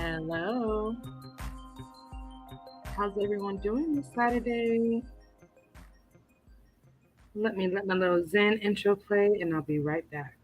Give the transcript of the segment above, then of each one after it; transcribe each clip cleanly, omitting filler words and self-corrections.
Hello. How's everyone doing this Saturday? Let me let my little Zen intro play and I'll be right back.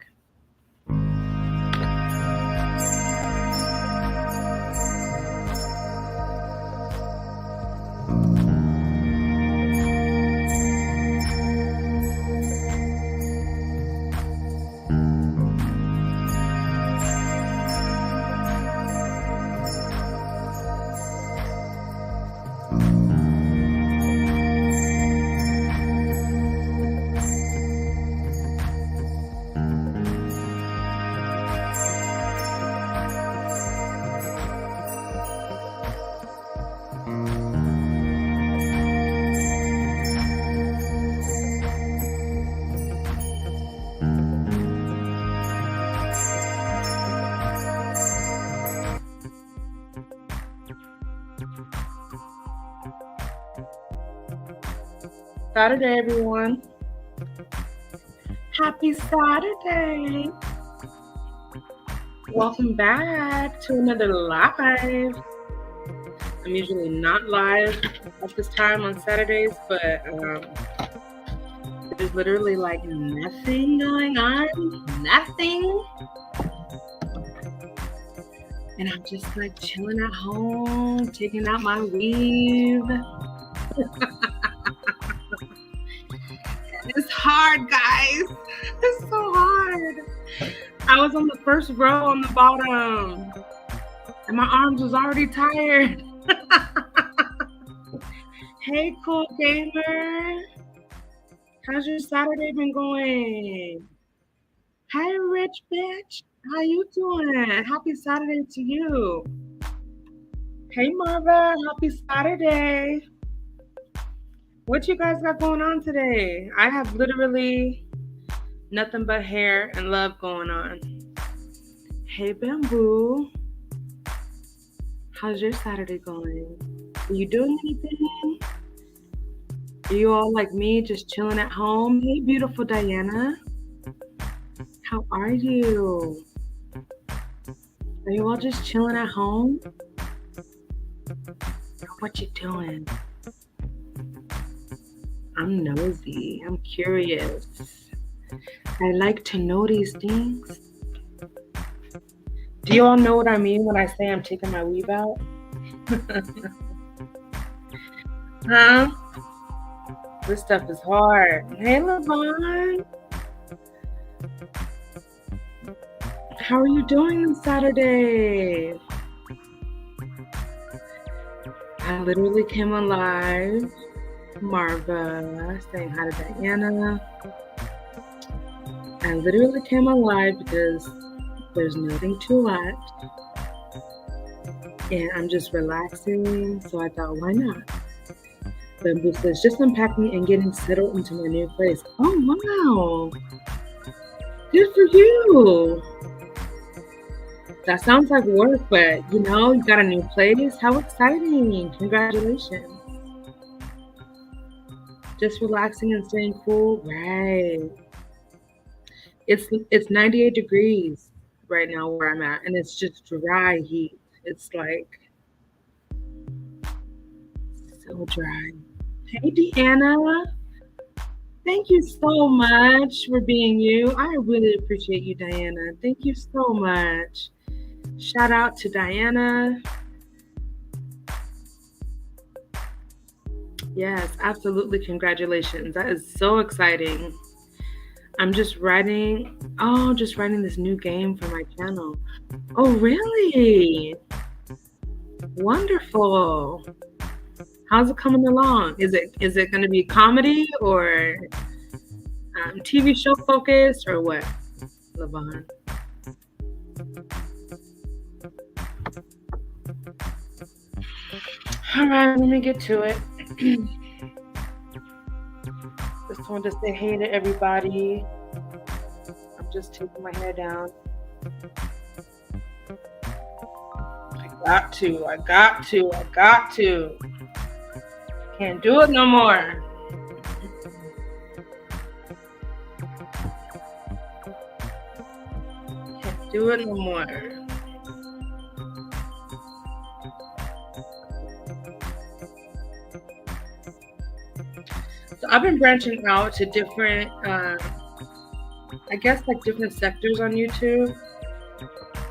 Saturday, everyone. Happy Saturday. Welcome back to another live. I'm usually not live at this time on Saturdays, but there's literally like nothing going on. Nothing. And I'm just like chilling at home, taking out my weave. It's hard, guys. It's so hard. I was on the first row on the bottom, and my arms was already tired. Hey, cool gamer. How's your Saturday been going? Hi, rich bitch. How you doing? Happy Saturday to you. Hey, Marva. Happy Saturday. What you guys got going on today? I have literally nothing but hair and love going on. Hey, Bamboo. How's your Saturday going? Are you doing anything? Are you all like me, just chilling at home? Hey, beautiful Diana. How are you? Are you all just chilling at home? What you doing? I'm nosy. I'm curious. I like to know these things. Do you all know what I mean when I say I'm taking my weave out? Huh? This stuff is hard. Hey, Levon. How are you doing on Saturday? I literally came on live. Marva saying hi to Diana. I literally came on live because there's nothing to watch. And I'm just relaxing. So I thought, why not? Bamboo says, just unpacking and getting settled into my new place. Oh, wow. Good for you. That sounds like work, but you got a new place. How exciting. Congratulations. Just relaxing and staying cool. Right. It's 98 degrees right now where I'm at, and it's just dry heat. It's like so dry. Hey, Deanna. Thank you so much for being you. I really appreciate you, Diana. Thank you so much. Shout out to Diana. Yes, absolutely. Congratulations. That is so exciting. I'm just writing this new game for my channel. Oh, really? Wonderful. How's it coming along? Is it going to be comedy or TV show focused or what, Levon? All right, let me get to it. Just wanted to say hey to everybody. I'm just taking my hair down. I got to. Can't do it no more. Can't do it no more. So I've been branching out to different, I guess, like different sectors on YouTube.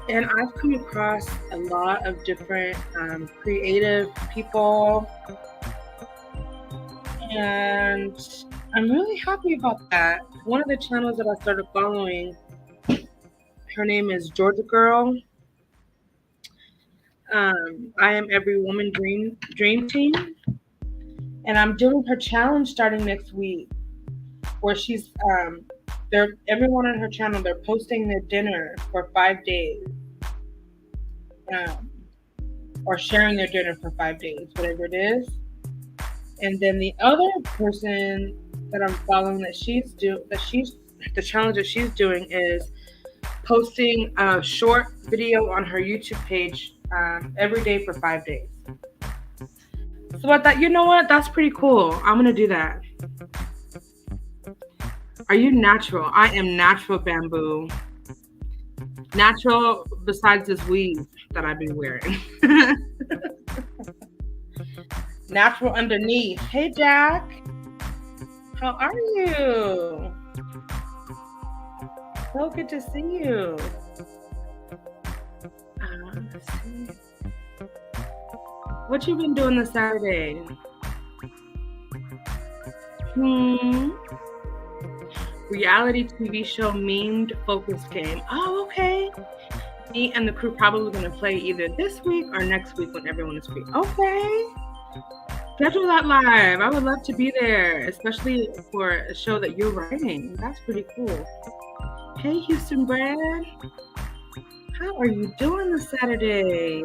And I've come across a lot of different creative people, and I'm really happy about that. One of the channels that I started following, her name is Georgia Girl. I am every woman dream team, and I'm doing her challenge starting next week, where they're everyone on her channel, they're posting their dinner for 5 days, um, or sharing their dinner for 5 days, whatever it is. And then the other person that I'm following the challenge that she's doing is posting a short video on her YouTube page every day for 5 days. So I thought, you know what? That's pretty cool. I'm gonna do that. Are you natural? I am natural, bamboo. Natural besides this weave that I've been wearing. Natural underneath. Hey, Jack. How are you? So good to see you. Let's see. What you been doing this Saturday? Reality TV show memed focus game. Oh, okay. Me and the crew probably going to play either this week or next week when everyone is free. Okay. Schedule that live. I would love to be there, especially for a show that you're writing. That's pretty cool. Hey, Houston Brad. How are you doing this Saturday?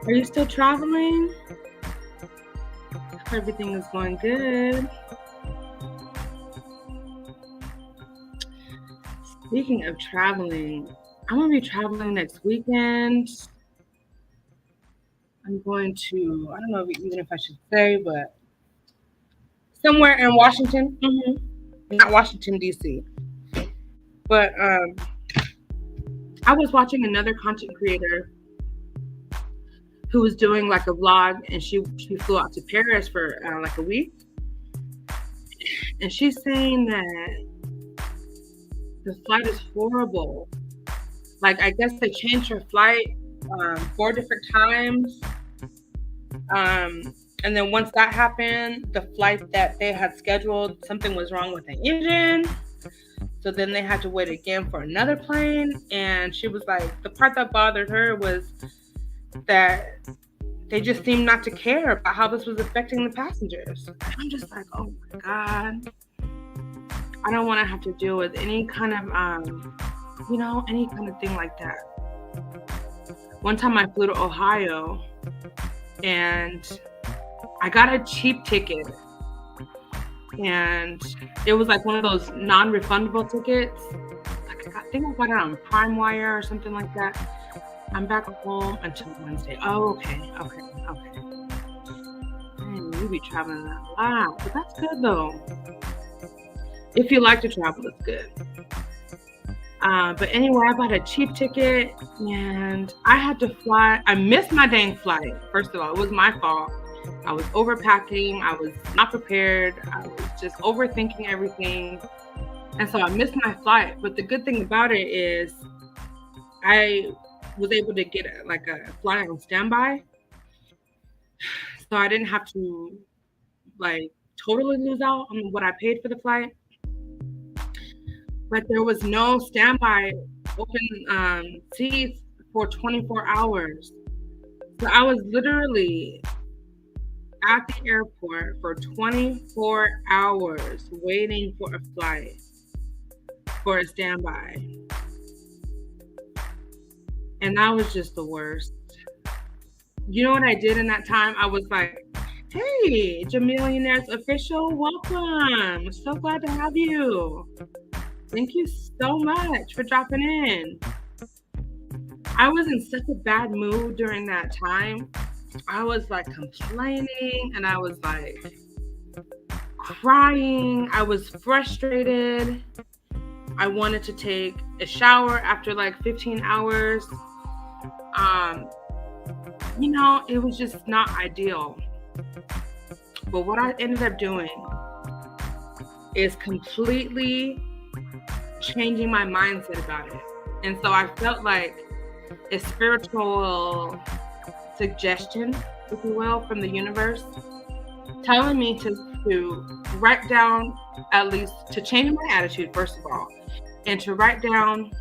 Are you still traveling? Everything is going good. Speaking of traveling, I'm going to be traveling next weekend. I'm going to, I don't know even if I should say, but somewhere in Washington. Not Washington, D.C. But I was watching another content creator who was doing like a vlog, and she flew out to Paris for like a week. And she's saying that the flight is horrible. Like, I guess they changed her flight 4 different times. And then once that happened, the flight that they had scheduled, something was wrong with the engine. So then they had to wait again for another plane. And she was like, the part that bothered her was that they just seemed not to care about how this was affecting the passengers. And I'm just like, oh my God. I don't want to have to deal with any kind of, any kind of thing like that. One time I flew to Ohio and I got a cheap ticket, and it was like one of those non-refundable tickets. Like, I think I got it on PrimeWire or something like that. I'm back home until Wednesday. Oh, okay. Man, you be traveling a lot, but that's good though. If you like to travel, it's good. But anyway, I bought a cheap ticket and I had to fly. I missed my dang flight. First of all, it was my fault. I was overpacking. I was not prepared. I was just overthinking everything. And so I missed my flight. But the good thing about it is I was able to get a flight on standby. So I didn't have to totally lose out on what I paid for the flight. But there was no standby open seats for 24 hours. So I was literally at the airport for 24 hours waiting for a flight for a standby. And that was just the worst. You know what I did in that time? I was like, hey, Jamillionaire's official, welcome. So glad to have you. Thank you so much for dropping in. I was in such a bad mood during that time. I was complaining and I was crying. I was frustrated. I wanted to take a shower after 15 hours. It was just not ideal. But what I ended up doing is completely changing my mindset about it. And so I felt like a spiritual suggestion, if you will, from the universe, telling me to write down, at least to change my attitude, first of all, and to write down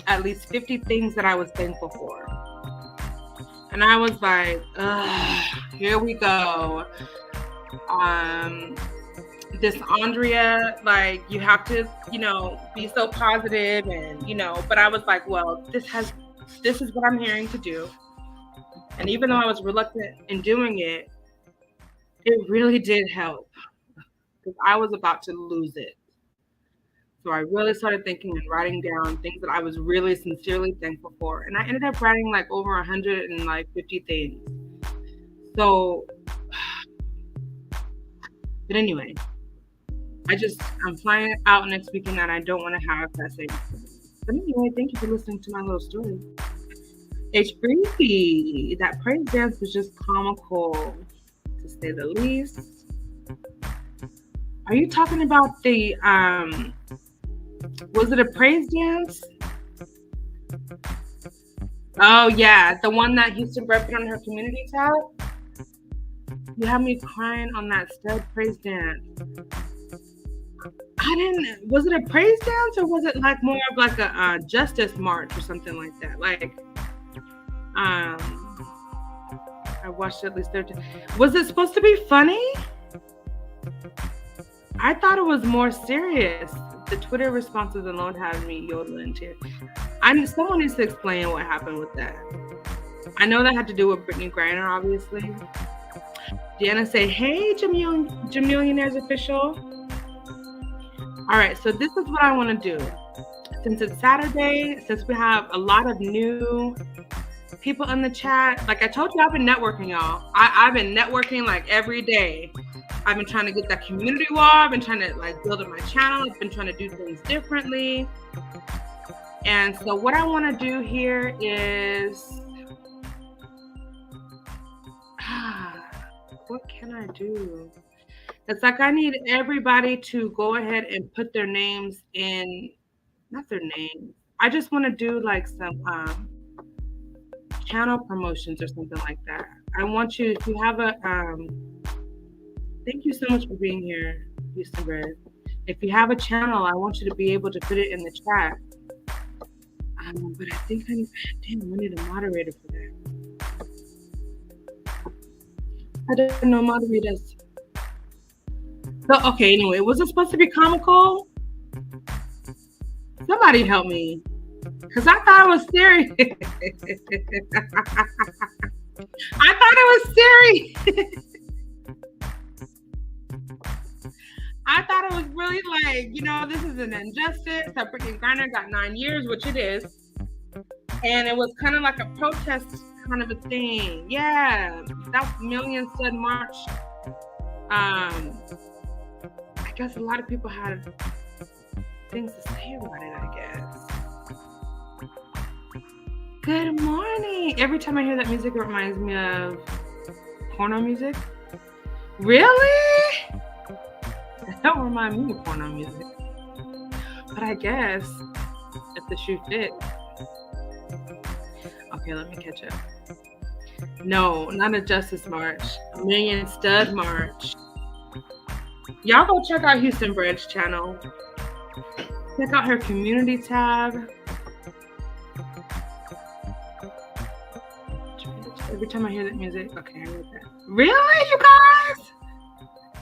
at least 50 things that I was thankful for. And I was like, here we go. This Andrea, like, you have to, be so positive, and, but I was like, well, this is what I'm hearing to do. And even though I was reluctant in doing it, it really did help, because I was about to lose it. So I really started thinking and writing down things that I was really sincerely thankful for. And I ended up writing like over 150 things. So, but anyway, I'm flying out next weekend and I don't want to have that same experience. But anyway, thank you for listening to my little story. H. Breezy, that praise dance was just comical, to say the least. Are you talking about the, was it a praise dance? Oh, yeah, the one that Houston Brett put on her community tab? You had me crying on that stud praise dance. Was it a praise dance, or was it like more of like a justice march or something like that? Like, I watched it at least 13. Was it supposed to be funny? I thought it was more serious. The Twitter responses alone had me yodeling too. Someone needs to explain what happened with that. I know that had to do with Brittany Griner, obviously. Deanna say, hey, Jamillionaire's official. All right, so this is what I want to do. Since it's Saturday, since we have a lot of new people in the chat, like I told you, I've been networking, y'all. I've been networking like every day. I've been trying to get that community wall. I've been trying to like build up my channel. I've been trying to do things differently. And so what I want to do here is, what can I do? It's like I need everybody to go ahead and put their names in, not their names. I just want to do like some channel promotions or something like that. I want you, if you have a, thank you so much for being here, Houston Bread. If you have a channel, I want you to be able to put it in the chat. But I think I need a moderator for that. I don't know moderators. So, okay, anyway, was it supposed to be comical? Somebody help me. Because I thought it was serious. I thought it was serious. I thought it was really like, this is an injustice. That Brittany Griner got 9 years, which it is. And it was kind of like a protest kind of a thing. Yeah, that Million Stud March. I guess a lot of people had things to say about it, I guess. Good morning. Every time I hear that music, it reminds me of porno music. Really? That don't remind me of porno music. But I guess if the shoe fits. Okay, let me catch up. No, not a Justice March. A Million Stud March. Y'all go check out Houston Bread's channel. Check out her community tab. Every time I hear that music, okay, I read that. Really, you guys?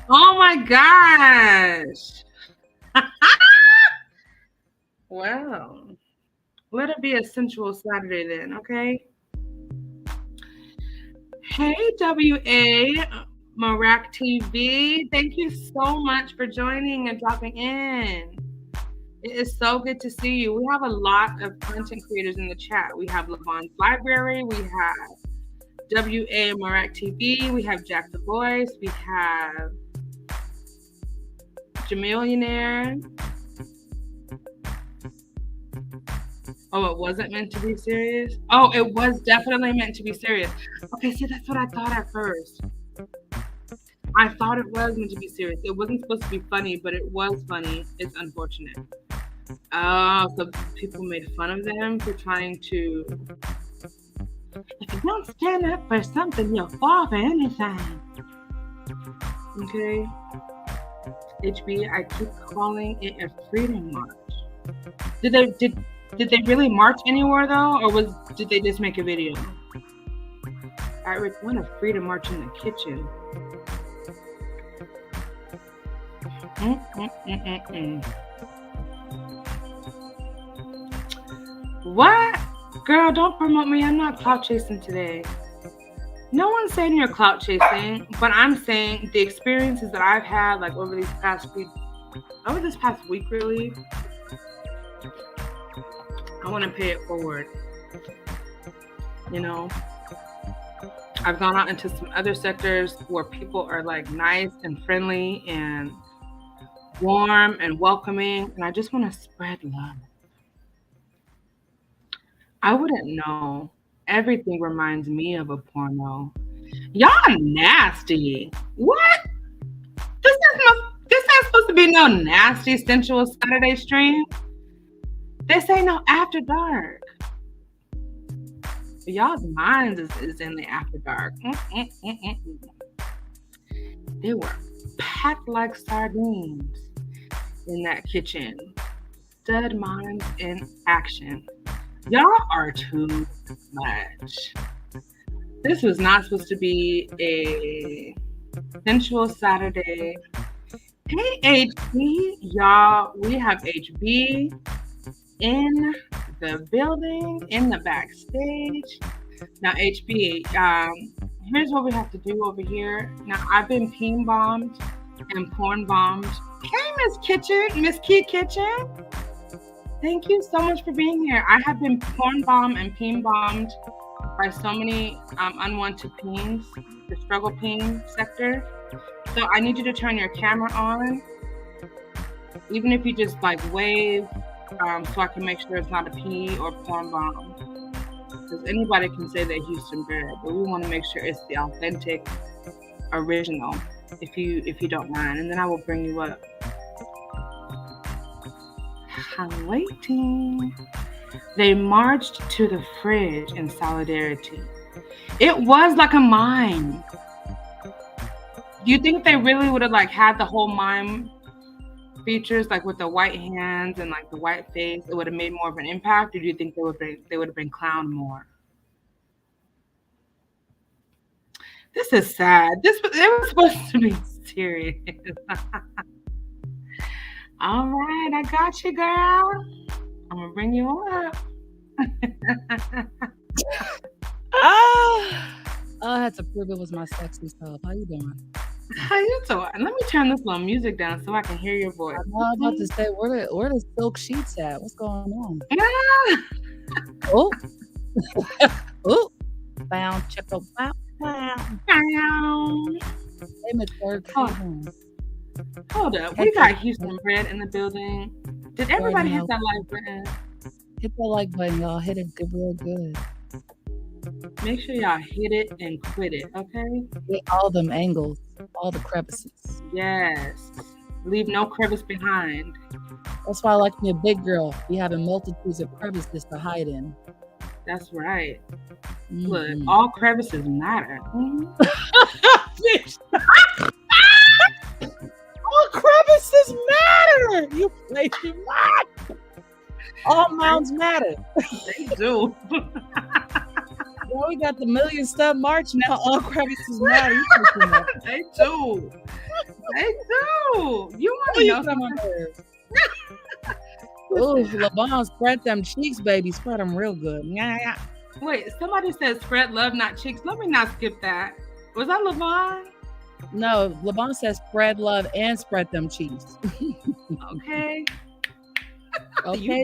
Oh my gosh. Well, let it be a sensual Saturday then, okay? Hey, WA Marak TV. Thank you so much for joining and dropping in. It is so good to see you. We have a lot of content creators in the chat. We have Levon's Library. We have WA Marak TV. We have Jack the Voice. We have Jamillionaire. Oh, it wasn't meant to be serious? Oh, it was definitely meant to be serious. Okay, see, that's what I thought at first. I thought it was meant to be serious. It wasn't supposed to be funny, but it was funny. It's unfortunate. Oh, so people made fun of them for trying to. If you don't stand up for something, you'll fall for anything. Okay. HB, I keep calling it a freedom march. Did they really march anywhere though, or did they just make a video? I want a freedom march in the kitchen. What? Girl, don't promote me. I'm not clout chasing today. No one's saying you're clout chasing, but I'm saying the experiences that I've had, like over this past week, really, I want to pay it forward. You know, I've gone out into some other sectors where people are like nice and friendly and warm and welcoming, and I just want to spread love. I wouldn't know. Everything reminds me of a porno. Y'all nasty. What? This ain't supposed to be no nasty sensual Saturday stream. This ain't no after dark. Y'all's minds is in the after dark. They were packed like sardines in that kitchen. Stud minds in action. Y'all are too much. This was not supposed to be a sensual Saturday. Hey, HB, y'all, we have HB in the building, in the backstage. Now, HB, here's what we have to do over here. Now, I've been peen bombed and porn bombed. Hey, Miss Key Kitchen. Thank you so much for being here. I have been porn bombed and peen bombed by so many unwanted peens, the struggle peen sector. So I need you to turn your camera on, even if you just like wave, so I can make sure it's not a pee or porn bomb. Because anybody can say they're Houston bred, but we want to make sure it's the authentic, original. If you don't mind, and then I will bring you up. I'm waiting. They marched to the fridge in solidarity. It was like a mime. Do you think they really would have like had the whole mime features, like with the white hands and like the white face? It would have made more of an impact, or do you think they would have been clown more? This is sad. It was supposed to be serious. All right, I got you, girl. I'm gonna bring you up. I had to prove it was my sexy self. How you doing? How you doing? Let me turn this little music down so I can hear your voice. I'm about to say, where the silk sheets at? What's going on? Oh, oh, bound, chickle, bound. Hey, Miss Bird. Hold up. We got Houston bred in the building. Did everybody hit that like button? Hit that like button, y'all. Hit it real good. Make sure y'all hit it and quit it, okay? Hit all them angles, all the crevices. Yes. Leave no crevice behind. That's why I like me a big girl. We having multitudes of crevices to hide in. That's right. Mm-hmm. Look, all crevices matter. Mm-hmm. All crevices matter. You play too much. All mounds matter. They do. Well, we got the million step march now. All crevices matter. They do. They do. You want to know something? Ooh, LeBron, spread them cheeks, baby. Spread them real good. Yeah. Wait, somebody said spread love, not cheeks. Let me not skip that. Was that LeBron? No, LeBron says spread love and spread them cheeks. Okay. Okay.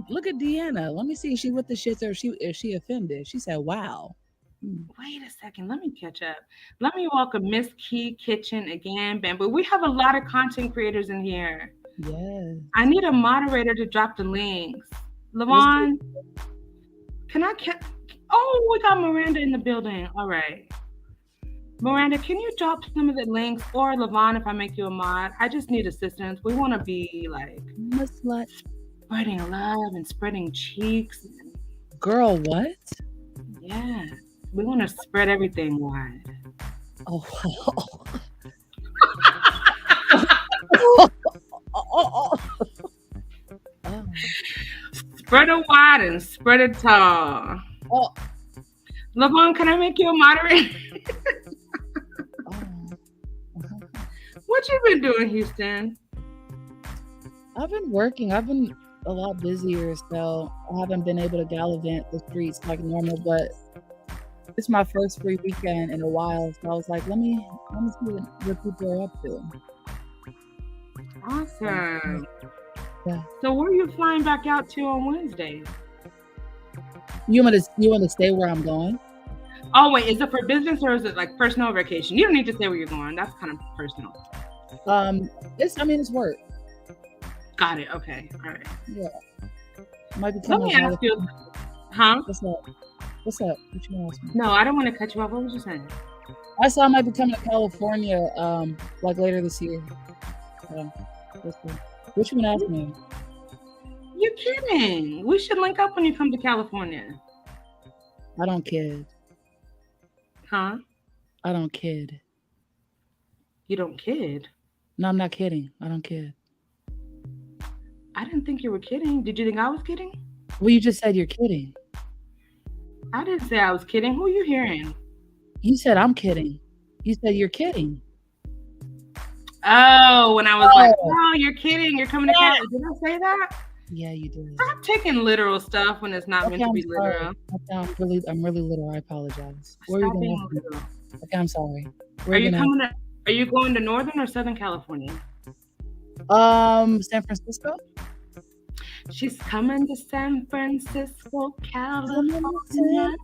Look at Deanna. Let me see if she with the shits or if she offended. She said, "Wow." Wait a second. Let me catch up. Let me welcome Miss Key Kitchen again, Bamboo. We have a lot of content creators in here. Yes. I need a moderator to drop the links. Lavon, can I? Oh, we got Miranda in the building. All right. Miranda, can you drop some of the links, or Levon, if I make you a mod? I just need assistance. We want to be like spreading love and spreading cheeks. Girl, what? Yeah, we want to spread everything wide. Oh. Spread it wide and spread it tall. Oh. Levon, can I make you a moderator? What you been doing, Houston? I've been working. I've been a lot busier, so I haven't been able to gallivant the streets like normal, but it's my first free weekend in a while, so I was like, let me see what people are up to. Awesome. Yeah. So where are you flying back out to on Wednesday? You want to stay where I'm going? Oh wait, is it for business or is it like personal vacation? You don't need to say where you're going. That's kind of personal. It's work. Got it. Okay. All right. Yeah. Might be Let me ask you. Huh? What's up? What you want to ask me? No, I don't want to cut you off. What was you saying? I saw I might be coming to California, like later this year. What you want to ask me? You're kidding. We should link up when you come to California. I don't kid. Huh? I don't kid. You don't kid? No, I'm not kidding. I don't kid. I didn't think you were kidding. Did you think I was kidding? Well, you just said you're kidding. I didn't say I was kidding. Who are you hearing? You said I'm kidding. You said you're kidding. Oh, when I was like, "Oh, you're kidding. You're coming to Cali." Did I say that? Yeah, you did. Stop taking literal stuff when it's not meant to be literal. I'm really little. I apologize. Where are you going? Okay, I'm sorry. Are you going to Northern or Southern California? San Francisco. She's coming to San Francisco, California.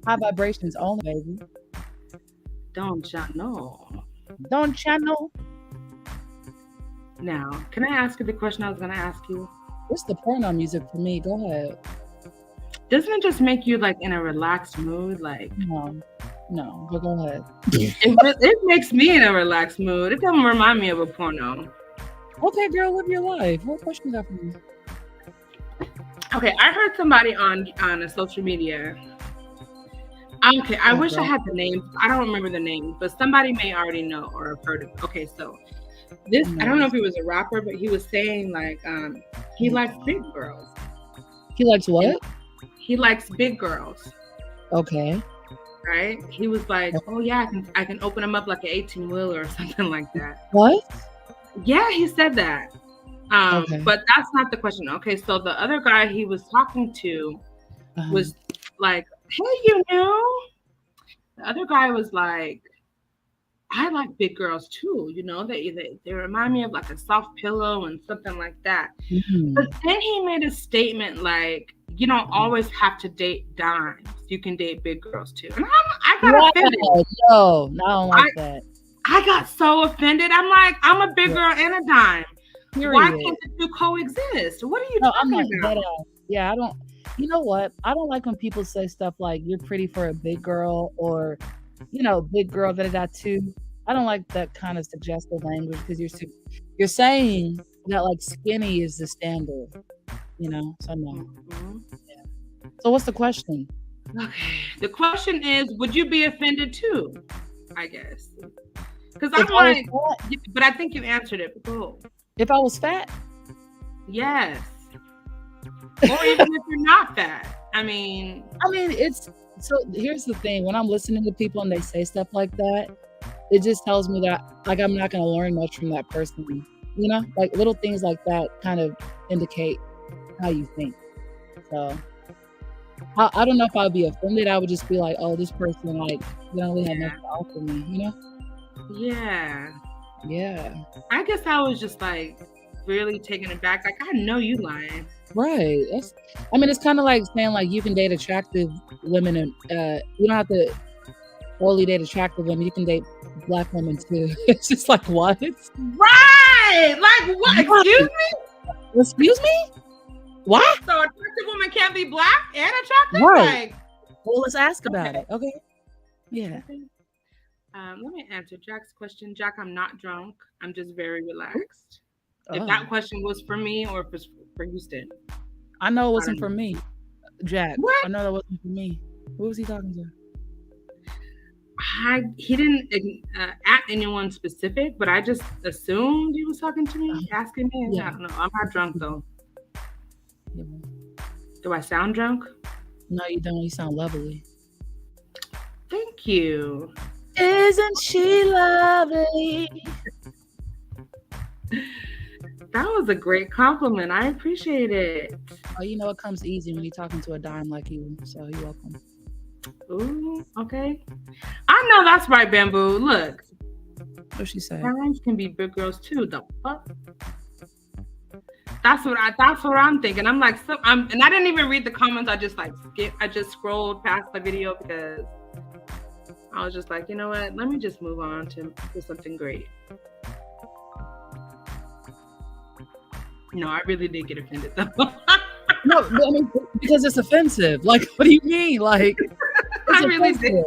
High vibrations only, baby. Don't ya know? Don't ya know? Now, can I ask you the question I was going to ask you? What's the porno music for me? Go ahead. Doesn't it just make you like in a relaxed mood? Like no, but go ahead. It makes me in a relaxed mood. It doesn't remind me of a porno. Okay, girl, live your life. What question you got for me? Okay, I heard somebody on a social media. Okay, I wish I had the names. I don't remember the names, but somebody may already know or have heard of it. Okay, so this, I don't know if he was a rapper, but he was saying like he likes big girls. He likes what? He likes big girls. Okay. Right? He was like, oh yeah, I can open them up like an 18-wheeler or something like that. What? Yeah, he said that. Okay. But that's not the question. Okay, so the other guy he was talking to was like, hey, you know. The other guy was like, I like big girls too, you know, they remind me of like a soft pillow and something like that. Mm-hmm. But then he made a statement like, you don't always have to date dimes. You can date big girls too. And I got offended. No, I don't like that. I got so offended. I'm like, I'm a big girl and a dime. Period. Why can't the two coexist? What are you talking about? Yeah, I don't. You know what? I don't like when people say stuff like "you're pretty for a big girl" or, you know, "big girl that too." I don't like that kind of suggestive language because you're saying that like skinny is the standard, you know. So no. Mm-hmm. Yeah. So what's the question? Okay. The question is, would you be offended too? I guess. Because I'm like, but I think you answered it. Go. If I was fat? Yes. Or even if you're not fat. I mean, it's so. Here's the thing: when I'm listening to people and they say stuff like that, it just tells me that like I'm not going to learn much from that person. You know, like little things like that kind of indicate how you think. So I don't know if I'd be offended. I would just be like, oh, this person like they don't really have nothing to offer me. You know? Yeah. Yeah. I guess I was just like really taken aback. Like I know you lying. Right. It's kind of like saying like you can date attractive women and you don't have to only date attractive women. You can date black women too. It's just like what? Right. Like what? Excuse me? Excuse me? What? So attractive woman can't be black and attractive? Right. Well, let's ask about Okay. it. Okay. Yeah. Okay. Let me answer Jack's question. Jack, I'm not drunk. I'm just very Ooh, relaxed. If that oh, question was for me or if it's for Houston, I know it I don't wasn't for know. me, Jack. What? I know that wasn't for me. Who was he talking to? He didn't at anyone specific, but I just assumed he was talking to me, asking me. I Yeah. don't know. I'm not drunk though. Yeah. Do I sound drunk? No, you don't. You sound lovely. Thank you. Isn't she lovely? That was a great compliment. I appreciate it. Oh, you know it comes easy when you're talking to a dime like you. So you're welcome. Ooh, okay. I know that's right, Bamboo. Look, What she say? dimes can be big girls too. The fuck? That's what I'm thinking. I'm like, and I didn't even read the comments. I just like skip. I just scrolled past the video because I was just like, you know what? Let me just move on to something great. No, I really did get offended though. No, I mean, because it's offensive. Like, what do you mean? Like, I really did.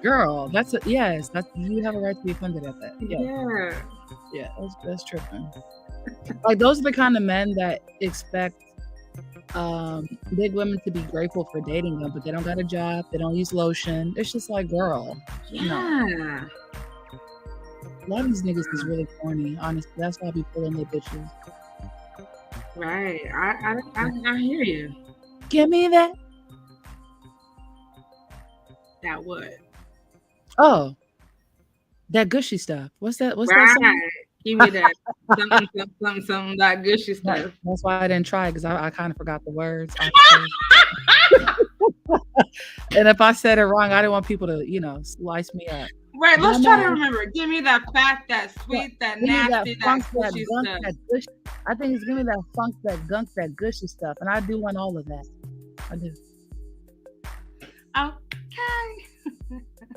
Girl, yes. That's you have a right to be offended at that. Yeah. That's tripping. Like, those are the kind of men that expect big women to be grateful for dating them, but they don't got a job, they don't use lotion. It's just like, girl, Yeah. A lot of these niggas is really corny, honestly. That's why I be pulling their bitches. Right. I hear you. Give me that. That what? Oh, that gushy stuff. What's that? What's that Right. song? Give me that something, that gushy stuff. That's why I didn't try, because I kind of forgot the words. And if I said it wrong, I didn't want people to, slice me up. Right, let's try to remember. Give me that fat, that sweet, that Give me nasty, that funk, gushy gunk, stuff. that gushy. I think it's give me that funk, that gunk, that gushy stuff. And I do want all of that. I do.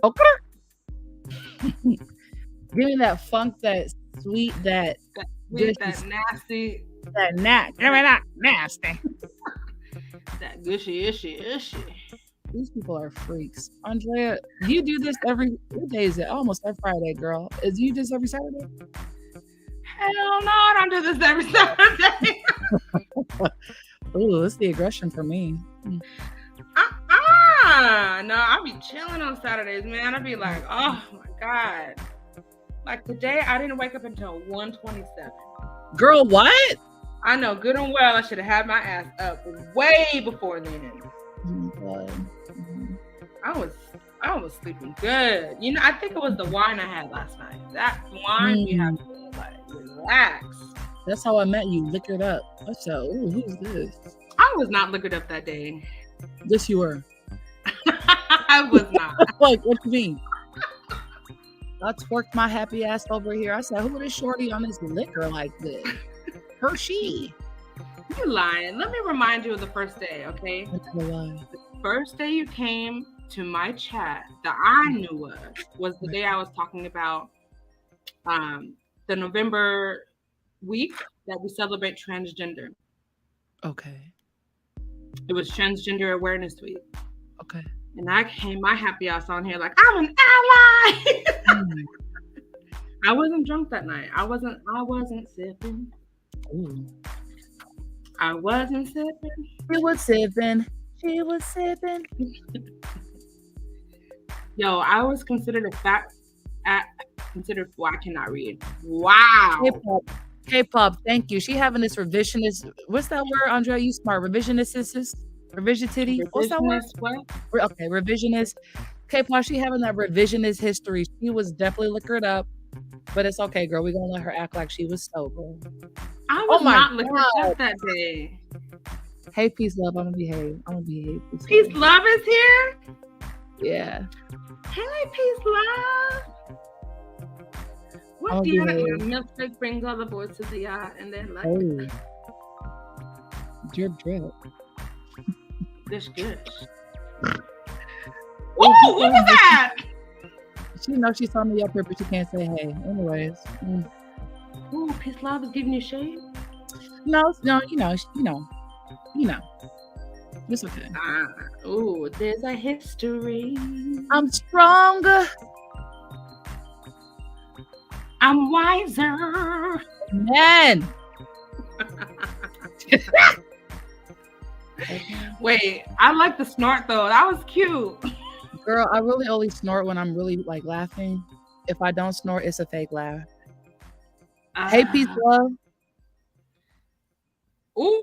Okay. Give me that funk, that sweet, that sweet, that nasty. Give me that nasty. That gushy, ishy. These people are freaks. Andrea, do you do this what day is it? Almost every Friday, girl. Do you do this every Saturday? Hell no, I don't do this every Saturday. Ooh, it's the aggression for me. No, I be chilling on Saturdays, man. I be like, oh my God. Like today, I didn't wake up until 1:27. Girl, what? I know good and well I should have had my ass up way before then. Oh my God. I was sleeping good. I think it was the wine I had last night. That wine you have to like relax. That's how I met you, liquored up. I said, ooh, who's this? I was not liquored up that day. Yes, you were. I was not. Like, what do you mean? I twerked my happy ass over here. I said, who is shorty on this liquor like this? Hershey. You lying. Let me remind you of the first day, okay? The first day you came to my chat that I knew of was the day I was talking about the November week that we celebrate transgender. Okay. It was Transgender Awareness Week. Okay. And I came my happy ass on here like, I'm an ally. I wasn't drunk that night. I wasn't sipping. Ooh. I wasn't sipping. She was sipping. She was sipping. Yo, I was considered I cannot read. Wow. K-pop, thank you. She having this revisionist. What's that word, Andrea? You smart. Revisionist. Revisionity. What's that word? What? Okay, revisionist. K-pop, she having that revisionist history. She was definitely liquored up, but it's okay, girl. We're gonna let her act like she was sober. I was not liquored up that day. Hey, peace, love. I'm gonna behave. Peace, love is here. Yeah. Hey, peace, love. What do you know? Milkshake brings all the boys to the yacht, and then like, drip. Gush. Oh, what was that? She knows she's on me up here, but she can't say hey. Anyways. Ooh, peace, love is giving you shade. No, you know. It's okay. Ooh, there's a history. I'm stronger. I'm wiser. Man. Wait, I like the snort though. That was cute. Girl, I really only snort when I'm really like laughing. If I don't snort, it's a fake laugh. Hey, peace, love. Ooh.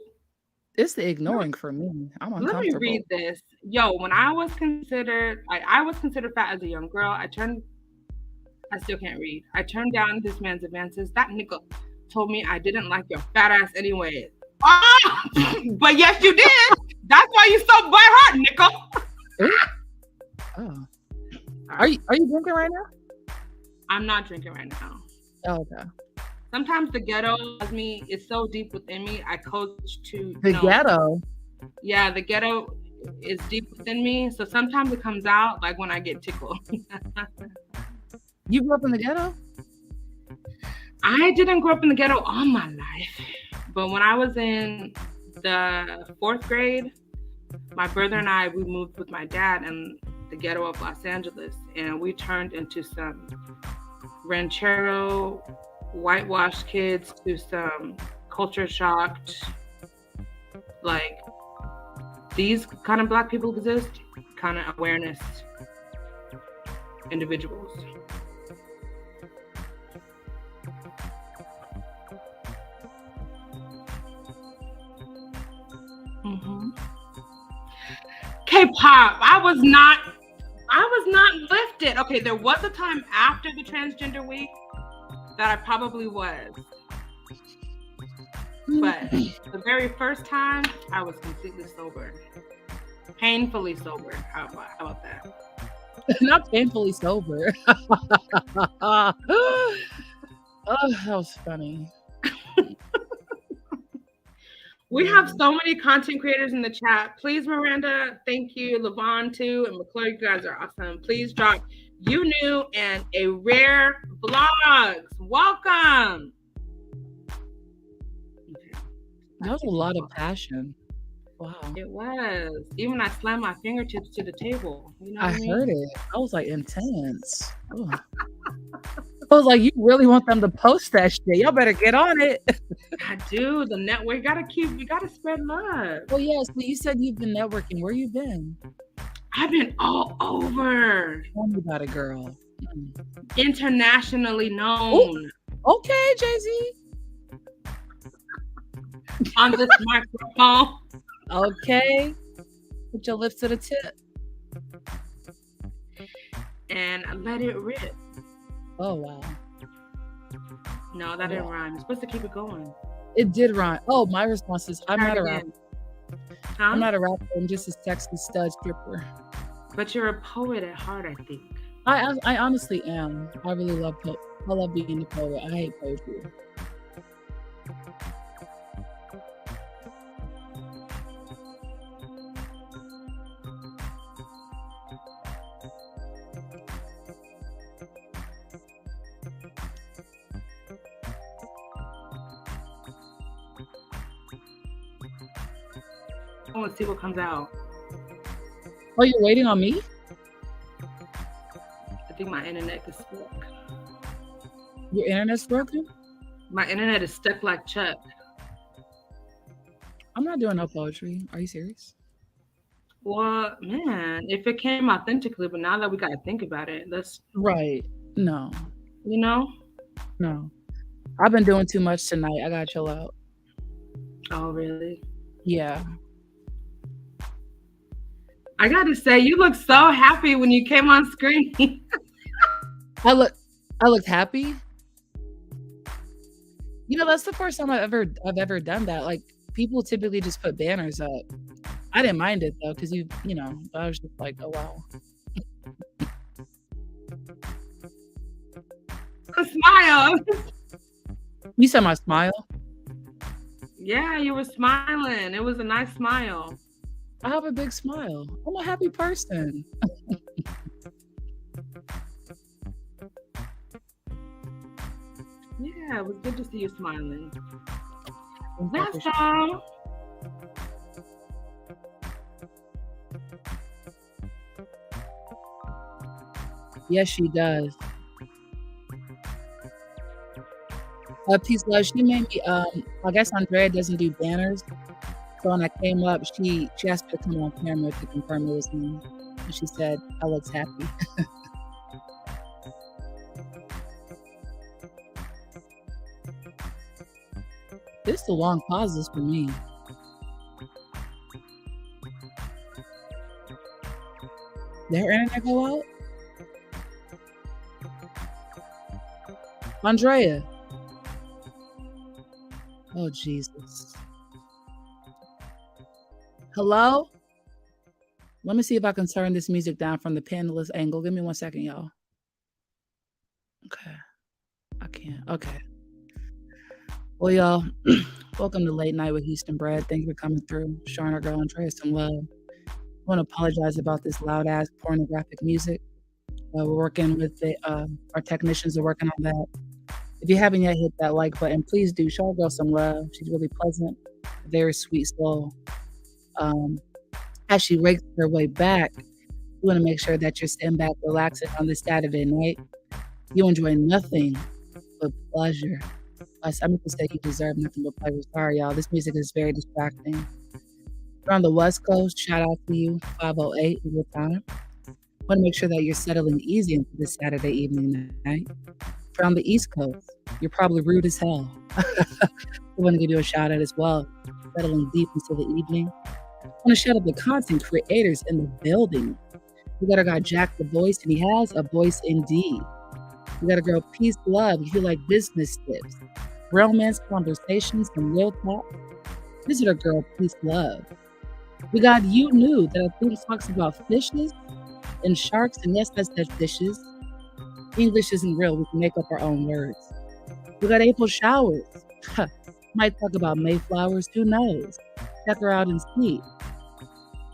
It's the ignoring for me. I'm uncomfortable. Let me read this. Yo, when I was considered fat as a young girl, I still can't read. I turned down this man's advances. That nigga told me I didn't like your fat ass anyway. Oh, but yes, you did. That's why you so boy hurt, nigga. Oh. Are you drinking right now? I'm not drinking right now. Oh, okay. Sometimes the ghetto has me. It's so deep within me. I coach to the ghetto. Yeah, the ghetto is deep within me. So sometimes it comes out like when I get tickled. You grew up in the ghetto? I didn't grow up in the ghetto all my life, but when I was in the 4th grade, my brother and I, we moved with my dad in the ghetto of Los Angeles, and we turned into some ranchero, whitewashed kids to some culture shocked, like, these kind of Black people exist, kind of awareness individuals. K-pop. I was not lifted. Okay, there was a time after the transgender week that I probably was. But the very first time, I was completely sober. Painfully sober. How about that? Not painfully sober. Oh, that was funny. We have so many content creators in the chat. Please, Miranda, thank you. Levon, too, and McClure, you guys are awesome. Please drop You New and A Rare Vlogs. Welcome. That was a lot of passion. Wow. It was. Even I slammed my fingertips to the table. You know what I mean? Heard it. I was like intense. I was like, you really want them to post that shit? Y'all better get on it. I do. The network. You gotta spread love. Well, yes, but you said you've been networking. Where you been? I've been all over. Tell me about it, girl. Internationally known. Ooh. Okay, Jay-Z. On this microphone. Okay. Put your lips to the tip. And let it rip. Oh, wow. No, that didn't rhyme. You're supposed to keep it going. It did rhyme. Oh, my response is, I'm not a rapper. Huh? I'm not a rapper. I'm just a sexy stud stripper. But you're a poet at heart, I think. I honestly am. I really love I love being a poet. I hate poetry. I want to see what comes out. Oh, you're waiting on me? I think my internet is stuck. Your internet's broken? My internet is stuck like Chuck. I'm not doing no poetry. Are you serious? Well, man, if it came authentically, but now that we got to think about it, let's... Right. No. You know? No. I've been doing too much tonight. I got to chill out. Oh, really? Yeah. I got to say, you look so happy when you came on screen. I looked happy. You know, that's the first time I've ever done that. Like, people typically just put banners up. I didn't mind it though, because you know, I was just like, oh wow. A smile. You said my smile? Yeah, you were smiling. It was a nice smile. I have a big smile. I'm a happy person. Yeah, it was good to see you smiling. That's all. Yes, she does. Peace love. She made me. I guess Andrea doesn't do banners, so when I came up, she asked me to come on camera to confirm it was me, and she said I looked happy. This is the long pauses for me. Did her internet go out? Andrea. Oh Jesus. Hello? Let me see if I can turn this music down from the panelist angle. Give me 1 second, y'all. Okay. I can't. Okay. Well, y'all, welcome to Late Night with Houston Bread. Thank you for coming through, showing our girl Andrea some love. I want to apologize about this loud ass pornographic music. We're working with our technicians are working on that. If you haven't yet hit that like button, please do. Show our girl some love. She's really pleasant, very sweet soul. As she rakes her way back, you want to make sure that you're sitting back, relaxing on this Saturday night. You enjoy nothing but pleasure. I'm going to say you deserve nothing but pleasure. Sorry, y'all. This music is very distracting. We're on the West Coast. Shout out to you, 508 in your time. Want to make sure that you're settling easy into this Saturday evening night. If you're on the East Coast, you're probably rude as hell. We want to give you a shout out as well. Settling deep into the evening. I want to shout out the content creators in the building. We got our guy Jack the Voice, and he has a voice indeed. We got a girl Peace Love. If you like business tips, romance conversations, and real talk, visit our girl Peace Love. We got You Knew, that I think talks about fishes and sharks, and yes, that's that fishes. English isn't real. We can make up our own words. We got April Showers. Might talk about Mayflowers. Who knows? Check her out and see.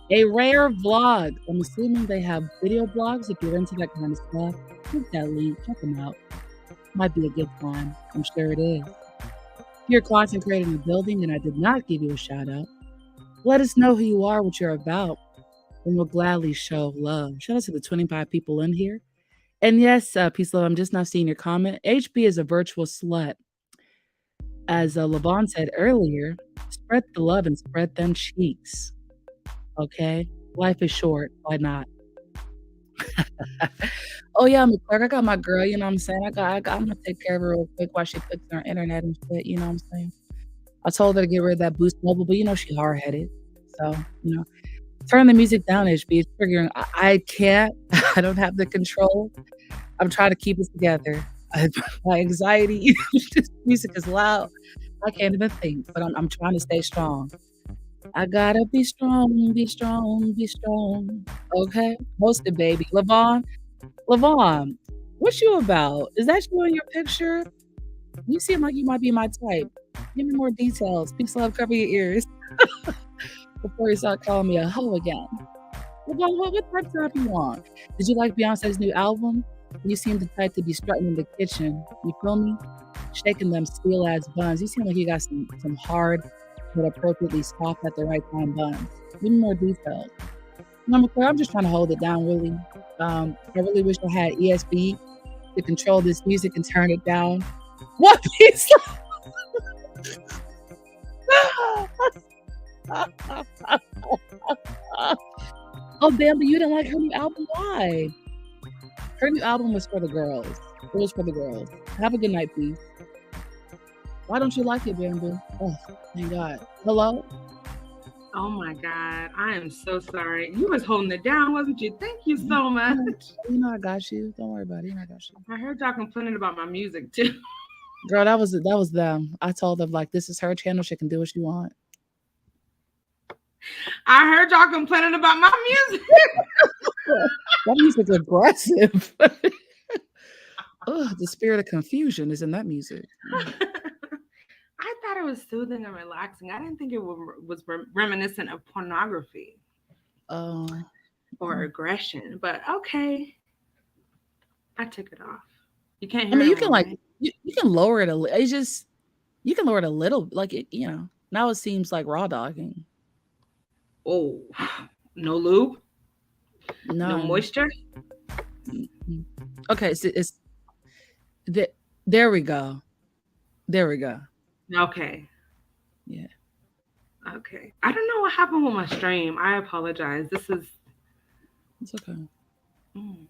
A Rare Vlog. I'm assuming they have video blogs. If you're into that kind of stuff, click that link. Check them out. Might be a good time. I'm sure it is. If you're a content creator in the building and I did not give you a shout out, let us know who you are, what you're about, and we'll gladly show love. Shout out to the 25 people in here. And yes, Peace Love, I'm just not seeing your comment. HB is a virtual slut. As Levon said earlier, spread the love and spread them cheeks. Okay? Life is short. Why not? Oh, yeah, McClark, I got my girl, you know what I'm saying? I'm going to take care of her real quick while she fixes her internet and shit, you know what I'm saying? I told her to get rid of that Boost Mobile, but you know she's hard-headed. So, you know, turn the music down, HB. It's triggering. I can't. I don't have the control. I'm trying to keep it together. My anxiety, this music is loud. I can't even think, but I'm trying to stay strong. I gotta be strong, be strong, be strong. Okay? Post it, baby. Levon, what you about? Is that you in your picture? You seem like you might be my type. Give me more details. Peace, love, cover your ears. Before you start calling me a hoe again. Levon, what type of you want? Did you like Beyonce's new album? You seem the type to be strutting in the kitchen. You feel me? Shaking them steel ass buns. You seem like you got some hard but appropriately soft at the right time buns. Give me more details. Number 4, I'm just trying to hold it down, really. I really wish I had ESB to control this music and turn it down. What piece? Oh, damn, but you didn't like her new album? Why? Her new album was for the girls. It was for the girls. Have a good night, peace. Why don't you like it, Bamboo? Oh, thank God. Hello? Oh my God. I am so sorry. You was holding it down, wasn't you? Thank you so much. You know I got you. Don't worry about it. You know I got you. I heard y'all complaining about my music too. Girl, that was them. I told them, like, this is her channel. She can do what she want. I heard y'all complaining about my music. That music's aggressive. Ugh, the spirit of confusion is in that music. I thought it was soothing and relaxing. I didn't think it was reminiscent of pornography or aggression. But okay, I took it off. You can't hear. I mean, you it can right? like you can lower it a little. It's just you can lower it a little. Like it, you know. Now it seems like raw dogging. Oh, no lube, no None. moisture. Okay, so it's the there we go. There we go. Okay. Yeah, Okay. I don't know what happened with my stream. I apologize. This is, it's okay. mm,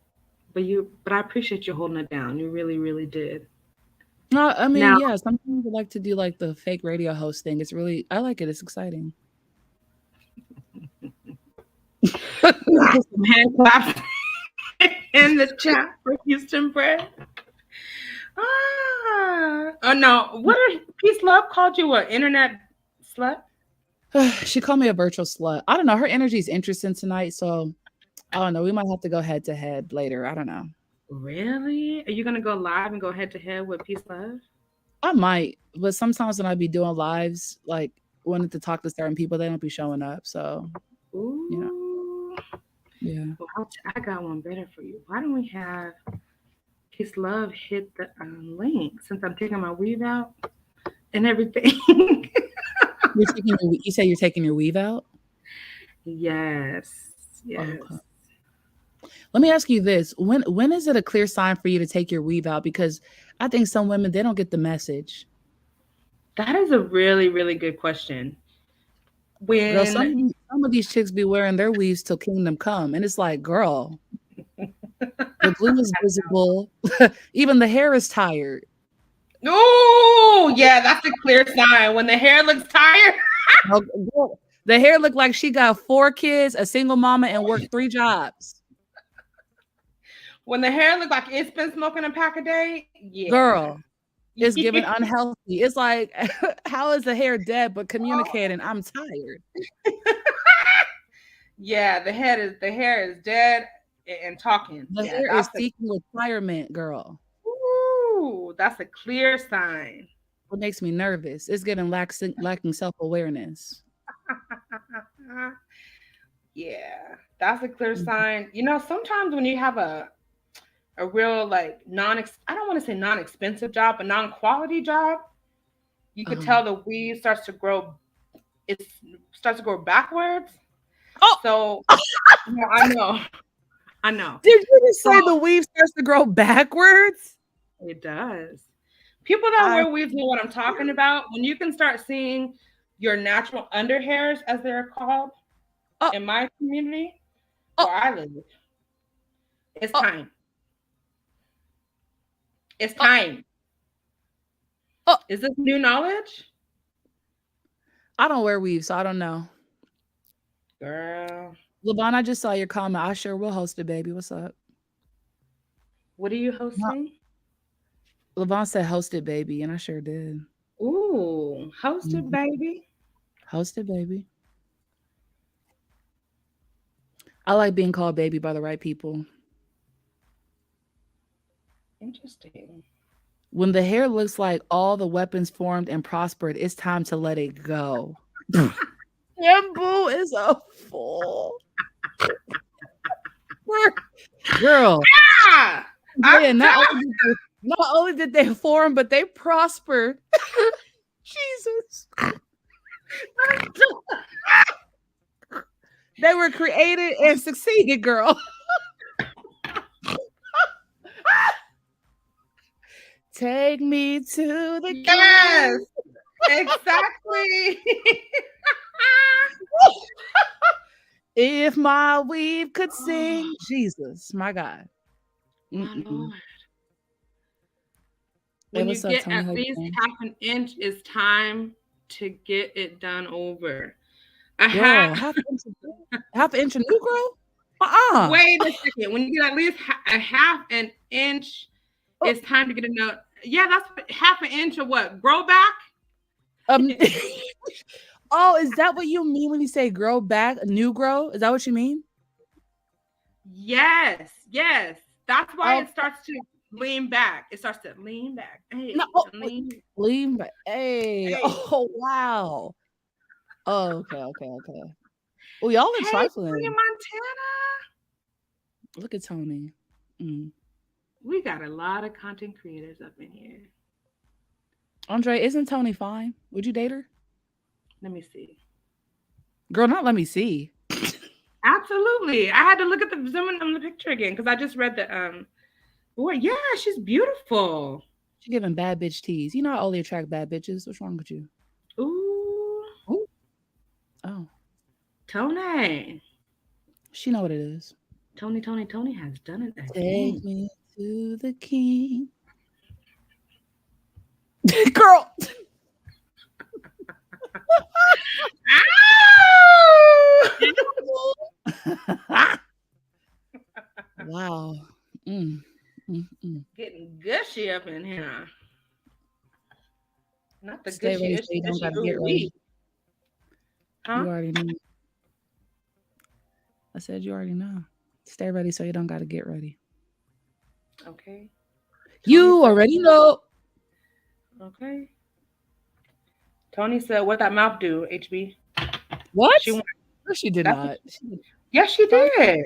but I appreciate you holding it down. You really, really did. No, I mean, Now, yeah, sometimes I like to do like the fake radio host thing. It's really I like it. It's exciting. we put some hand claps in the chat for Houston Bread. Oh no. What are Peace Love called you? An internet slut? She called me a virtual slut. I don't know. Her energy is interesting tonight, so I don't know. We might have to go head to head later. I don't know. Really? Are you gonna go live and go head to head with Peace Love? I might, but sometimes when I be doing lives, like wanting to talk to certain people, they don't be showing up. So, you know, Ooh. yeah. Well, I got one better for you. Why don't we have Peace Love hit the link since I'm taking my weave out and everything? You say you're taking your weave out? Yes. Oh, Yes. okay. Let me ask you this. When is it a clear sign for you to take your weave out? Because I think some women they don't get the message. That is a really, really good question. Girl, When some of these chicks be wearing their weaves till kingdom come. And it's like, girl, the glue is visible. Even the hair is tired. Oh, yeah, that's a clear sign. When the hair looks tired, Oh, girl, the hair looked like she got 4 kids, a single mama, and worked 3 jobs. when the hair looks like it's been smoking a pack a day, yeah. Girl, it's giving unhealthy. It's like, how is the hair dead but communicating? I'm tired. Yeah, the hair is dead and talking. The Yeah, hair is that's a seeking retirement, girl. ooh, that's a clear sign. What makes me nervous? It's getting lacking self-awareness. Yeah, that's a clear Mhm. sign. Sometimes when you have a real like I don't want to say non-expensive job, but non-quality job, you could Uh-huh. tell the weave starts to grow. It starts to grow backwards. Oh, So yeah, I know, I know. did you just So say the weave starts to grow backwards? it does. People that I wear weaves know what I'm talking about. When you can start seeing your natural underhairs, as they're called oh, in my community oh, where I live, it's oh, time. It's oh, time. oh. Is this new knowledge? I don't wear weave, so I don't know. Girl, LeBron, I just saw your comment. I sure will host it, baby. What's up? what are you No, hosting? LeBron said host it, baby, and I sure did. Ooh, hosted, Mhm. baby. Host it, baby. I like being called baby by the right people. Interesting. When the hair looks like all the weapons formed and prospered, it's time to let it go. Bamboo is a fool. Girl, Ah, I'm yeah, not only did they form, but they prospered. Jesus. They were created and succeeded, girl. Take me to the yes, king. exactly. If my weave could sing. Jesus, my God. My Mm-mm. lord. Hey, When you what's up, get Tony? at How you least doing? half an inch, it's time to get it done over. A half. Girl, half an inch of new growth? Uh-uh. Wait a second. When you get at least a half an inch, Oh, it's time to get a note. Yeah, that's half an inch of what? Grow back? um, oh, is that what you mean when you say grow back, new grow? Is that what you mean? Yes, yes. That's why Oh, it starts to lean back. It starts to lean back. no. Hey, Oh, wait, lean. lean back. Hey. Hey, Oh, wow. Oh, okay, okay, okay. Oh, y'all are hey, Tony trifling. Montana. Look at Tony. Mm. We got a lot of content creators up in here. Andre, isn't Tony fine? Would you date her? Let me see. Girl, not let me see. Absolutely. I had to look at the zoom in on the picture again because I just read What? Yeah, she's beautiful. She giving bad bitch tease. You know I only attract bad bitches. What's wrong with you? Ooh, Ooh. Oh, Tony. she know what it is. Tony has done it Take again. me to the king. Girl. Wow. Mm, mm, mm. Getting gushy up in here. Not the Stay gushy, ready so gushy, you don't gushy. gotta get Ooh ready. wee. Huh? You already know. I said you already know. Stay ready so you don't gotta get ready. Okay. Tony You said. already know. Okay. Tony said, "What that mouth do?" HB. What? She went. No, she did That's what not. She did. yes, she No, did.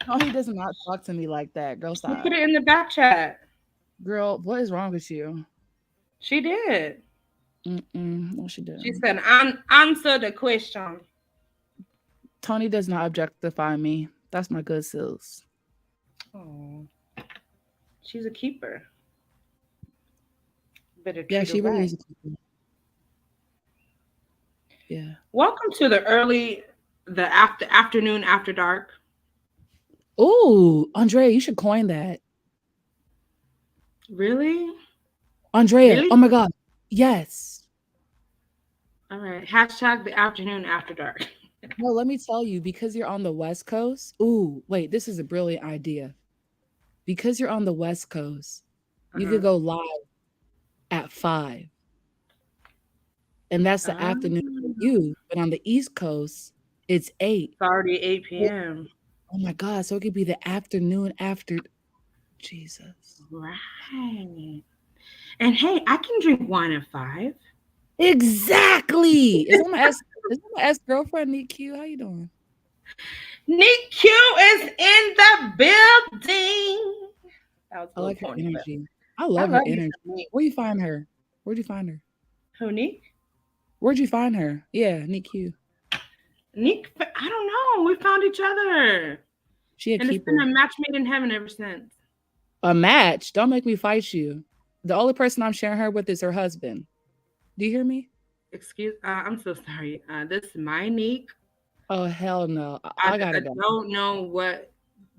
no, he does not talk to me like that. Girl, She put stop. it in the back chat. Girl, what is wrong with you? She did. Mm-mm. No, she She didn't. said, answer the question." Tony does not objectify me. That's my good sis. Oh, she's a keeper. Better Yeah, treat her she really right. is a keeper. Yeah. Welcome to the afternoon after dark. Ooh, Andrea, you should coin that. Really? Andrea, Really? oh my God. Yes. All right. Hashtag the afternoon after dark. No, let me tell you, because you're on the West Coast. Ooh, wait, this is a brilliant idea. Because you're on the West Coast, Uh you huh. could go live at 5, and that's the afternoon for Oh, you. But on the East Coast, it's 8. it's already 8 Oh p.m. oh my God. So it could be the afternoon after Jesus. Right. And hey, I can drink wine at 5. Exactly. Is that my ex girlfriend, Nick Q? How you doing? Nick Q is in the building. That was I a little like her corny, but energy. I I love her love me energy. some Nick. Where you find her? Where'd you find her? Who, Nick? Where'd you find her? Yeah, Nick Q. Nick, I don't know. We found each other. She a And it's been keeper. a match made in heaven ever since. A match. Don't make me fight you. The only person I'm sharing her with is her husband. Do you hear me? I'm so sorry. This is my Nick. Oh hell no. I, I gotta I go. don't know what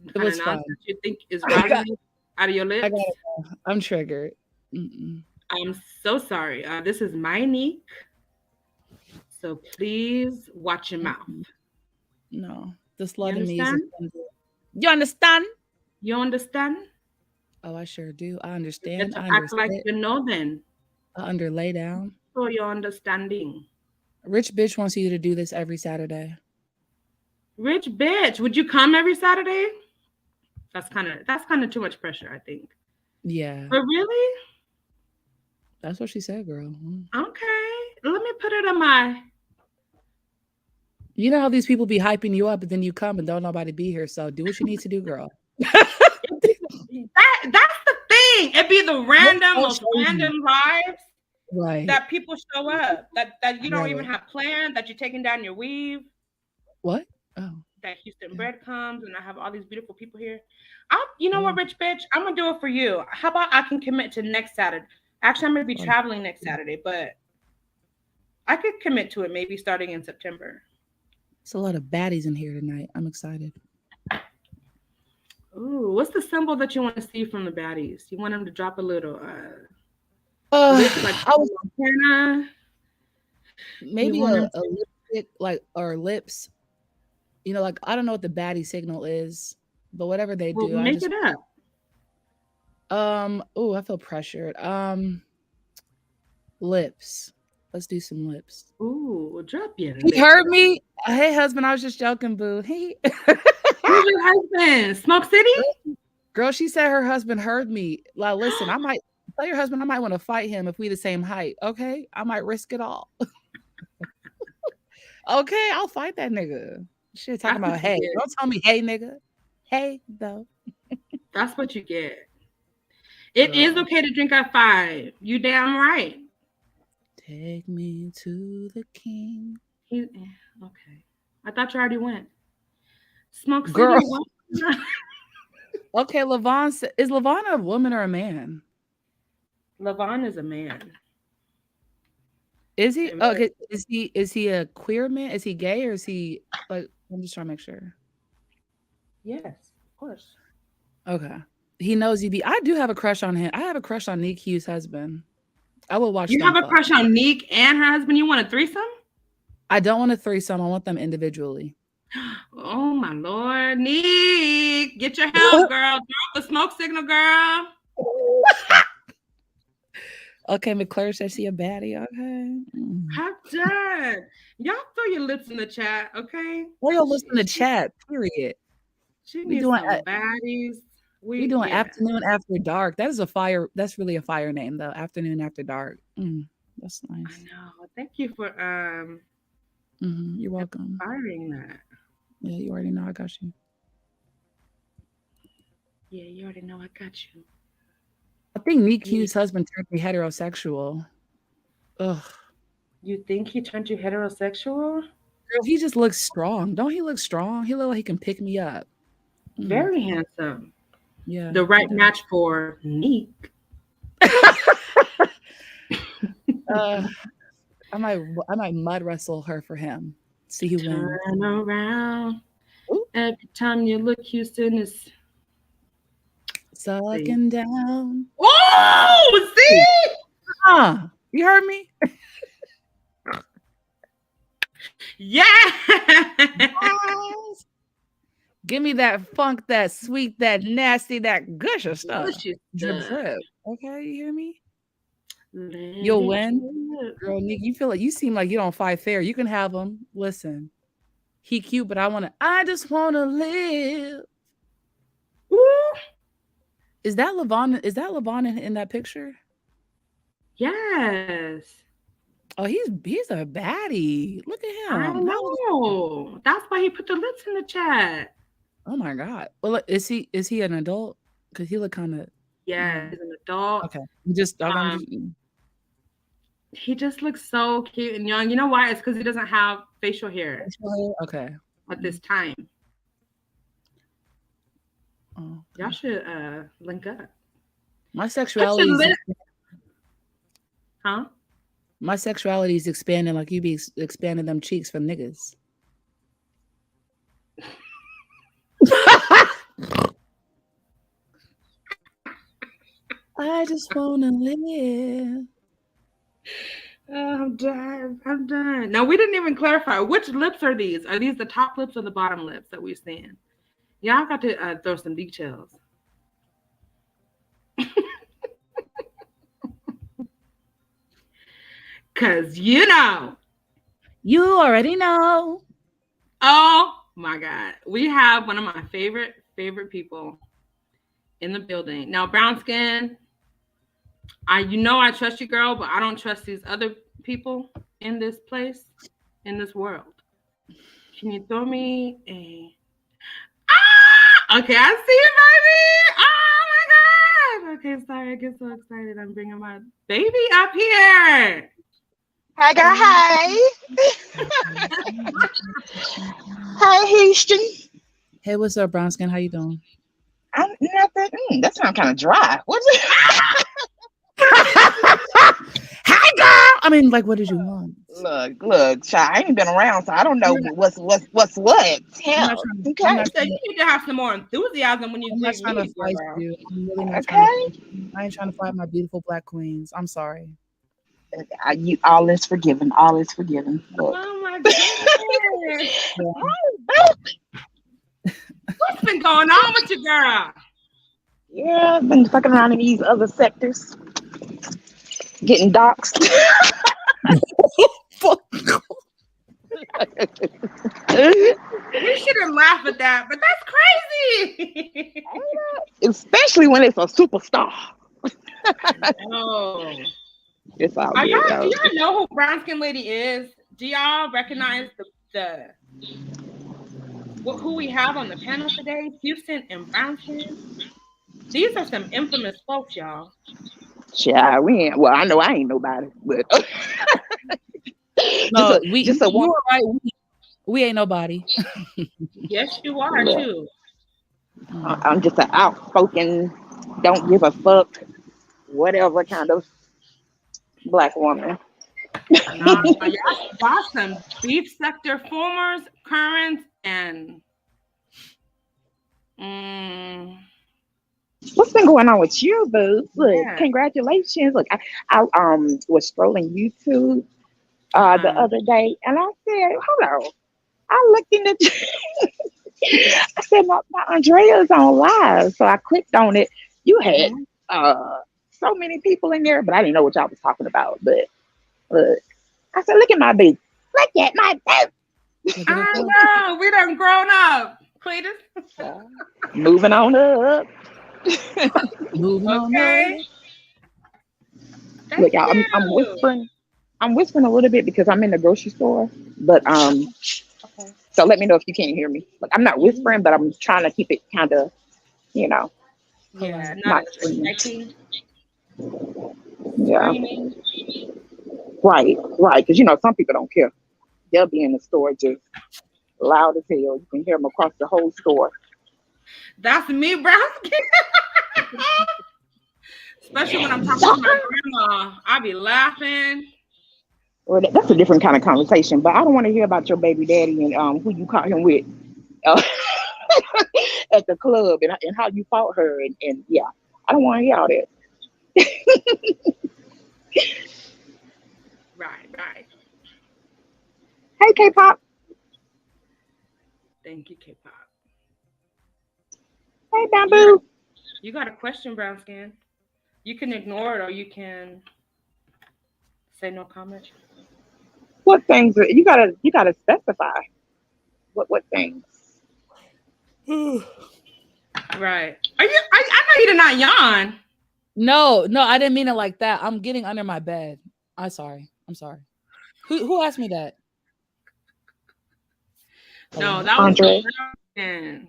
It kind of was fun. nonsense you think is I got rising out of your I lips. gotta go. I'm triggered. Mm-mm. I'm so sorry. This is my Nick. So please watch your mouth. Mm-mm. No. The You slut in me is understand? offended. You understand? You understand? Oh, I sure do. I You understand. better I act like understand. you know then. I under lay down. So you're understanding. Rich bitch wants you to do this every Saturday. Rich bitch, would you come every Saturday? That's kind of too much pressure, I think. Yeah. But really? That's what she said, girl. Mm. Okay. Let me put it on my You know how these people be hyping you up, but then you come and don't nobody be here. So do what you need to do, girl. that's the thing. It'd be the What's random, so most shady? random lives Right. that people show up that you don't even Right. have planned, that you're taking down your weave, What? Oh, that Houston yeah. bread comes, and I have all these beautiful people here. You know Yeah. what, rich bitch? I'm gonna do it for you. How about I can commit to next Saturday? Actually, I'm gonna be Oh, traveling next Saturday, but I could commit to it maybe starting in September. it's a lot of baddies in here tonight. I'm excited. Ooh, what's the symbol that you want to see from the baddies? You want them to drop a little lips like I was Montana. You maybe want them a lipstick, like, or lips. Like I don't know what the baddie signal is, but whatever they well, do, I make just it up. oh, I feel pressured. Lips. Let's do some lips. Ooh, drop your He lips. heard me. Hey, husband, I was just joking, boo. He Who's your husband? Smoke City? girl, she said her husband heard me. Like, listen, I might tell your husband I might want to fight him if we the same height. Okay, I might risk it all. Okay, I'll fight that nigga. Shit, talking That's what about you hey. get. Don't tell me hey, nigga. Hey, though, That's what you get. It is girl. okay to drink at 5. You damn right. Take me to the king. Okay. I thought you already went. Smoke Girl, City, what? Okay, is Levon a woman or a man? Levon is a man. Is he? And Okay, is he a queer man? Is he gay or is he like? I'm just trying to make sure. yes, of course. Okay, he knows you be. I do have a crush on him. I have a crush on Nick Hughes' husband. I will watch You them have a fuck. crush on Neek and her husband? You want a threesome? I don't want a threesome. I want them individually. Oh my lord, Neek, get your help, girl. Drop the smoke signal, girl. Okay, McClure says she a baddie. Okay. I'm done. Y'all throw your lips in the chat, okay? We'll She, listen to she, chat. Period. she We needs doing some baddies. we We doing yeah. afternoon after dark. That is a fire. That's really a fire name though. Afternoon after dark. That's I nice. know. Thank you for You're welcome. inspiring that. Yeah, you already know I got you. Yeah, you already know I got you. I think Nick Neek, Hughes' husband turned me heterosexual. Ugh. you think he turned you heterosexual? Girl, he just looks strong. Don't he look strong? He look like he can pick me up. Mm, Very handsome. yeah, The he right does. match for Neek. uh, I might mud wrestle her for him. See who wins. Turn around. Ooh, Every time you look, Houston is. See. sucking down. Oh, see? You heard me? Yeah. Yes. Give me that funk, that sweet, that nasty, that gusher stuff. Delicious Drip, stuff. drip. Okay, you hear me? Let You'll it win. drip. Girl, Nick, you seem like you don't fight fair. You can have him. Listen, he cute, but I just wanna live. Ooh, Is that Levon? Is that Levon in that picture? yes. Oh, he's a baddie. Look at I him. How old is he? know. That's why he put the lips in the chat. Oh my god. Well, look, is he an adult? Because he look kind of Yeah, yeah. he's an adult. Okay, I'm Um, just he just looks so cute and young. You know why? It's because he doesn't have facial hair okay. at Mm. this time. Oh, Y'all okay. should link up. My Put your sexuality is lip, huh? my sexuality is expanding like you be expanding them cheeks for niggas. I just wanna live. I'm done. I'm done. Now we didn't even clarify which lips are these. Are these the top lips or the bottom lips that we're seeing? Y'all got to throw some details. Cause you know. You already know. Oh my God. We have one of my favorite people in the building. Now, brown skin, I trust you, girl, but I don't trust these other people in this place, in this world. Can you throw me a okay, I see it, baby. Oh my God. Okay, sorry, I get so excited. I'm bringing my baby up here. Hi, girl. Hi. Hi, Houston. Hey, what's up, brown skin? How you doing? I'm nothing. That sounds kind of dry. What's it? Hey, girl. I mean, like, what did you want? Look, Shy. I ain't been around, so I don't know You're not, what's what. I'm not Hell. trying to. I'm Okay. not So trying you to. need to have some more enthusiasm when you I'm not greet trying to me, fight girl. you. I'm really not trying to Okay. fight you. I ain't trying to fight my beautiful black queens. I'm sorry. You all is forgiven. All is forgiven. Look. Oh my goodness. Yeah. What's been going on with you, girl? Yeah, I've been fucking around in these other sectors, getting doxxed. We shouldn't laugh at that, but that's crazy. Especially when it's a superstar. Oh. It's all Are good, y'all do though. y'all know who brown skin lady is? Do y'all recognize the who we have on the panel today? Houston and brown skin. These are some infamous folks, y'all. Yeah, we ain't. Well, I know I ain't nobody, but just No, just a you one. were right. We ain't nobody. Yes, you are Look, too. Mm. I'm just an outspoken, don't give a fuck, whatever kind of black woman. Nah, y'all some beef sector formers, currents, and mm, What's been going on with you, boo? Look, yeah. congratulations. Look, I was scrolling YouTube the Uh-huh. other day, and I said, hold on. I looked in the I said my Andrea's on live, so I clicked on it. You had Mhm. so many people in there, but I didn't know what y'all was talking about. But look, I said, look at my booth. Look at my booth. Look at it I go. know. We done grown up. Cletus. Moving on up. Moving on Okay. up. Look, Thank y'all, I'm you. whispering. I'm whispering a little bit because I'm in the grocery store. But Okay. so let me know if you can't hear me. Like I'm not You whispering, but I'm trying to keep it kind of, you know, yeah, Polite. not not as screaming. expecting, Yeah, screaming. right. Because some people don't care. They'll be in the store just loud as hell. You can hear them across the whole store. That's me, brown skin. Especially when I'm talking to my grandma. I be laughing. Well, that's a different kind of conversation. But I don't want to hear about your baby daddy and who you caught him with uh, at the club and how you fought her and yeah, I don't want to hear all that. Right, right. Hey, K-pop. Thank you, K-pop. Hey, You got bamboo. you got a question, brown skin. You can ignore it or you can say no comment. What things you gotta specify? What things? Right. Are you? I know you did not yawn. No, no, I didn't mean it like that. I'm getting under my bed. I'm sorry. I'm sorry. Who asked me that? No, Hello? that was for Andre. brown skin.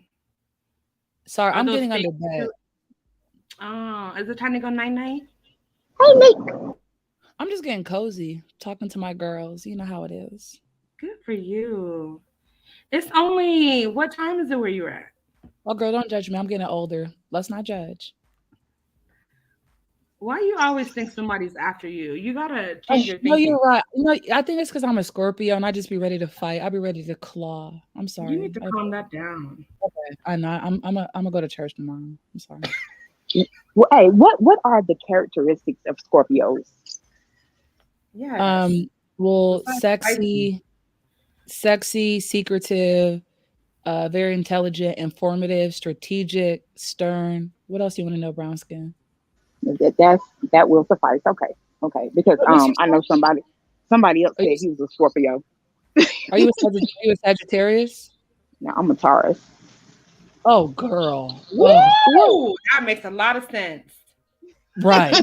Sorry, Are I'm those getting fake? under bed. Oh, is it time to go night night? Hey, Nick. I'm just getting cozy, talking to my girls. You know how it is. Good for you. It's only what time is it where you're at? Oh, girl, don't judge me. I'm getting older. Let's not judge. Why you always think somebody's after you? You gotta Oh, change your no, thinking. you're right. I think it's because I'm a Scorpio and I just be ready to fight. I'll be ready to claw. I'm You need sorry. to calm that down. I know. I'm gonna go to church tomorrow. I'm sorry. Well, hey, what are the characteristics of Scorpios? Yes. Um, well, Besides fighting. sexy, secretive, very intelligent, informative, strategic, stern. What else you want to know, brown skin? That will suffice. Okay, okay. Because What's your I sign? know somebody else Are you said he was a Scorpio. are you a Sagittarius? Now I'm a Taurus. Oh, girl. Oh, Woo! That makes a lot of sense. right.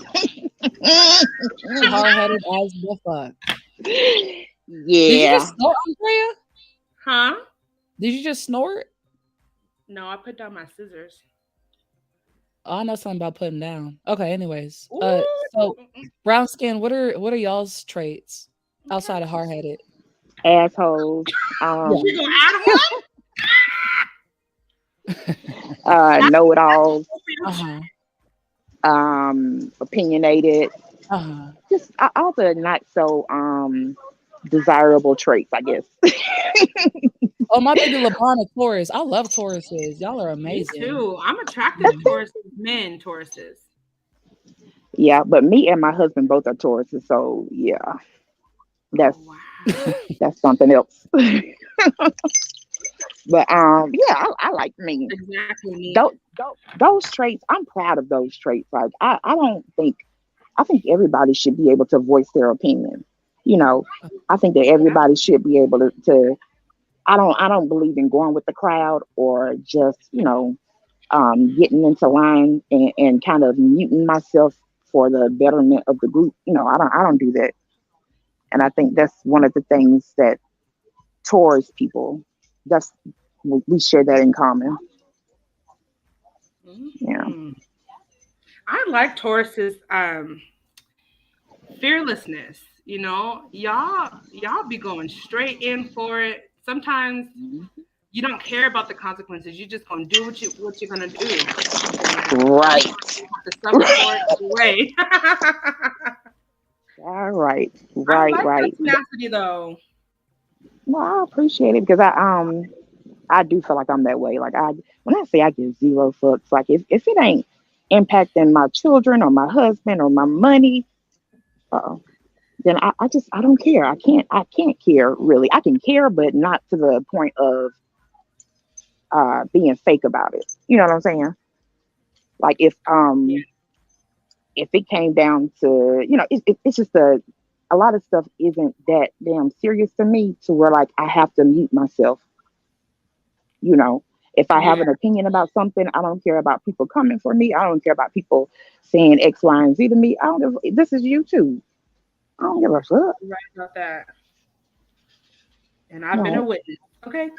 Hard headed as the fuck. Did you Yeah. just snort, Andrea? Huh? Did you just snort? No, I put down my scissors. Oh, I know something about putting down. Okay, anyways. Ooh. So brown skin, what are y'all's traits outside of Okay. hard headed? Assholes. Yeah. You gonna add one? Know it alls. Uh-huh. Opinionated. Uh-huh. Just all the not so desirable traits, I guess. Oh, my baby LeBron is Taurus. I love Tauruses. Y'all are Me amazing. too. I'm attracted to Mhm. Taurus men, Tauruses. Yeah, but me and my husband both are Tauruses, so yeah, that's Oh wow. that's something else. But yeah, I like me. Exactly Those, needed. those traits, I'm proud of those traits. Like I don't think I think everybody should be able to voice their opinion. You know, I think that Yeah. everybody should be able to I don't believe in going with the crowd or just, getting into line and kind of muting myself for the betterment of the group. I don't do that. And I think that's one of the things that towards people, that's we share that in common. Yeah. Hmm. I like Taurus's fearlessness. Y'all be going straight in for it. Sometimes you don't care about the consequences. You're just gonna do what you're gonna do, and Right. you have to suffer for it either way. All right. I Right. like that Right. tenacity though. Well, I appreciate it because I do feel like I'm that way. Like when I say I give zero fucks, like if it ain't impacting my children or my husband or my money, uh, then I don't care. I can't care really. I can care, but not to the point of being fake about it. You know what I'm saying? Like Yeah. if it came down to it's just a lot of stuff isn't that damn serious to me to where like I have to mute myself. You know, if I have Yeah. an opinion about something, I don't care about people coming for me. I don't care about people saying X, Y, and Z to me. I don't give. This is YouTube. I don't give a fuck. You're right about that. And I've been a Right. witness. Okay.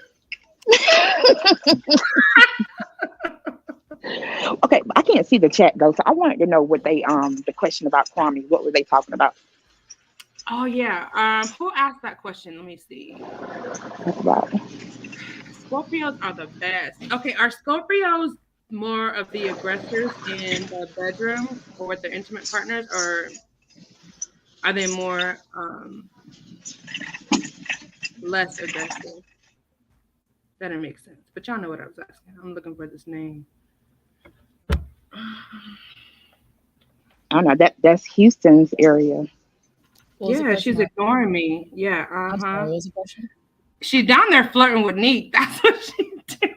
Okay, I can't see the chat though, so I wanted to know what they the question about Kwame. What were they talking about? Oh yeah. Who asked that question? Let me see. Talk about Scorpios are the best. Okay, are Scorpios more of the aggressors in the bedroom or with their intimate partners, or are they more less aggressive? That didn't make sense. But y'all know what I was asking. I'm looking for this name. I don't know that's Houston's area. What was the Yeah, question? she's ignoring me. Yeah, I'm sorry. uh-huh. What was the question? She's down there flirting with Neek. That's what she did.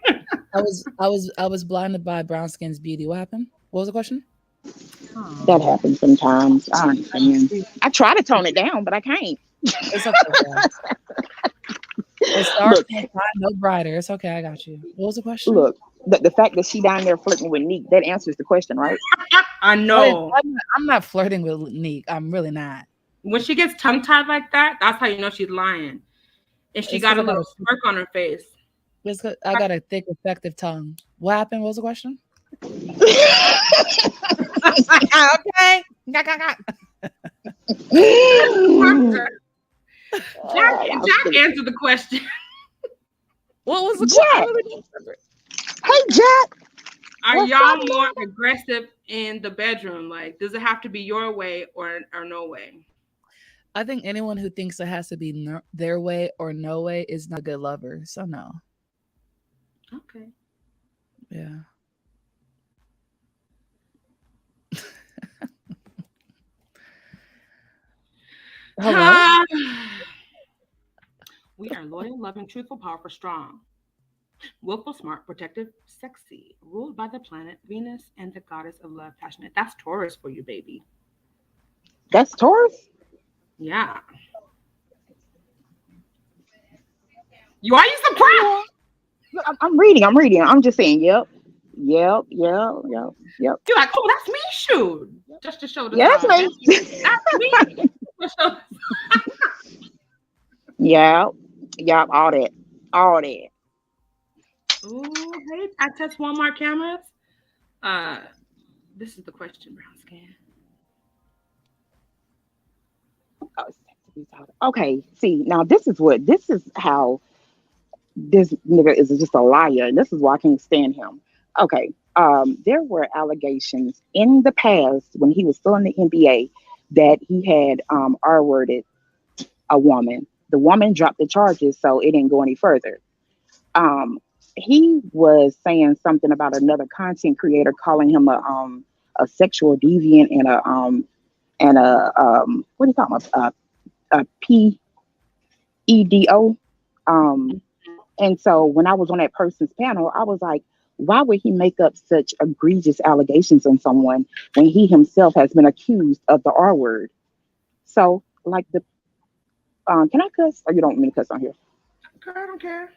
I was blinded by brown skin's beauty. What happened? What was the question? That Oh, happens sometimes. I understand. see, I try to tone it down, but I can't. It's okay, girl. The stars Look, can't shine no brighter. It's okay. I got you. What was the question? look. The fact that she down there flirting with Neek, that answers the question, right? I know. I'm not flirting with Neek. I'm really not. When she gets tongue tied like that, that's how you know she's lying. And she It's got because a little smirk on her face. I got a thick, effective tongue. What happened? What was the question? Okay. Jack answered the question. What was the question? I Jack, really don't remember. hey Jack, Are what's up, y'all more man? aggressive in the bedroom? Like, does it have to be your way or no way? I think anyone who thinks it has to be their way or no way is not a good lover. So no. Okay. Yeah. Hello. We are loyal, loving, truthful, powerful, strong, willful, smart, protective, sexy, ruled by the planet Venus and the goddess of love, passionate. That's Taurus for you, baby. That's Taurus. Yeah. Why are you surprised? Look, I'm reading. I'm reading. I'm just saying. Yep. Yep. Yep. Yep. Yep. You're like, oh, that's me, shoot. Just to show the Yeah, that's sign. me. That's me. Just show- Yeah. Yep. All that. All that. Ooh, hey, I touched Walmart cameras. Uh, this is the question, brown skin. Okay. See, now this is how this nigga is just a liar. And this is why I can't stand him. Okay. There were allegations in the past when he was still in the NBA that he had R-worded a woman. The woman dropped the charges, so it didn't go any further. Um, he was saying something about another content creator calling him a sexual deviant and a what do you call him a PEDO. Um, and so when I was on that person's panel, I was like, why would he make up such egregious allegations on someone when he himself has been accused of the R word? So like the can I cuss? Or you don't want me to cuss on here? Girl, I don't care.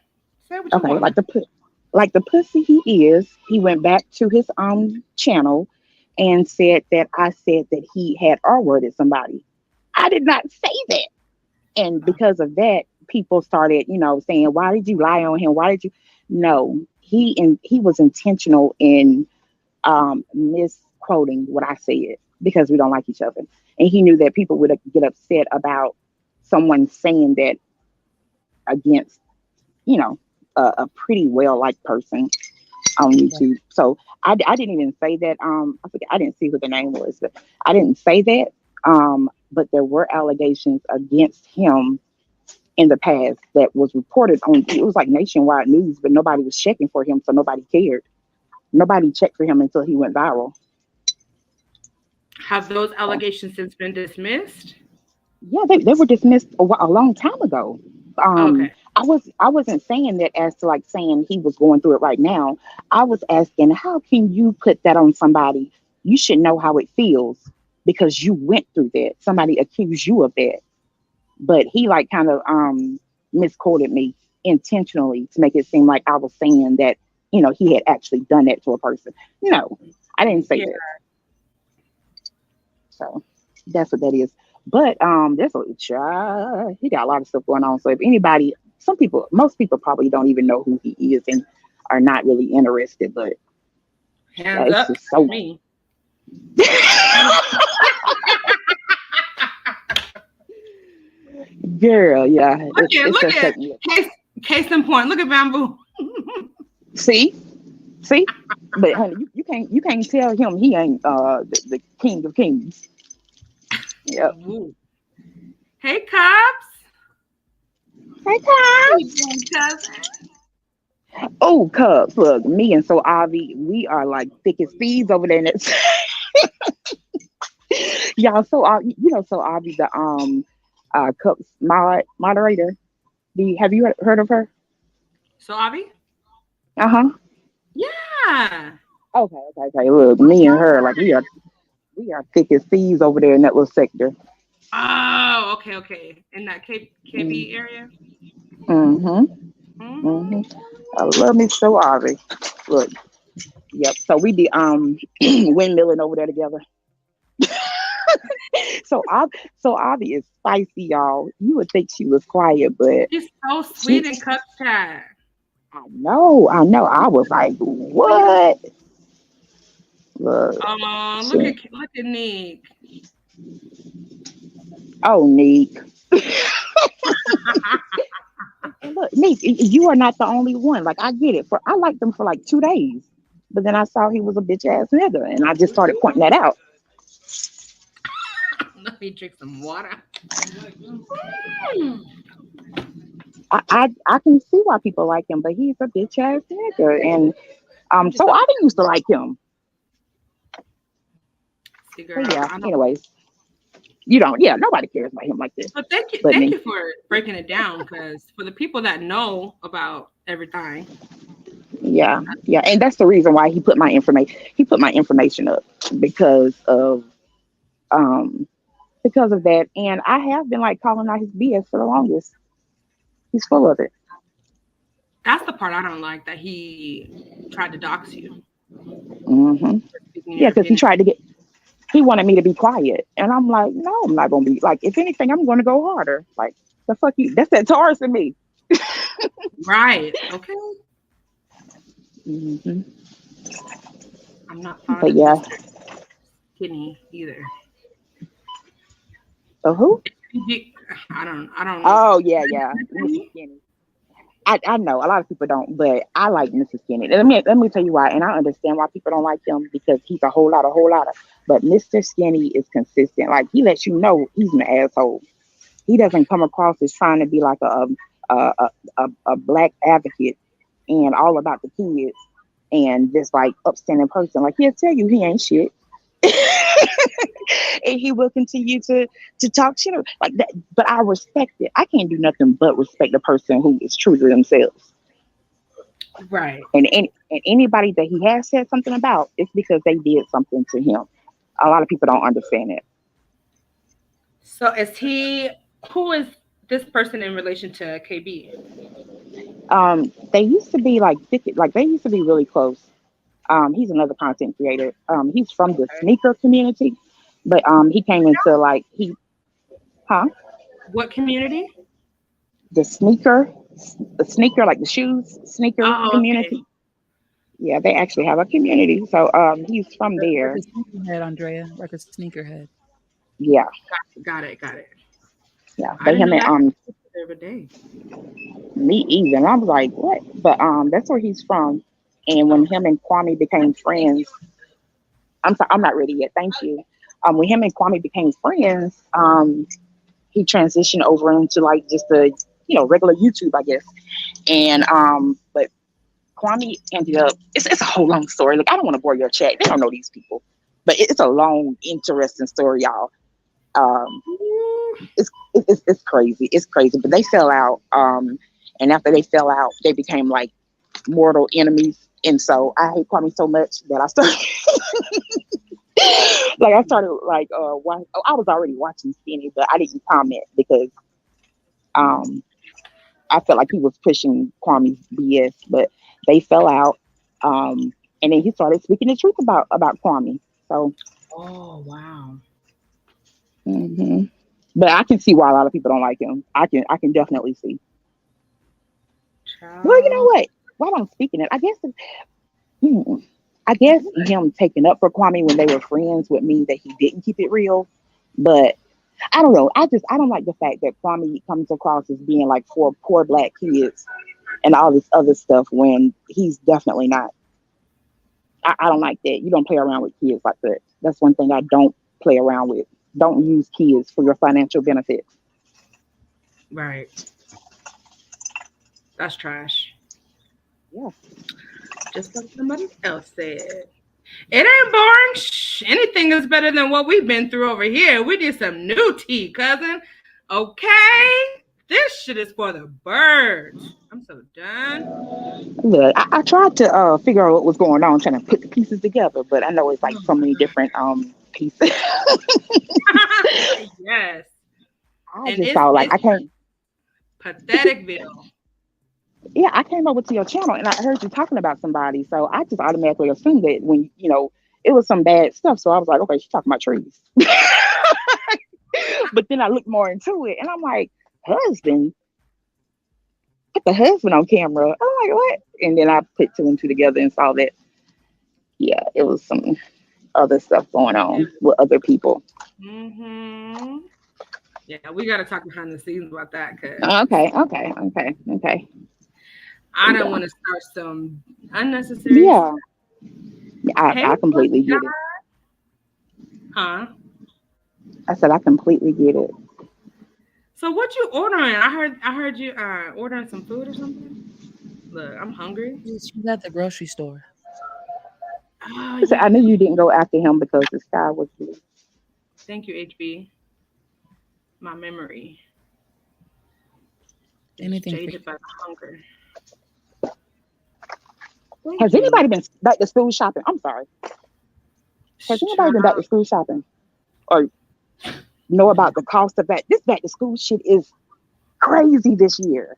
Say what you Okay, want. like the pussy he is, he went back to his channel and said that I said that he had R worded somebody. I did not say that. And because of that, people started, saying, "Why did you lie on him? Why did you?" No, he was intentional in misquoting what I said because we don't like each other, and he knew that people would get upset about someone saying that against, you know. a pretty well liked person on Right. YouTube. So I didn't even say that. I forget, I didn't see who the name was, but I didn't say that. But there were allegations against him in the past that was reported on. It was like nationwide news, but nobody was checking for him, so nobody cared. Nobody checked for him until he went viral. Have those So, allegations since been dismissed? yeah, they were dismissed a long time ago. Okay. I wasn't saying that as to like saying he was going through it right now. I was asking, how can you put that on somebody? You should know how it feels because you went through that. Somebody accused you of that, but he like kind of misquoted me intentionally to make it seem like I was saying that he had actually done that to a person. No, I didn't say Yeah. that. So that's what that is. But there's he got a lot of stuff going on. So if anybody, most people probably don't even know who he is and are not really interested. But Hands it's up just for so. me. Girl, yeah, it's Look just at certain. case in point. Look at bamboo. See, see, but honey, you can't tell him he ain't the king of kings. Yep. Woo. Hey, Cubs. Hey, How you Cubs. doing, cousin? Oh, Cubs. Look, me and so Avi, we are like thick as thieves over there. Y'all, so Avi, the Cubs moderator. Have you heard of her? So, Avi? Uh huh. Yeah. Okay. Look, me and her, like we are thick as thieves over there in that little sector. Oh, okay. In that Mm, KB area. mm-hmm. Mm-hmm. Mm-hmm. I love me so Avi. Look, yep. So we be windmilling over there together. So Avi is spicy, y'all. You would think she was quiet, but She's so she. sweet in Cubs chat. I know. I was like, what? Look, Oh, she, look at Nick. oh, Neek. And look, Neek, you are not the only one. Like, I get it. I liked him for like 2 days, but then I saw he was a bitch ass nigga, and I just started pointing that out. Let me drink some water. Mm. I can see why people like him, but he's a bitch ass nigga, and so I didn't used to like him. See, But girl, yeah, I don't. anyways, you don't. Yeah, nobody cares about him like this, But but thank me. you for breaking it down. Because for the people that know about everything, Yeah, and that's the reason why he put my information. He put my information up because of um that, and I have been like calling out his BS for the longest. He's full of it. that's the part I don't like. That he tried to dox you Hmm. for speaking Yeah, your because he opinion. tried to get. He wanted me to be quiet, and I'm like, no, I'm not gonna be. Like, if anything, I'm gonna go harder. Like, the fuck you. That's that Taurus in me. Right. Okay. Hmm. I'm not fond But of yeah. Mr. Skinny either. So who? I don't know. Oh yeah, Mrs. Skinny. I know a lot of people don't, but I like Mr. Skinny. Let me tell you why, and I understand why people don't like him because he's a whole lot of. But Mr. Skinny is consistent. Like he lets you know he's an asshole. He doesn't come across as trying to be like a black advocate and all about the kids and this like upstanding person. Like he'll tell you he ain't shit. And he will continue to talk shit like that. But I respect it. I can't do nothing but respect the person who is true to themselves. Right. And anybody that he has said something about, it's because they did something to him. A lot of people don't understand it. So is he? Who is this person in relation to KB? They used to be like 50, like they used to be really close. He's another content creator. He's from the Okay. sneaker community, but he came into like huh? What community? The sneaker, the sneaker like the shoes sneaker Oh, okay. community. Yeah, they actually have a community. So he's from Like there. a sneakerhead, Andrea. Like a sneakerhead. Yeah, Got it. yeah. I But didn't him know and that. every day. Me either. And I was like, what? But that's where he's from. And when Okay. him and Kwame became friends, I'm sorry, I'm not ready yet. Thank you. When him and Kwame became friends, he transitioned over into like just a regular YouTube, I guess. And but Kwame ended up. It's a whole long story. Like I don't want to bore your chat. They don't know these people, but it's a long, interesting story, y'all. Um, Ooh, it's crazy. It's crazy. But they fell out. And after they fell out, they became like mortal enemies. And so I hate Kwame so much that I started I started I was already watching Skinny, but I didn't comment because um I felt like he was pushing Kwame's BS. But they fell out. And then he started speaking the truth about Kwame. So oh wow. hmm but I can see why a lot of people don't like him. I can definitely see. Well, you know Child. what? While I'm speaking it, hmm, I guess him taking up for Kwame when they were friends would mean that he didn't keep it real. But I don't know. I don't like the fact that Kwame comes across as being like for poor black kids and all this other stuff when he's definitely not. I don't like that. You don't play around with kids like that. That's one thing I don't play around with. Don't use kids for your financial benefits. Right. That's trash. Yeah. Just like somebody else said. It ain't boring. Shh. Anything is better than what we've been through over here. We need some new tea, cousin. Okay? This shit is for the birds. I'm so done. Look, I tried to figure out what was going on, trying to put the pieces together, but I know it's like Oh so my many different pieces. god. Yes. I And just it's thought like it's I can't. patheticville. Yeah, I came over to your channel and I heard you talking about somebody, so I just automatically assumed that when it was some bad stuff. So I was like, okay, she's talking about trees. But then I looked more into it, and I'm like, husband, put the husband on camera. I'm like, what? And then I put two and two together and saw that, yeah, it was some other stuff going on with other people. Mm-hmm. Yeah, we gotta talk behind the scenes about that because Okay, okay, okay, okay. I don't Yeah, want to start some unnecessary stuff. yeah. I, Hey, I what's completely get that? it. Huh? I said I completely get it. So what you ordering? I heard you ordering some food or something. Look, I'm hungry. She's at the grocery store. Oh I said I yeah. knew you didn't go after him because the sky was blue. Thank you, HB. My memory is Anything for jaded by the hunger. Has Thank you. anybody been back to school shopping? I'm sorry. Has anybody been back to Child. school shopping or know about the cost of that? This back to school shit is crazy this year.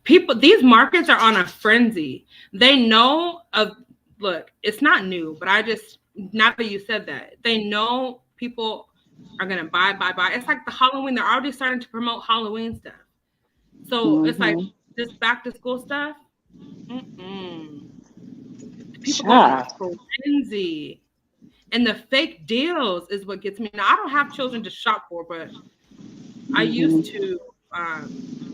People, these markets are on a frenzy. They know of, look, it's not new, but I just, now that you said that, they know people are going to buy. It's like the Halloween. They're already starting to promote Halloween stuff. So it's like Mm-hmm. this back to school stuff. Mm-mm. People go on a Child. frenzy. And the fake deals is what gets me. Now, I don't have children to shop for, but I used Mm-hmm. to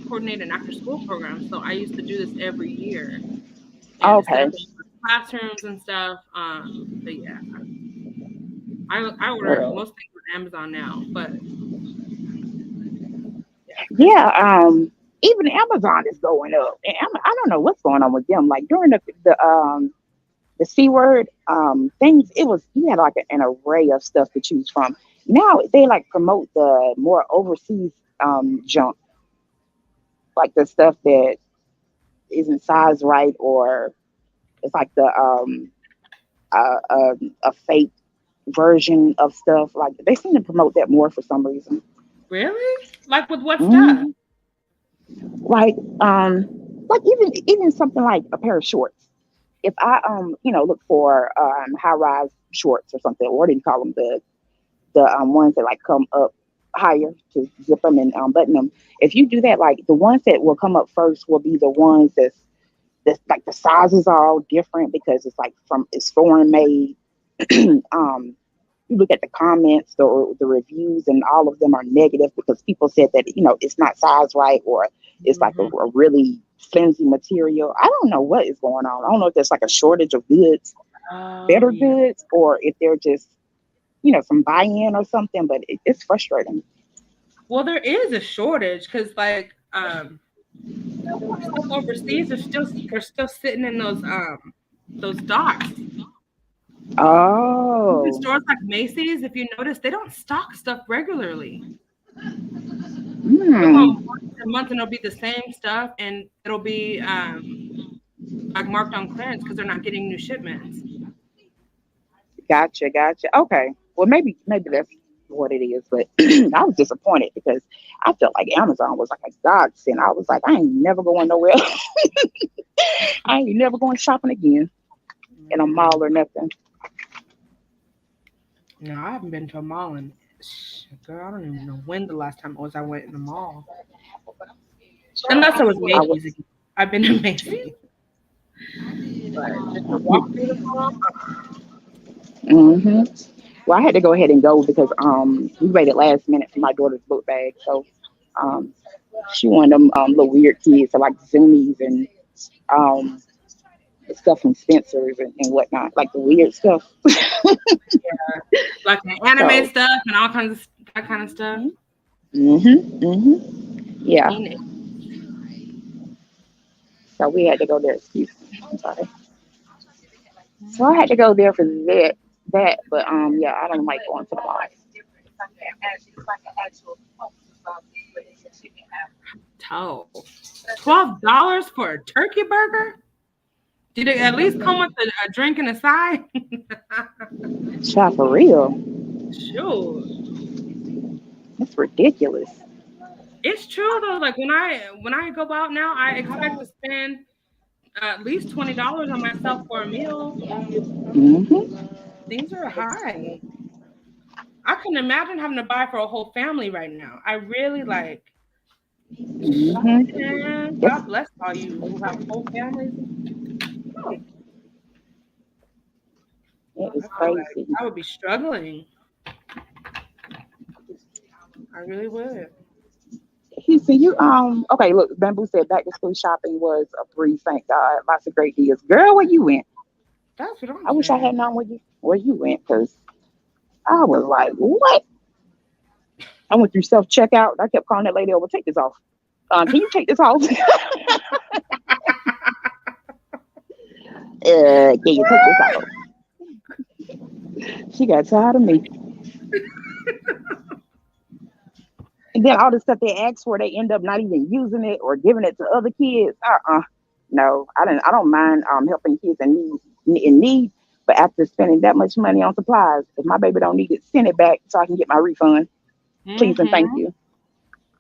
coordinate an after school program. So I used to do this every year and set Okay. up classrooms and stuff. But yeah, I order Well, most things on Amazon now. But yeah, yeah. Christmas is Even Amazon is going up, and I don't know what's going on with them. Like during the C word things, it was you had like an array of stuff to choose from. Now they like promote the more overseas junk, like the stuff that isn't size right or it's like the a fake version of stuff. Like they seem to promote that more for some reason. really like with what stuff? hmm Like like even something like a pair of shorts. If I look for high rise shorts or something, or what do you call them, the ones that like come up higher to zip them and button them. If you do that, like the ones that will come up first will be the ones that's like the sizes are all different because it's like it's foreign made. um, you look at the comments or the reviews, and all of them are negative because people said that it's not size right, or it's like Hmm. a really flimsy material. I don't know what is going on. I don't know if there's like a shortage of goods, Oh better yeah. goods, or if they're just some buy-in or something. But it's frustrating. Well, there is a shortage because stuff overseas are still sitting in those docks. Even Oh, stores like Macy's, if you notice, they don't stock stuff regularly. You'll go hmm. month to month and it'll be the same stuff, and it'll be like marked on clearance because they're not getting new shipments. Gotcha, gotcha. Okay. Well, maybe that's what it is. But I was disappointed because I felt like Amazon was like a godsend. I was like, I ain't never going nowhere. I ain't never going shopping again in a mall Mm. or nothing. No, I haven't been to a mall in girl, I don't even know when the last time it was I went in the mall. Unless it was I was. Macy's again. I've been to Macy's, but just to walk through the mall. Hmm. Well, I had to go ahead and go because we waited last minute for my daughter's book bag. So um she wanted them little weird kids, so like Zoomies and um stuff from Spencer's and whatnot, like the weird stuff. Like the anime So. stuff and all kinds of that kind of stuff. Mhm. Mhm. Yeah. Teenage. So we had to go there. Excuse me. I'm sorry. So I had to go there for that. But yeah, I don't like going to the mall. Toe. $12 for a turkey burger? Did it at least come with a drink and a side? Shop for real. Sure. That's ridiculous. It's true though. Like when I go out now, I expect to spend at least $20 on myself for a meal. Mhm. Things are high. I couldn't imagine having to buy for a whole family right now. I really like, Mhm. man, That's God bless all you who have whole families. it is I feel like crazy. I would be struggling. I really would. He said, "You okay." Look, Bamboo said back to school shopping was a breeze. Thank God, lots of great deals. Girl, where you went? That's what I'm I wish I saying. had known where you went because I was like, what? I went through self checkout. I kept calling that lady over. Take this off. Can you take this off? Can you take this off? She got tired of me. And then all the stuff they ask for, they end up not even using it or giving it to other kids. No, I didn't. I don't mind helping kids in need, but after spending that much money on supplies, if my baby don't need it, send it back so I can get my refund. Please and thank Mm-hmm. you.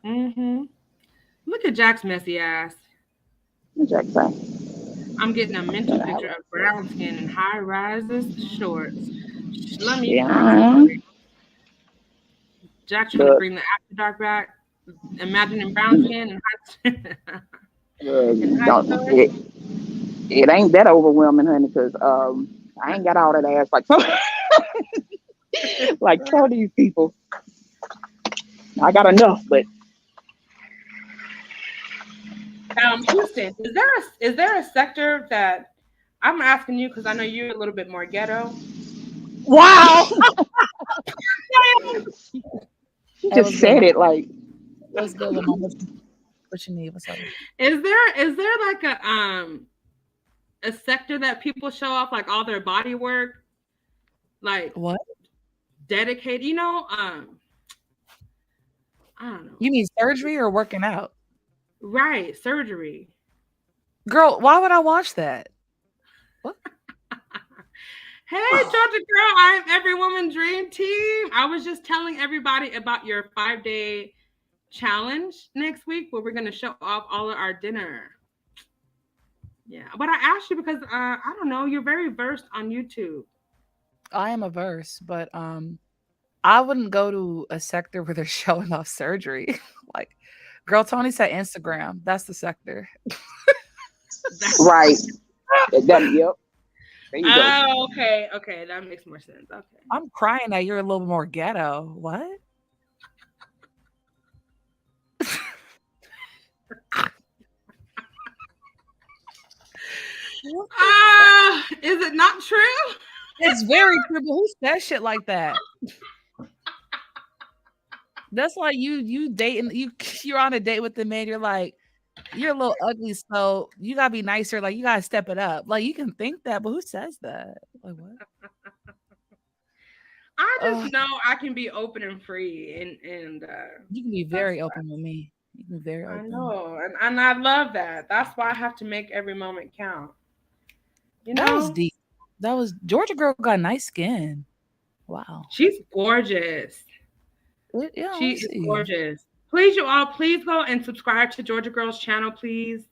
Mm-hmm. Look at Jack's messy ass. What Jack say? I'm getting a mental Then I picture was of brown skin and high rises shorts. Let me tell you. yeah. Jack trying to Look, bring the after dark back. Imagining brown skin and high and high don't shorts. it ain't that overwhelming, honey, because I ain't got all that ass like like some of these people. I got enough, but Houston, is there a sector that I'm asking you because I know you're a little bit more ghetto? wow, Yeah. she Hey, just what's good, said Lamar? it like What's good, Lamar? What you need? What's up? Is there like a sector that people show off like all their body work, like What? dedicated? I don't know. You mean surgery or working out? Right, surgery. Girl, why would I watch that? What? Hey, Georgia girl, I'm every woman dream team. I was just telling everybody about your 5 day challenge next week where we're going to show off all of our dinner. Yeah, but I asked you because I don't know, you're very versed on YouTube. I am averse, but I wouldn't go to a sector where they're showing off surgery. Like, girl, Tony said Instagram. That's the sector. That's right. That yep. There you go. Oh, okay, okay, that makes more sense. Okay. I'm crying that you're a little more ghetto. What? What the- Ah, is it not true? It's very true, but who says shit like that? That's like you dating you're on a date with the man. You're like, you're a little ugly, so you gotta be nicer. Like you gotta step it up. Like you can think that, but who says that? Like what? I Oh, just know I can be open and free, and you can be that's very open with me. You can be very I open. know, and I love that. That's why I have to make every moment count. You That was know, deep. That was Georgia girl got nice skin. Wow. she's gorgeous. Yeah, She let's is see. gorgeous. Please, you all, please go and subscribe to Georgia Girl's channel, please.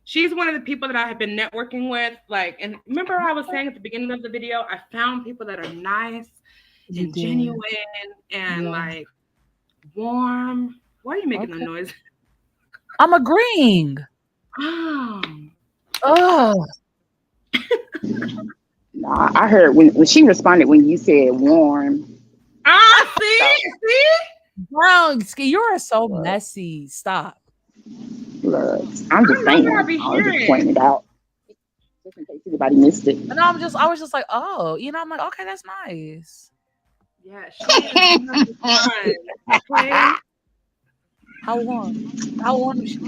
She's one of the people that I have been networking with. Like, and remember I was saying at the beginning of the video, I found people that are nice You and did. genuine and Yeah. like warm. Why are you making the Okay. noise? I'm agreeing. Oh. Oh, No, I heard when she responded when you said warm. Ah, see? So See? brown skin. You are so look, messy. Stop. look, I'm just I know what I saying. be I was just hearing. pointing it out just in case anybody missed it. And I was just like, oh, I'm like, okay, that's nice. Yeah, she is number one. Okay. How warm? How warm is she?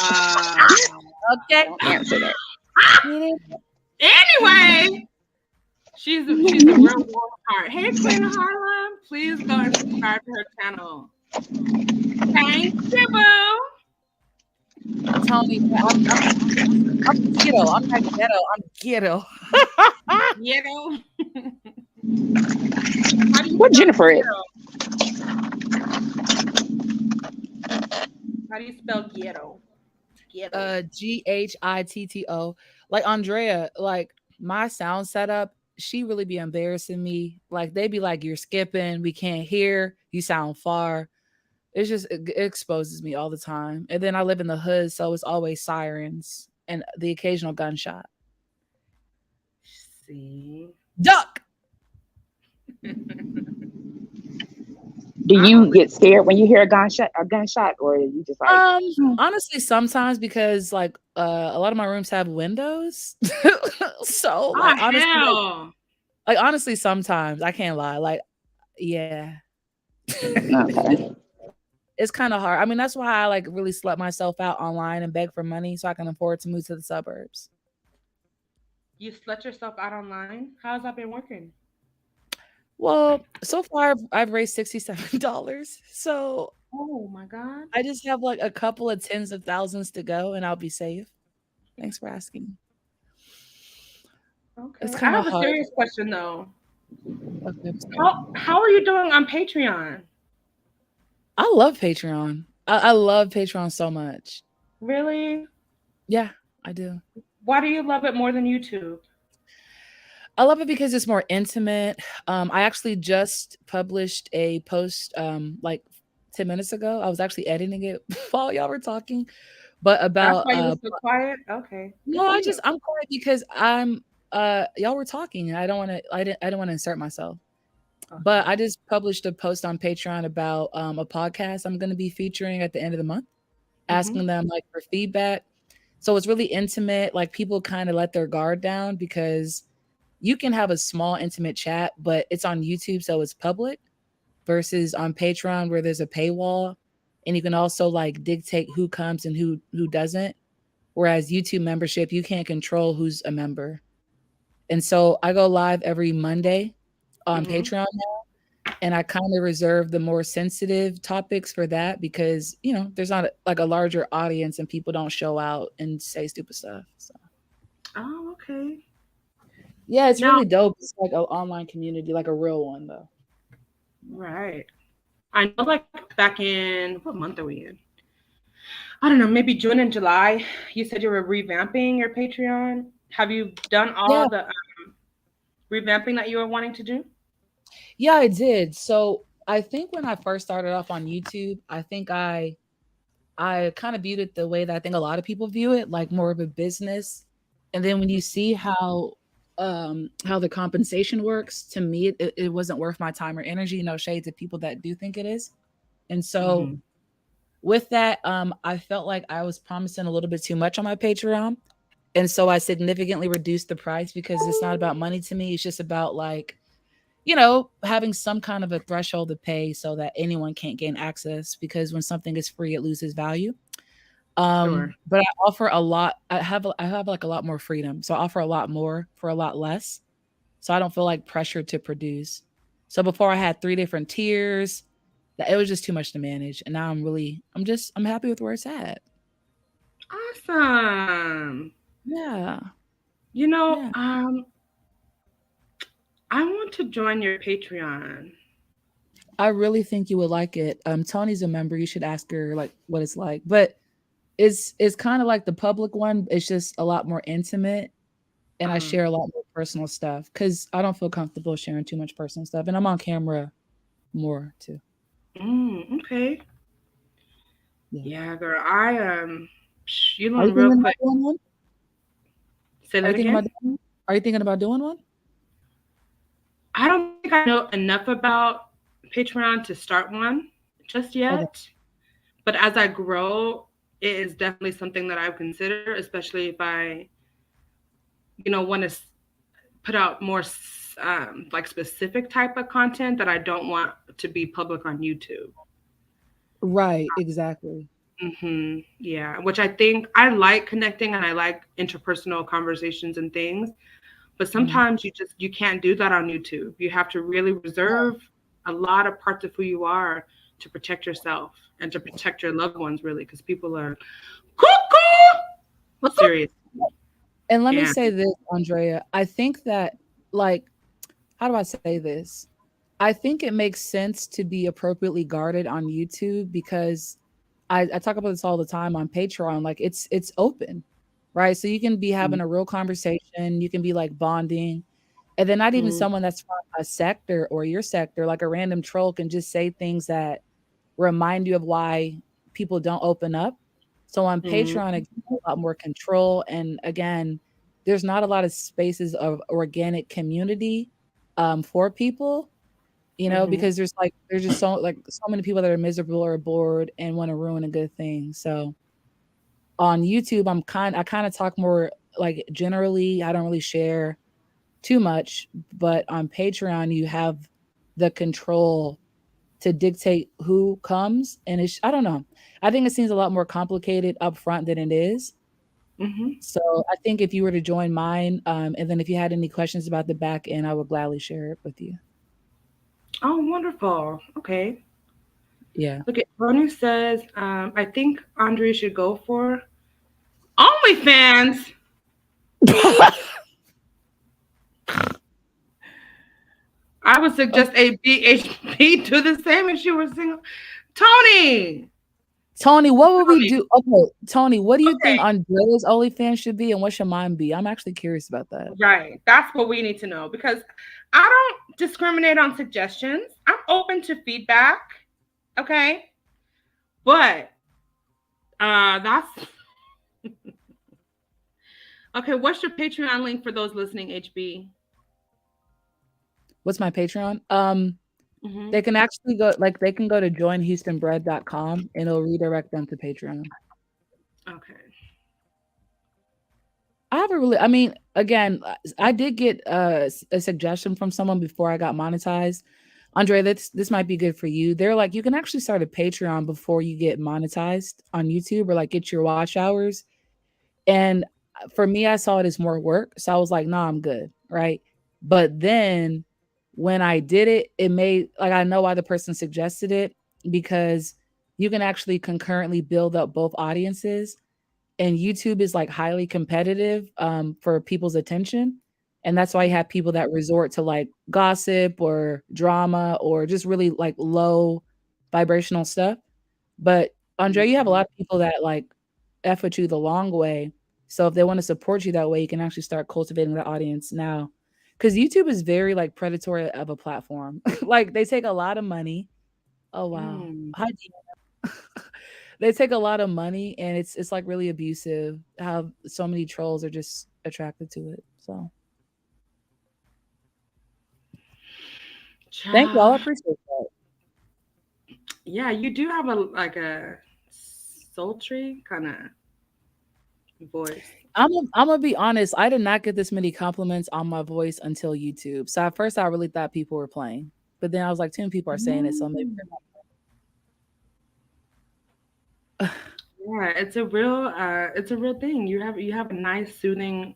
Uh, Okay. Don't answer that. anyway, she's a real warm heart. Hey, Queen of Harlem, please go and subscribe to her channel. Thank you, boo. Tony, I'm ghetto. I'm not ghetto. I'm ghetto. Ghetto. How do you What spell Jennifer is? How do you spell ghetto? Ghetto. GHITTO. Like Andrea, like my sound setup, she really be embarrassing me. Like they be like, you're skipping, we can't hear, you sound far. It's just it exposes me all the time. And then I live in the hood, so it's always sirens and the occasional gunshot. See. Duck. Do I you only get scared when you hear a gunshot, or you just like, "Hmm, Honestly, sometimes because like a lot of my rooms have windows. So oh hell. like honestly, sometimes I can't lie. Like, yeah. okay, It's kind of hard. I mean, that's why I like really slept myself out online and beg for money so I can afford to move to the suburbs. You slut yourself out online? How's that been working? Well, so far I've raised $67. So Oh my god. I just have like a couple of tens of thousands to go and I'll be safe. Thanks for asking. Okay. It's I kind of have a hard. serious question though. Okay, I'm sorry. How are you doing on Patreon? I love Patreon. I love Patreon so much. Really? Yeah, I do. Why do you love it more than YouTube? I love it because it's more intimate. I actually just published a post like 10 minutes ago. I was actually editing it while y'all were talking, but That's about why you were so quiet? Okay. Good no, for you. I'm quiet because y'all were talking. I don't want to insert myself. Okay. But I just published a post on Patreon about a podcast I'm going to be featuring at the end of the month, Mm-hmm. asking them like for feedback. So it's really intimate. Like people kind of let their guard down because you can have a small intimate chat, but it's on YouTube, so it's public versus on Patreon where there's a paywall and you can also like dictate who comes and who doesn't. Whereas YouTube membership, you can't control who's a member. And so I go live every Monday on Mm-hmm. Patreon now, and I kind of reserve the more sensitive topics for that because, there's not like a larger audience and people don't show out and say stupid stuff. So Oh, okay. yeah, it's Now, really dope. It's like an online community, like a real one though. right. I know like back in what month are we in? I don't know, maybe June and July. You said you were revamping your Patreon. Have you done Yeah, all the revamping that you were wanting to do? yeah, I did. So I think when I first started off on YouTube, I think I kind of viewed it the way that I think a lot of people view it, like more of a business. And then when you see how the compensation works, to me it wasn't worth my time or energy. No shade to people that do think it is. And so Mhm. with that, I felt like I was promising a little bit too much on my Patreon. And so I significantly reduced the price because it's not about money to me. It's just about like, having some kind of a threshold to pay so that anyone can't gain access, because when something is free, it loses value. Sure. But I offer a lot. I have like a lot more freedom. So I offer a lot more for a lot less. So I don't feel like pressured to produce. So before I had three different tiers, that it was just too much to manage. And now I'm happy with where it's at. Awesome. Yeah. You know, Yeah. I want to join your Patreon. I really think you would like it. Tony's a member. You should ask her like what it's like. But it's kind of like the public one. It's just a lot more intimate, and I Uh-huh. share a lot more personal stuff because I don't feel comfortable sharing too much personal stuff, and I'm on camera more too. Okay. Yeah. Yeah, girl. You Are you learn real thinking about quick. doing one? Say Are that you thinking again. about doing one? Are you thinking about doing one? I don't think I know enough about Patreon to start one just Okay. yet. But as I grow, it is definitely something that I would consider, especially if I, want to put out more like specific type of content that I don't want to be public on YouTube. Right. Exactly. Yeah, which I think I like connecting and I like interpersonal conversations and things, but Mhm. sometimes you can't do that on YouTube. You have to really reserve a lot of parts of who you are to protect yourself and to protect your loved ones, really, because people are cuckoo. Serious. And let me Yeah. say this, Andrea. I think that, like, how do I say this? I think it makes sense to be appropriately guarded on YouTube because I talk about this all the time on Patreon. Like it's open, right? So you can be having a real conversation, you can be like bonding, and then not even Mm-hmm. someone that's from a sector or your sector, like a random troll can just say things that remind you of why people don't open up. So on Patreon, it gives you a lot more control. And again, there's not a lot of spaces of organic community for people, Mm-hmm. because there's just so many people that are miserable or bored and want to ruin a good thing. So on YouTube, I kind of talk more like generally. I don't really share too much, but on Patreon, you have the control to dictate who comes, and I don't know. I think it seems a lot more complicated up front than it is. Mm-hmm. So I think if you were to join mine, and then if you had any questions about the back end, I would gladly share it with you. Oh, wonderful. Okay. Yeah. Look at Bernie says, I think Andre should go for OnlyFans. I would suggest a BHP do the same if she were single. Tony. Tony, what would we Tony. do? Okay, Tony, what do you think Okay. Andrea's OnlyFans should be, and what should mine be? I'm actually curious about that. Right. That's what we need to know because I don't discriminate on suggestions. I'm open to feedback. Okay. But that's okay. What's your Patreon link for those listening, HB? What's my Patreon? Mm-hmm. They can actually they can go to joinhoustonbread.com and it'll redirect them to Patreon. Okay. I haven't really, I mean, again, I did get a suggestion from someone before I got monetized. Andre, this might be good for you. They're like, you can actually start a Patreon before you get monetized on YouTube or like get your watch hours. And for me, I saw it as more work. So I was like, nah, I'm good. Right. But then when I did it, it made like I know why the person suggested it because you can actually concurrently build up both audiences. And YouTube is like highly competitive for people's attention. And that's why you have people that resort to like gossip or drama or just really like low vibrational stuff. But Andre, you have a Mhm. lot of people that like F with you the long way. So if they want to support you that way, you can actually start cultivating the audience now. Because YouTube is very like predatory of a platform. Like they take a lot of money. Oh wow. Mm. Hi, Dean. They take a lot of money, and it's like really abusive how so many trolls are just attracted to it. So thank you all. I Child. appreciate that. Yeah, you do have a like a sultry kind of voice. I'm gonna be honest. I did not get this many compliments on my voice until YouTube. So at first, I really thought people were playing, but then I was like, too many people are saying it, so maybe. Mm. Yeah, it's a real thing. You have a nice soothing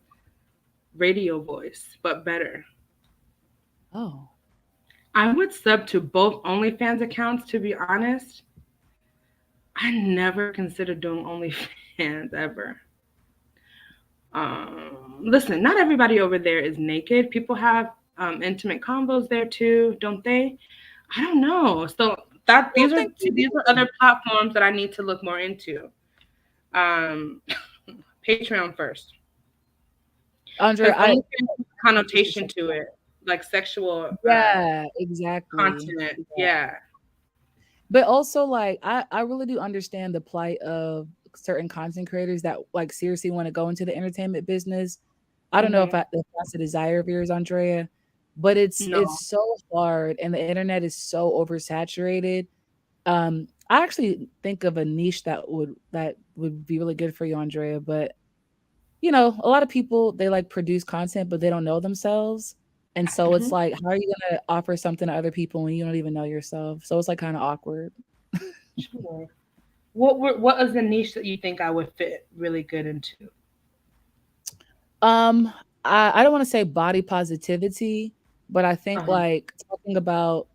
radio voice, but better. Oh, I would sub to both OnlyFans accounts, to be honest. I never considered doing OnlyFans ever. Listen, not everybody over there is naked. People have intimate combos there too, don't they? I don't know. So that I don't think they these are do. other platforms that I need to look more into. Um, Patreon first, Andrea, because I OnlyFans has a connotation to it, like sexual yeah, exactly. content. Yeah. Yeah. But also, like, I really do understand the plight of certain content creators that like seriously want to go into the entertainment business. I don't know Hmm. if that's a desire of yours, Andrea, but it's No. so hard, and the internet is so oversaturated. I actually think of a niche that would be really good for you, Andrea. But a lot of people they like produce content, but they don't know themselves, and so it's Hmm. like, how are you gonna offer something to other people when you don't even know yourself? So it's like kind of awkward. Sure. What is the niche that you think I would fit really good into? Um, I don't want to say body positivity, but I think Uh-huh. like talking about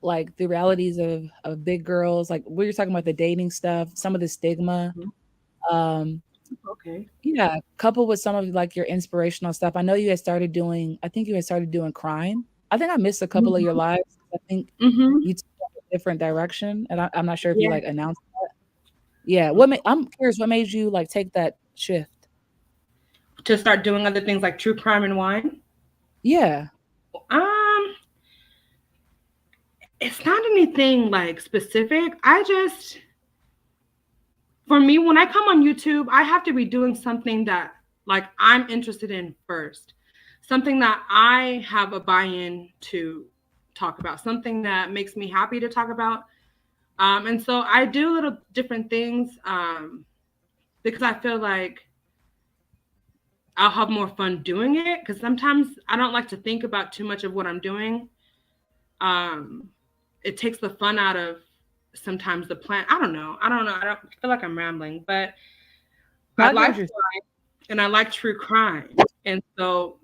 like the realities of big girls, like we were talking about the dating stuff, some of the stigma. Mhm. Um, Okay. yeah, coupled with some of like your inspirational stuff. I know you had started doing. I think you had started doing crime. I think I missed a couple of your Hmm. lives. I think Hmm. you took a different direction, and I'm not sure if you Yeah. like announced. Yeah, I'm curious. What made you like take that shift? To start doing other things like true crime and wine. Yeah, Um, it's not anything like specific. For me, when I come on YouTube, I have to be doing something that like I'm interested in first, something that I have a buy-in to talk about, something that makes me happy to talk about. And so I do little different things because I feel like I'll have more fun doing it. Because sometimes I don't like to think about too much of what I'm doing. Um, it takes the fun out of sometimes the plan. I don't know. I don't know. I don't feel like I'm rambling, but no, I I get like what you're. and I like true crime. And so,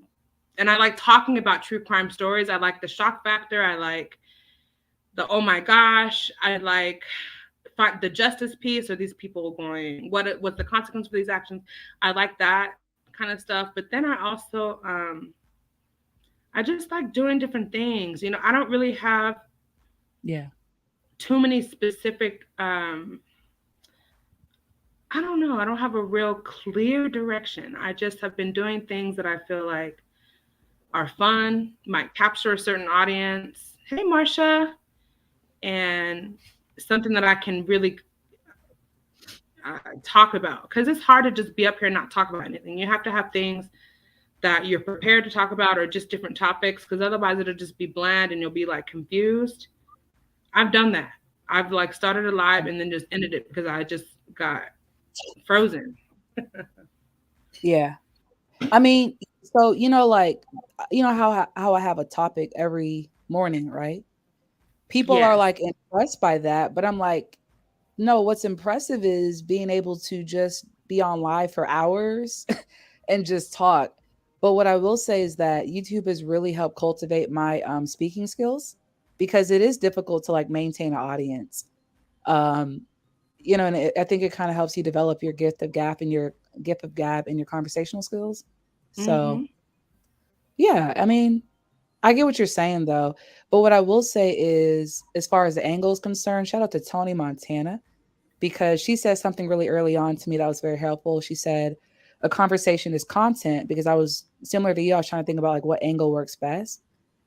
and I like talking about true crime stories. I like the shock factor. I like the oh my gosh. I like the justice piece. Are these people going? What's the consequence for these actions? I like that kind of stuff. But then I just like doing different things. I don't really have Yeah. too many specific. I don't know. I don't have a real clear direction. I just have been doing things that I feel like are fun, might capture a certain audience. Hey, Marcia, and something that I can really talk about because it's hard to just be up here and not talk about anything. You have to have things that you're prepared to talk about or just different topics because otherwise it'll just be bland and you'll be like confused. I've done that. I've like started a live and then just ended it because I just got frozen. Yeah. I mean, so like how I have a topic every morning, right? People are Yes. like impressed by that, but I'm like, no, what's impressive is being able to just be on live for hours and just talk. But what I will say is that YouTube has really helped cultivate my speaking skills because it is difficult to like maintain an audience. Um, and I think it kind of helps you develop your gift of gab and your conversational skills. So, Mm-hmm. yeah, I mean, I get what you're saying though. But what I will say is, as far as the angle is concerned, shout out to Tony Montana because she said something really early on to me that was very helpful. She said, a conversation is content because I was similar to you. I was trying to think about like what angle works best.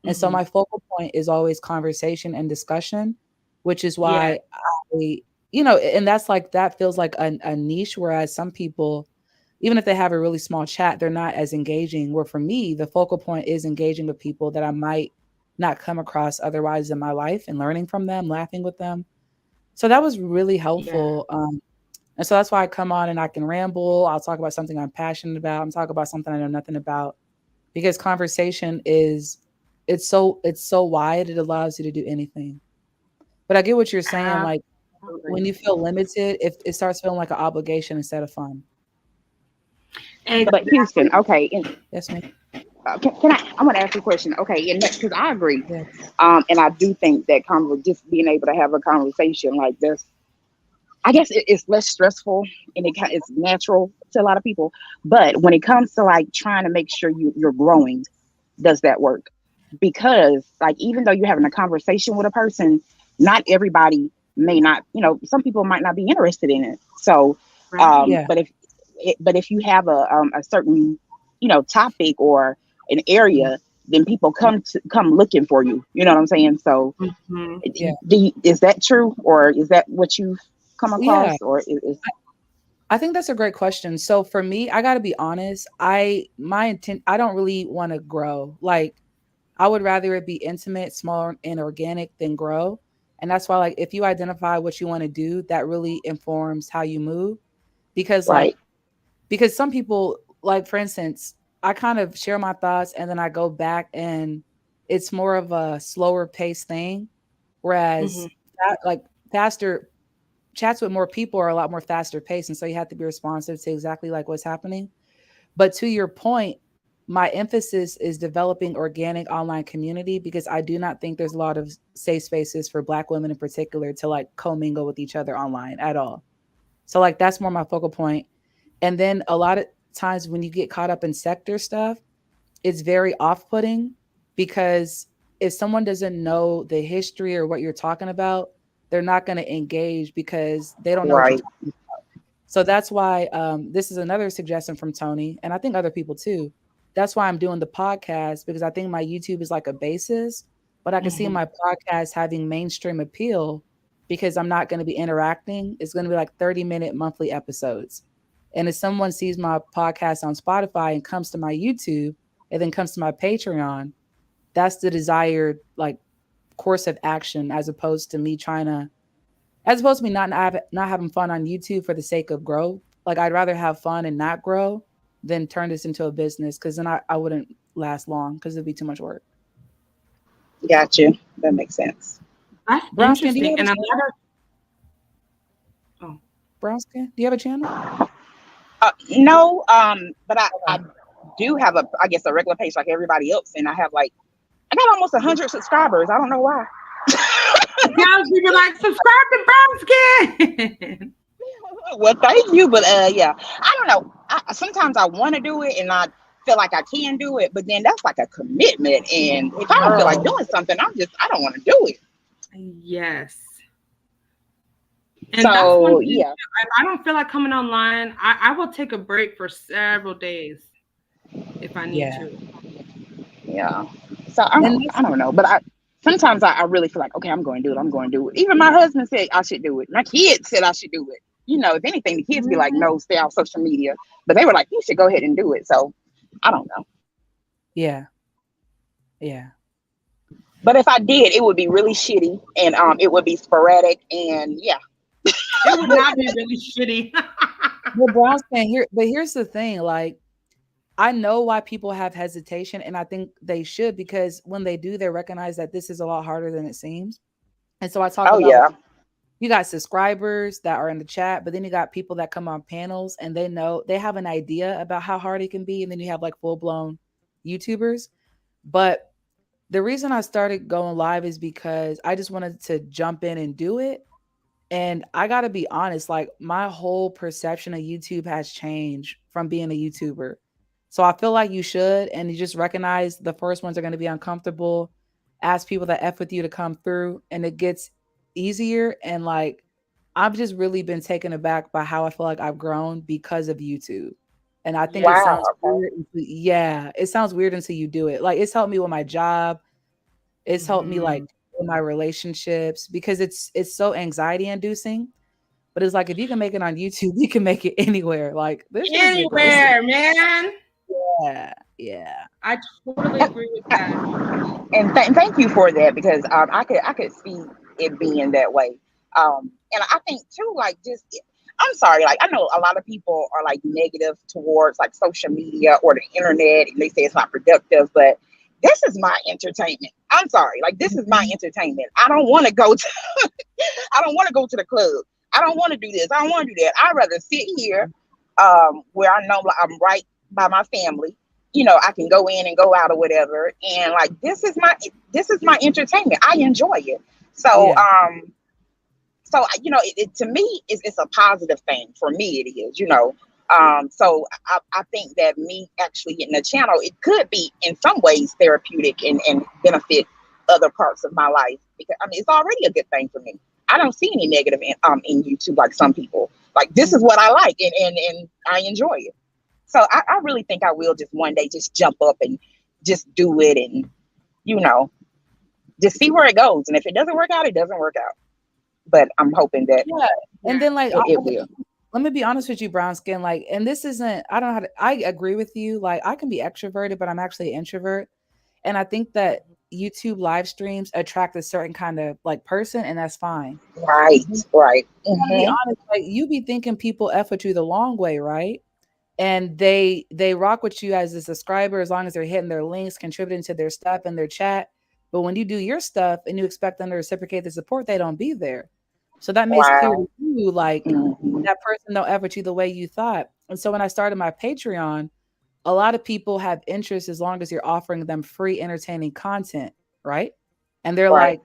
And so Mm-hmm. my focal point is always conversation and discussion, which is Yeah. why and that's like, that feels like a niche, whereas some people, even if they have a really small chat, they're not as engaging. Where for me, the focal point is engaging with people that I might not come across otherwise in my life, and learning from them, laughing with them. So that was really Yeah. helpful. And so that's why I come on and I can ramble. I'll talk about something I'm passionate about. I'm talking about something I know nothing about, because conversation is, it's so wide, it allows you to do anything. But I get what you're saying. Like, when Absolutely. you feel limited, it starts feeling like an obligation instead of fun. But Houston, Exactly. okay, and Yes, ma'am. can I? I want to ask you a question. Okay, and because I agree, Yeah. and I do think that just being able to have a conversation like this, I guess it's less stressful and it's natural to a lot of people. But when it comes to like trying to make sure you're growing, does that work? Because like even though you're having a conversation with a person, not everybody may not, some people might not be interested in it. So, Right. Yeah. but if you have a certain topic or an area, then people come looking for you. You know what I'm saying? So, Hmm. Yeah. is that true, or is that what you've come Yeah. across, or is I think that's a great question. So for me, I got to be honest. My intent, I don't really want to grow. Like, I would rather it be intimate, small, and organic than grow. And that's why, like, if you identify what you want to do, that really informs how you move. Because, like, right? because some people, like, for instance, I kind of share my thoughts and then I go back, and it's more of a slower pace thing. Hmm. Whereas, like, faster chats with more people are a lot more faster paced. And so you have to be responsive to exactly like what's happening. But to your point, my emphasis is developing organic online community, because I do not think there's a lot of safe spaces for Black women in particular to like commingle with each other online at all. So like that's more my focal point. And then a lot of times when you get caught up in sector stuff, it's very off-putting, because if someone doesn't know the history or what you're talking about, they're not going to engage because they don't know what you're Right. talking. So that's why this is another suggestion from Tony, and I think other people too. That's why I'm doing the podcast, because I think my YouTube is like a basis, but I can see Hmm. my podcast having mainstream appeal, because I'm not going to be interacting. It's going to be like 30-minute monthly episodes. And if someone sees my podcast on Spotify and comes to my YouTube and then comes to my Patreon, that's the desired like course of action, as opposed to me not having fun on YouTube for the sake of growth. Like, I'd rather have fun and not grow than turn this into a business, because then I wouldn't last long, because it'd be too much work. Got you. That makes sense. That's Brown skin, do you interesting. have a And a channel? lot of oh, Brown skin, do you have a channel? No, but I Okay. do have I guess a regular page like everybody else, and I got almost 100 subscribers. I don't know why. girls, we be like, subscribe to Brown Skin. Well, thank you, but yeah, I don't know. Sometimes I want to do it, and I feel like I can do it, but then that's like a commitment, and if I don't feel like Girl, doing something, I don't want to do it. yes. And that's one So thing yeah, too. If I don't feel like coming online, I will take a break for several days if I need Yeah. to. yeah. So And I don't know, but sometimes I really feel like, okay, I'm going to do it. I'm going to do it. Even my husband said I should do it. My kids said I should do it. If anything, the kids be like, Mhm. no, stay off social media. But they were like, you should go ahead and do it. So I don't know. yeah, yeah. But if I did, it would be really shitty, and it would be sporadic, and yeah. It would not be really shitty. Well, brown skin here, but here's the thing, like, I know why people have hesitation, and I think they should, because when they do, they recognize that this is a lot harder than it seems. And so I talk Oh about, yeah. you got subscribers that are in the chat, but then you got people that come on panels and they have an idea about how hard it can be. And then you have like full blown YouTubers. But the reason I started going live is because I just wanted to jump in and do it. And I got to be honest, like, my whole perception of YouTube has changed from being a YouTuber. So I feel like you should, and you just recognize the first ones are going to be uncomfortable. Ask people that F with you to come through, and it gets easier. And like, I've just really been taken aback by how I feel like I've grown because of YouTube. And I think it Yeah. Wow. sounds Okay. weird. Yeah, it sounds weird until you do it. Like, it's helped me with my job. It's helped me Hmm. like in my relationships, because it's so anxiety inducing. But it's like if you can make it on YouTube, you can make it anywhere. Like this shit is the greatest thing. Anywhere, man. Yeah, yeah, I totally agree with that. And thank you for that, because I could see it being that way. And I think too, like, just I'm sorry, like, I know a lot of people are like negative towards like social media or the internet, and they say it's not productive, but this is my entertainment. I'm sorry, like, this is my Mhm. entertainment. I don't want to go to I don't want to go to the club. I don't want to do this. I don't want to do that. I'd rather sit here, where I know, like, I'm right by my family. I can go in and go out or whatever. And like, this is my entertainment. I enjoy it. So Yeah, to me, it's a positive thing. For me, it is. So I think that me actually getting a channel, it could be in some ways therapeutic and benefit other parts of my life, because I mean, it's already a good thing for me. I don't see any negative in YouTube, like some people. Like, this is what I like, and I enjoy it. So I really think I will just one day just jump up and just do it, and you know just see where it goes. And if it doesn't work out, it doesn't work out. But I'm hoping that yeah. And Yeah. then like it will. let me be honest with you, brown skin. Like, and this isn't. I don't know how to. I agree with you. Like, I can be extroverted, but I'm actually an introvert. And I think that YouTube live streams attract a certain kind of like person, and that's fine. Right, right. To be honest, like you be thinking people F with you the long way, right? And they rock with you as a subscriber as long as they're hitting their links, contributing to their stuff and their chat. But when you do your stuff and you expect them to reciprocate the support, they don't be there. So that makes clear Wow. to you like Hmm. that person don't F with you the way you thought. And so when I started my Patreon, a lot of people have interest as long as you're offering them free entertaining content, right? And they're Right, like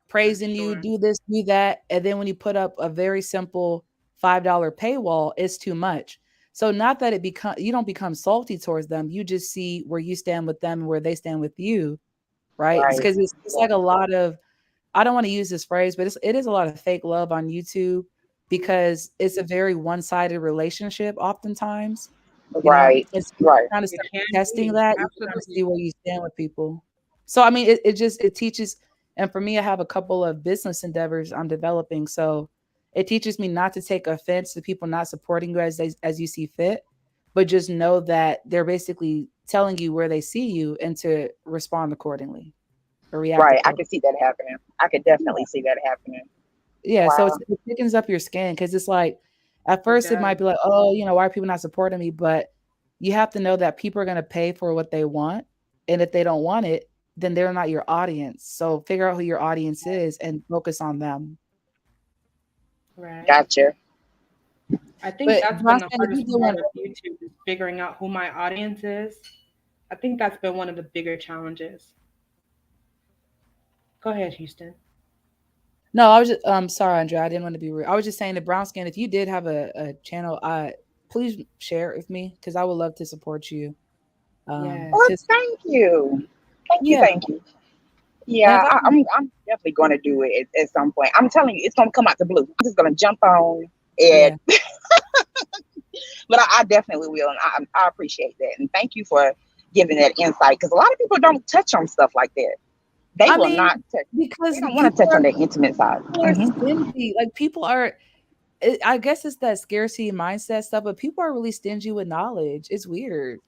For praising you, sure. do this, do that. And then when you put up a very simple $5 paywall, it's too much. So not that it become you don't become salty towards them. You just see where you stand with them and where they stand with you, right? It's right, because it's like a lot of I don't want to use this phrase, but it is a lot of fake love on YouTube because it's a very one-sided relationship oftentimes. right, And so right, kind of It start can testing be. that, you can kind of see Absolutely. where you stand with people. So I mean, it teaches, and for me, I have a couple of business endeavors I'm developing. So it teaches me not to take offense to people not supporting you as you see fit, but just know that they're basically telling you where they see you and to respond accordingly or react right. I accordingly. can see that happening. I could definitely see that happening. Yeah, so Wow. it thickens up your skin because it's like at It first it might does. be like, oh, why are people not supporting me? But you have to know that people are going to pay for what they want, and if they don't want it, then they're not your audience. So figure out who your audience is and focus on them. Right. Gotcha. I think But that's been the Bronson, if you hardest do part want, of YouTube is figuring out who my audience is. I think that's been one of the bigger challenges. Go ahead, Houston. no, I was just sorry, Andrea, I didn't want to be rude. I was just saying to Brown Skin, if you did have a channel, please share it with me because I would love to support you. Well, Yes. Just thank you. Thank you. yeah, Thank you. and if Yeah, I can, I'm definitely going to do it at some point. I'm telling you, it's going to come out the blue. I'm just going to jump on it, yeah. but I definitely will, and I appreciate that, and thank you for giving that insight, because a lot of people don't touch on stuff like that. They I will mean, not touch. They because don't want to touch on the intimate side. people are stingy. Like people are, I guess it's that scarcity mindset stuff, but people are really stingy with knowledge. It's weird.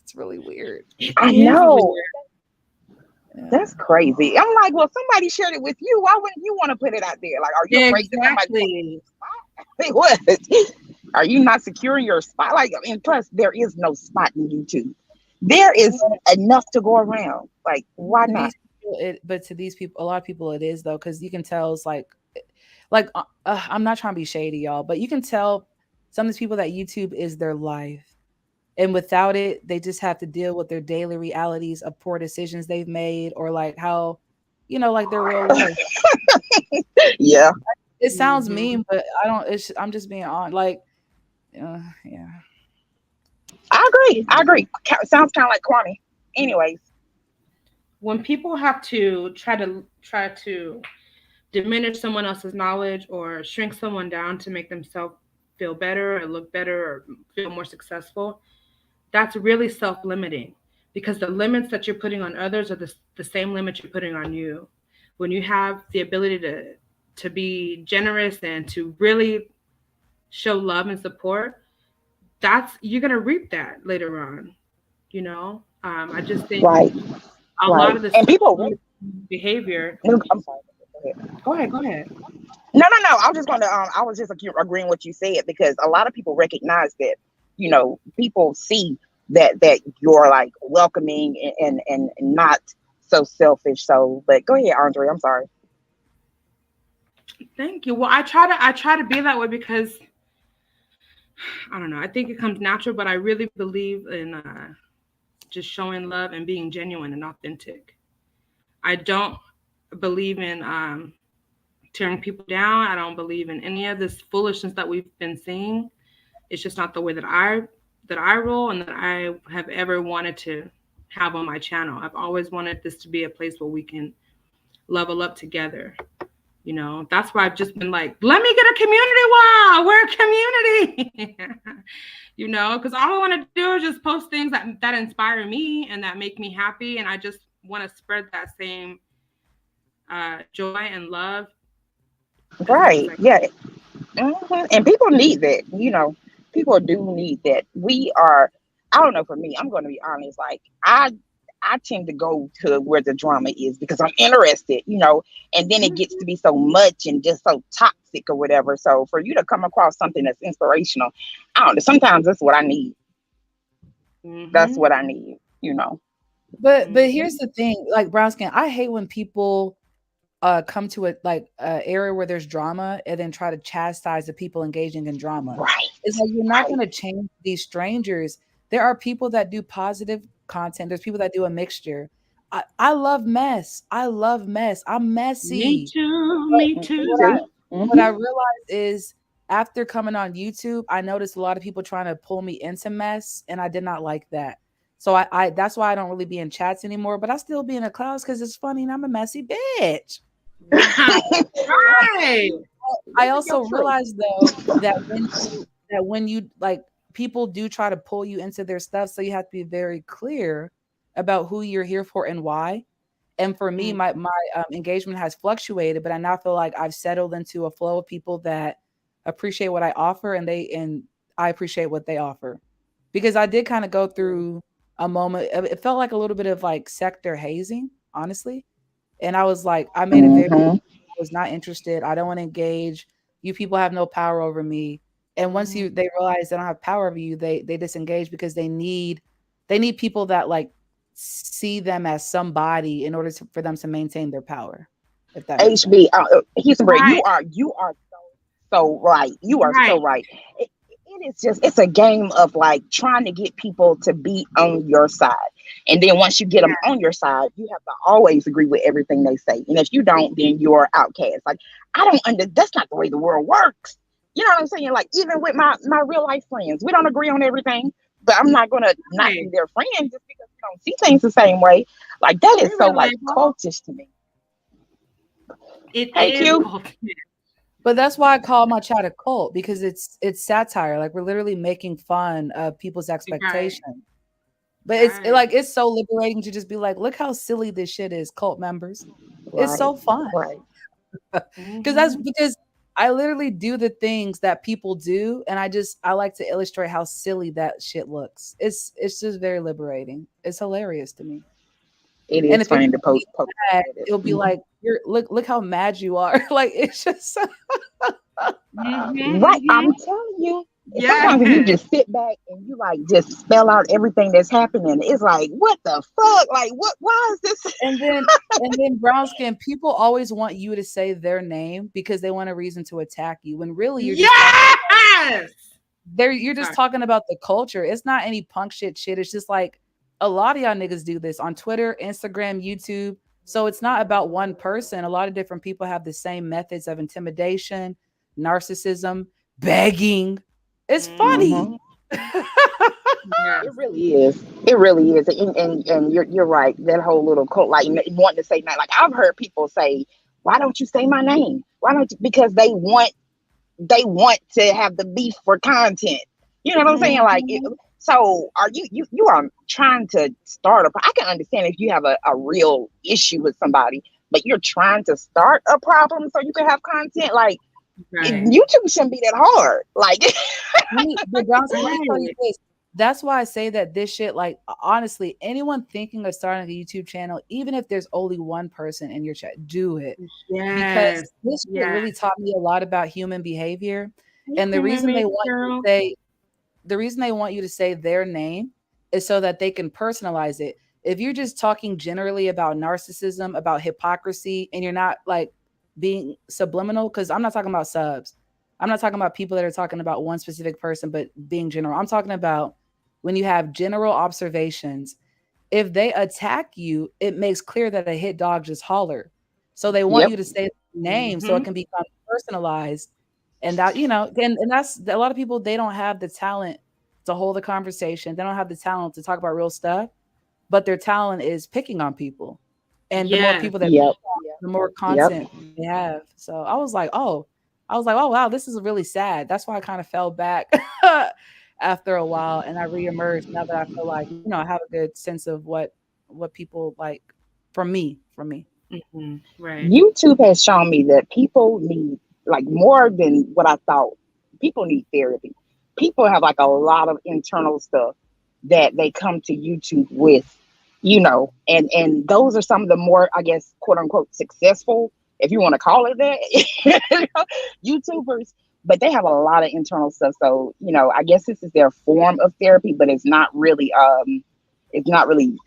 It's really weird. It I is know. weird. Yeah. That's crazy. I'm like, well, somebody shared it with you. Why wouldn't you want to put it out there? Like, are you afraid that somebody wants Exactly. to say what? Are you not securing your spot? Like, and plus, there is no spot in YouTube. There is enough to go around. Like, why To not? these people, but to these people, a lot of people, it is though, because you can tell it's like I'm not trying to be shady, y'all, but you can tell some of these people that YouTube is their life. And without it, they just have to deal with their daily realities of poor decisions they've made or like how, like their real life. Yeah, It sounds Hmm. mean, but I don't. I'm just being on. Like, yeah, I agree. I agree. Sounds kind of like Kwame. Anyways, When people have to try to diminish someone else's knowledge or shrink someone down to make themselves feel better or look better or feel more successful, that's really self-limiting because the limits that you're putting on others are the same limits you're putting on you. When you have the ability to to be generous and to really show love and support, that's you're gonna reap that later on. You know, I just think Right, a lot right. of the And people, behavior. I'm sorry. Go ahead. Go ahead, go ahead. No. I was just going to. I was just agreeing with what you said because a lot of people recognize that. People see that you're like welcoming and not so selfish. So, but go ahead, Andre. I'm sorry. Thank you. Well, I try to be that way because I don't know. I think it comes natural, but I really believe in just showing love and being genuine and authentic. I don't believe in tearing people down. I don't believe in any of this foolishness that we've been seeing. It's just not the way that I roll and that I have ever wanted to have on my channel. I've always wanted this to be a place where we can level up together. That's why I've just been like, let me get a community wall. We're a community. Because all I want to do is just post things that inspire me and that make me happy. And I just want to spread that same joy and love as much as Right. I can. Yeah. And people need that. People do need that. We are. I don't know. For me, I'm going to be honest. Like I tend to go to where the drama is because I'm interested. And then it gets to be so much and just so toxic or whatever. So for you to come across something that's inspirational, I don't know. Sometimes that's what I need. That's Mm-hmm. what I need. You know. But Mm-hmm. here's the thing, like brown skin, I hate when people come to a area where there's drama and then try to chastise the people engaging in drama. Right. It's like you're not Right. going to change these strangers. There are people that do positive content. There's people that do a mixture. I love mess. I love mess. I'm Me messy. too. But Me Me what I too. too. what I Hmm. realized is after coming on YouTube, I noticed a lot of people trying to pull me into mess, and I did not like that. So I that's why I don't really be in chats anymore, but I still be in the clouds because it's funny and I'm a messy bitch. Right. I Living your also truth. realized though that when you like people do try to pull you into their stuff, so you have to be very clear about who you're here for and why. And for me, Mm. my engagement has fluctuated, but I now feel like I've settled into a flow of people that appreciate what I offer, and I appreciate what they offer. Because I did kind of go through a moment. It felt like a little bit of like sector hazing, honestly. And I was like, I made it very Hmm. I was not interested. I don't want to engage. You people have no power over me. And once Mhm. they realize they don't have power over you, they disengage because they need people that like see them as somebody in order for them to maintain their power. If that makes sense. HB, he's Brett. Right. You are so right. You are Right. so right. It is just it's a game of like trying to get people to be on your side, and then once you get them Yeah. on your side, you have to always agree with everything they say. And if you don't, then you're outcast. Like I don't under. That's not the way the world works. You know what I'm saying? Like even with my real life friends, we don't agree on everything. But I'm not gonna not be Right. their friend just because we don't see things the same way. Like that is We so like relatable. cultish to me. It Hey is Q. culture. But that's why I call my chat a cult because it's satire. Like we're literally making fun of people's Right. expectations. But Right. like it's so liberating to just be like, look how silly this shit is, cult members. It's Right. so fun. Right. Mhm. Because I literally do the things that people do, and I like to illustrate how silly that shit looks. It's just very liberating. It's hilarious to me. It And is if people funny to get poke mad, at it. it'll be Mhm. like, you're look how mad you are. Like it's just Mhm. Right, Mhm. I'm telling you. And sometimes if you Yes. just sit back and you like just spell out everything that's happening, it's like, what the fuck? Like, what? Why is this? and then brown skin people always want you to say their name because they want a reason to attack you. When really Yes. you're just Sorry. talking about the culture. It's not any punk shit. It's just like a lot of y'all niggas do this on Twitter, Instagram, YouTube. So it's not about one person. A lot of different people have the same methods of intimidation, narcissism, begging. It's funny. Hmm. Mhm. Yes. It really is. It really is. And you're right. That whole little cult, like wanting to say that. Like I've heard people say, "Why don't you say my name? Why don't you?" Because they want to have the beef for content. You know what I'm saying? Like, Mhm. so are you are trying to start a? I can understand if you have a real issue with somebody, but you're trying to start a problem so you can have content. Like, Right. YouTube shouldn't be that hard. Like, But Bronson, let me tell you Right. this. That's why I say that this shit, like, honestly, anyone thinking of starting a YouTube channel, even if there's only one person in your chat, do it. Because Yes. this shit Yes. really taught me a lot about human behavior. Hey, And Premium Baby Girl. the reason they want you to say their name is so that they can personalize it. If you're just talking generally about narcissism, about hypocrisy, and you're not like being subliminal, because I'm not talking about subs. I'm not talking about people that are talking about one specific person, but being general. I'm talking about when you have general observations. If they attack you, it makes clear that a hit dog just hollered. So they want yep, you to say the name so Mm-hmm. it can become personalized. And that, and that's a lot of people, they don't have the talent to hold a conversation. They don't have the talent to talk about real stuff, but their talent is picking on people. And the more Yes. people that yep, the more yep. content they have. So I was like, oh wow, this is really sad. That's why I kind of fell back after a while, and I reemerged now that I feel like I have a good sense of what people like from me. Mm-hmm. Right. YouTube has shown me that people need, like, more than what I thought. People need therapy. People have like a lot of internal stuff that they come to YouTube with, and those are some of the more, I guess, quote unquote, successful, if you want to call it that, YouTubers. But they have a lot of internal stuff. So, I guess this is their form of therapy, but it's not really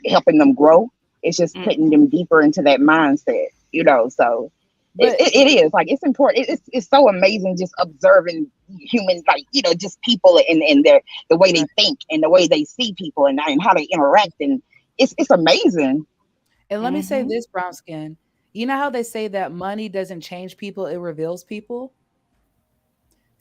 helping them grow. It's just Mm. putting them deeper into that mindset. So it, But it, it is like, it's important. It's so amazing just observing humans, like, just people and the way they right. think and the way they see people and how they interact. And it's amazing. And let me say Mm-hmm. this, brown skin. You know how they say that money doesn't change people, it reveals people?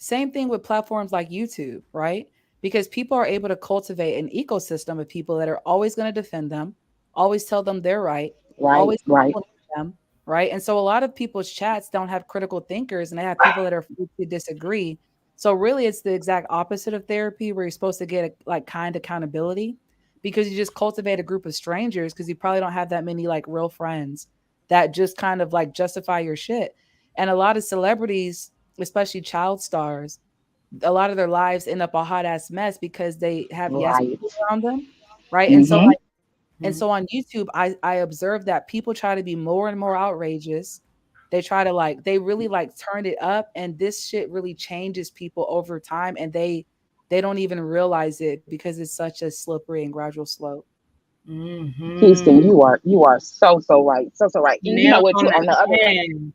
Same thing with platforms like YouTube, right? Because people are able to cultivate an ecosystem of people that are always going to defend them, always tell them they're right, Right, always right. compliment them, right? And so a lot of people's chats don't have critical thinkers and they have people that are free to disagree. So really it's the exact opposite of therapy where you're supposed to get like kind accountability because you just cultivate a group of strangers because you probably don't have that many like real friends that just kind of like justify your shit. And a lot of celebrities, especially child stars, a lot of their lives end up a hot ass mess because they have yes Right. people around them, right? And so Mm-hmm. like, and so on YouTube, I observed that people try to be more and more outrageous. They try to like they really like turn it up, and this shit really changes people over time, and they don't even realize it because it's such a slippery and gradual slope. Houston, Mm-hmm. you are so right, so right. And you know Nail what? on You on the the other head.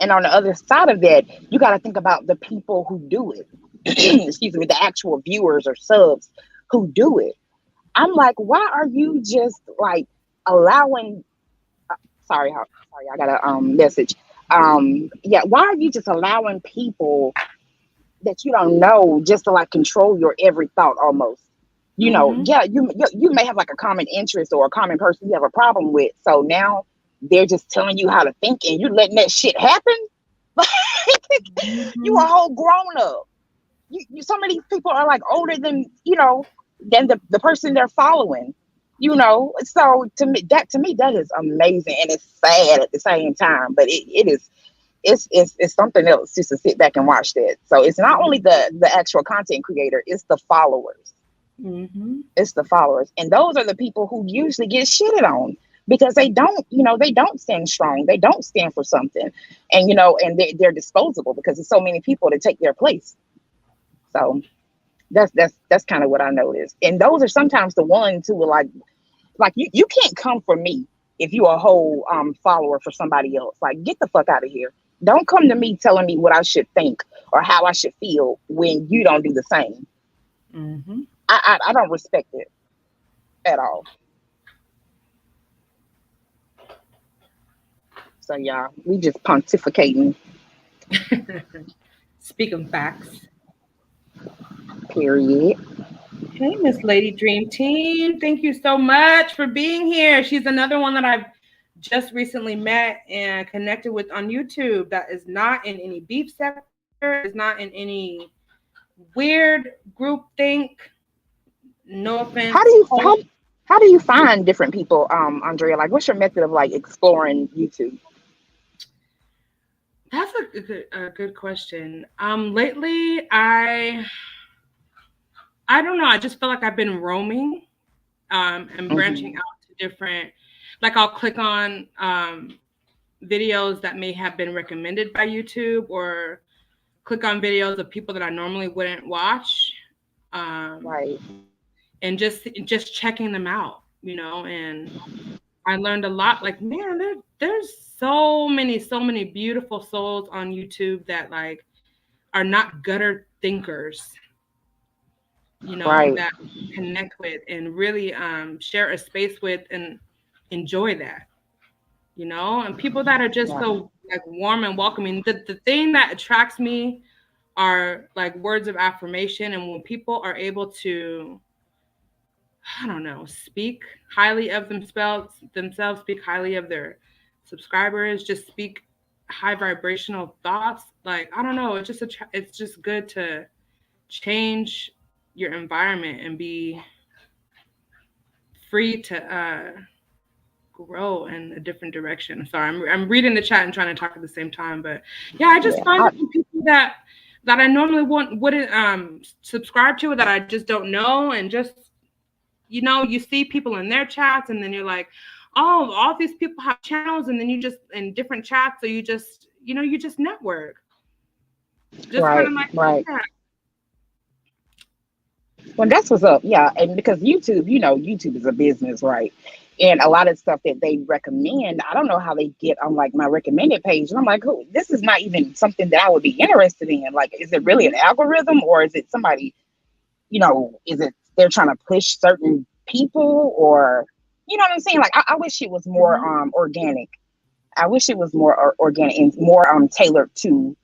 and on the other side of that, you got to think about the people who do it. Excuse me, the actual viewers or subs who do it. I'm like, why are you just like allowing? Sorry, I got a message. Yeah, why are you just allowing people that you don't know just to like control your every thought almost? Mm-hmm. Yeah, you may have like a common interest or a common person you have a problem with. So now they're just telling you how to think, and you're letting that shit happen. Like, you a Mm-hmm. whole grown up. Some of these people are like older than the person they're following. So to me that is amazing, and it's sad at the same time, but it is it's something else just to sit back and watch that. So it's not only the actual content creator, it's the followers. Mm-hmm. It's the followers, and those are the people who usually get shitted on because they don't stand strong, they don't stand for something, and they're disposable because there's so many people to take their place. So that's kind of what I noticed. And those are sometimes the ones who are like you can't come for me if you're a whole follower for somebody else. Like, get the fuck out of here. Don't come to me telling me what I should think or how I should feel when you don't do the same. Mm-hmm. I don't respect it at all. So yeah, we just pontificating, Speaking facts. period. Hey, Miss Lady Dream Team. Thank you so much for being here. She's another one that I've just recently met and connected with on YouTube that is not in any beef sector, is not in any weird group think. No How offense, do you how cult. How do you find different people, Andrea? Like, what's your method of like exploring YouTube? That's a good question. Lately, I don't know. I just feel like I've been roaming, and branching Hmm. out to different. Like I'll click on videos that may have been recommended by YouTube, or click on videos of people that I normally wouldn't watch, um, Right. and just checking them out, and I learned a lot. Like, man, there's so many beautiful souls on YouTube that like are not gutter thinkers, Right. that connect with and really share a space with and enjoy that, and people that are just Right. so like warm and welcoming. The thing that attracts me are like words of affirmation, and when people are able to, I don't know, speak highly of themselves, speak highly of their subscribers, just speak high vibrational thoughts. Like, I don't know, it's just good to change your environment and be free to grow in a different direction. Sorry, I'm reading the chat and trying to talk at the same time, but yeah, I just Yeah. find different people that I normally wouldn't subscribe to, that I just don't know, and just you see people in their chats, and then you're like, oh, all these people have channels, and then you just in different chats, so you just network, just kind Right. of like Right. that. Well, that's what's up. Yeah. And because YouTube, YouTube is a business, right? And a lot of stuff that they recommend, I don't know how they get on like my recommended page. And I'm like, oh, this is not even something that I would be interested in. Like, is it really an Mhm. algorithm, or is it somebody, is it they're trying to push certain people, or, you know what I'm saying? Like, I wish it was more Mhm. organic. I wish it was more organic and more tailored to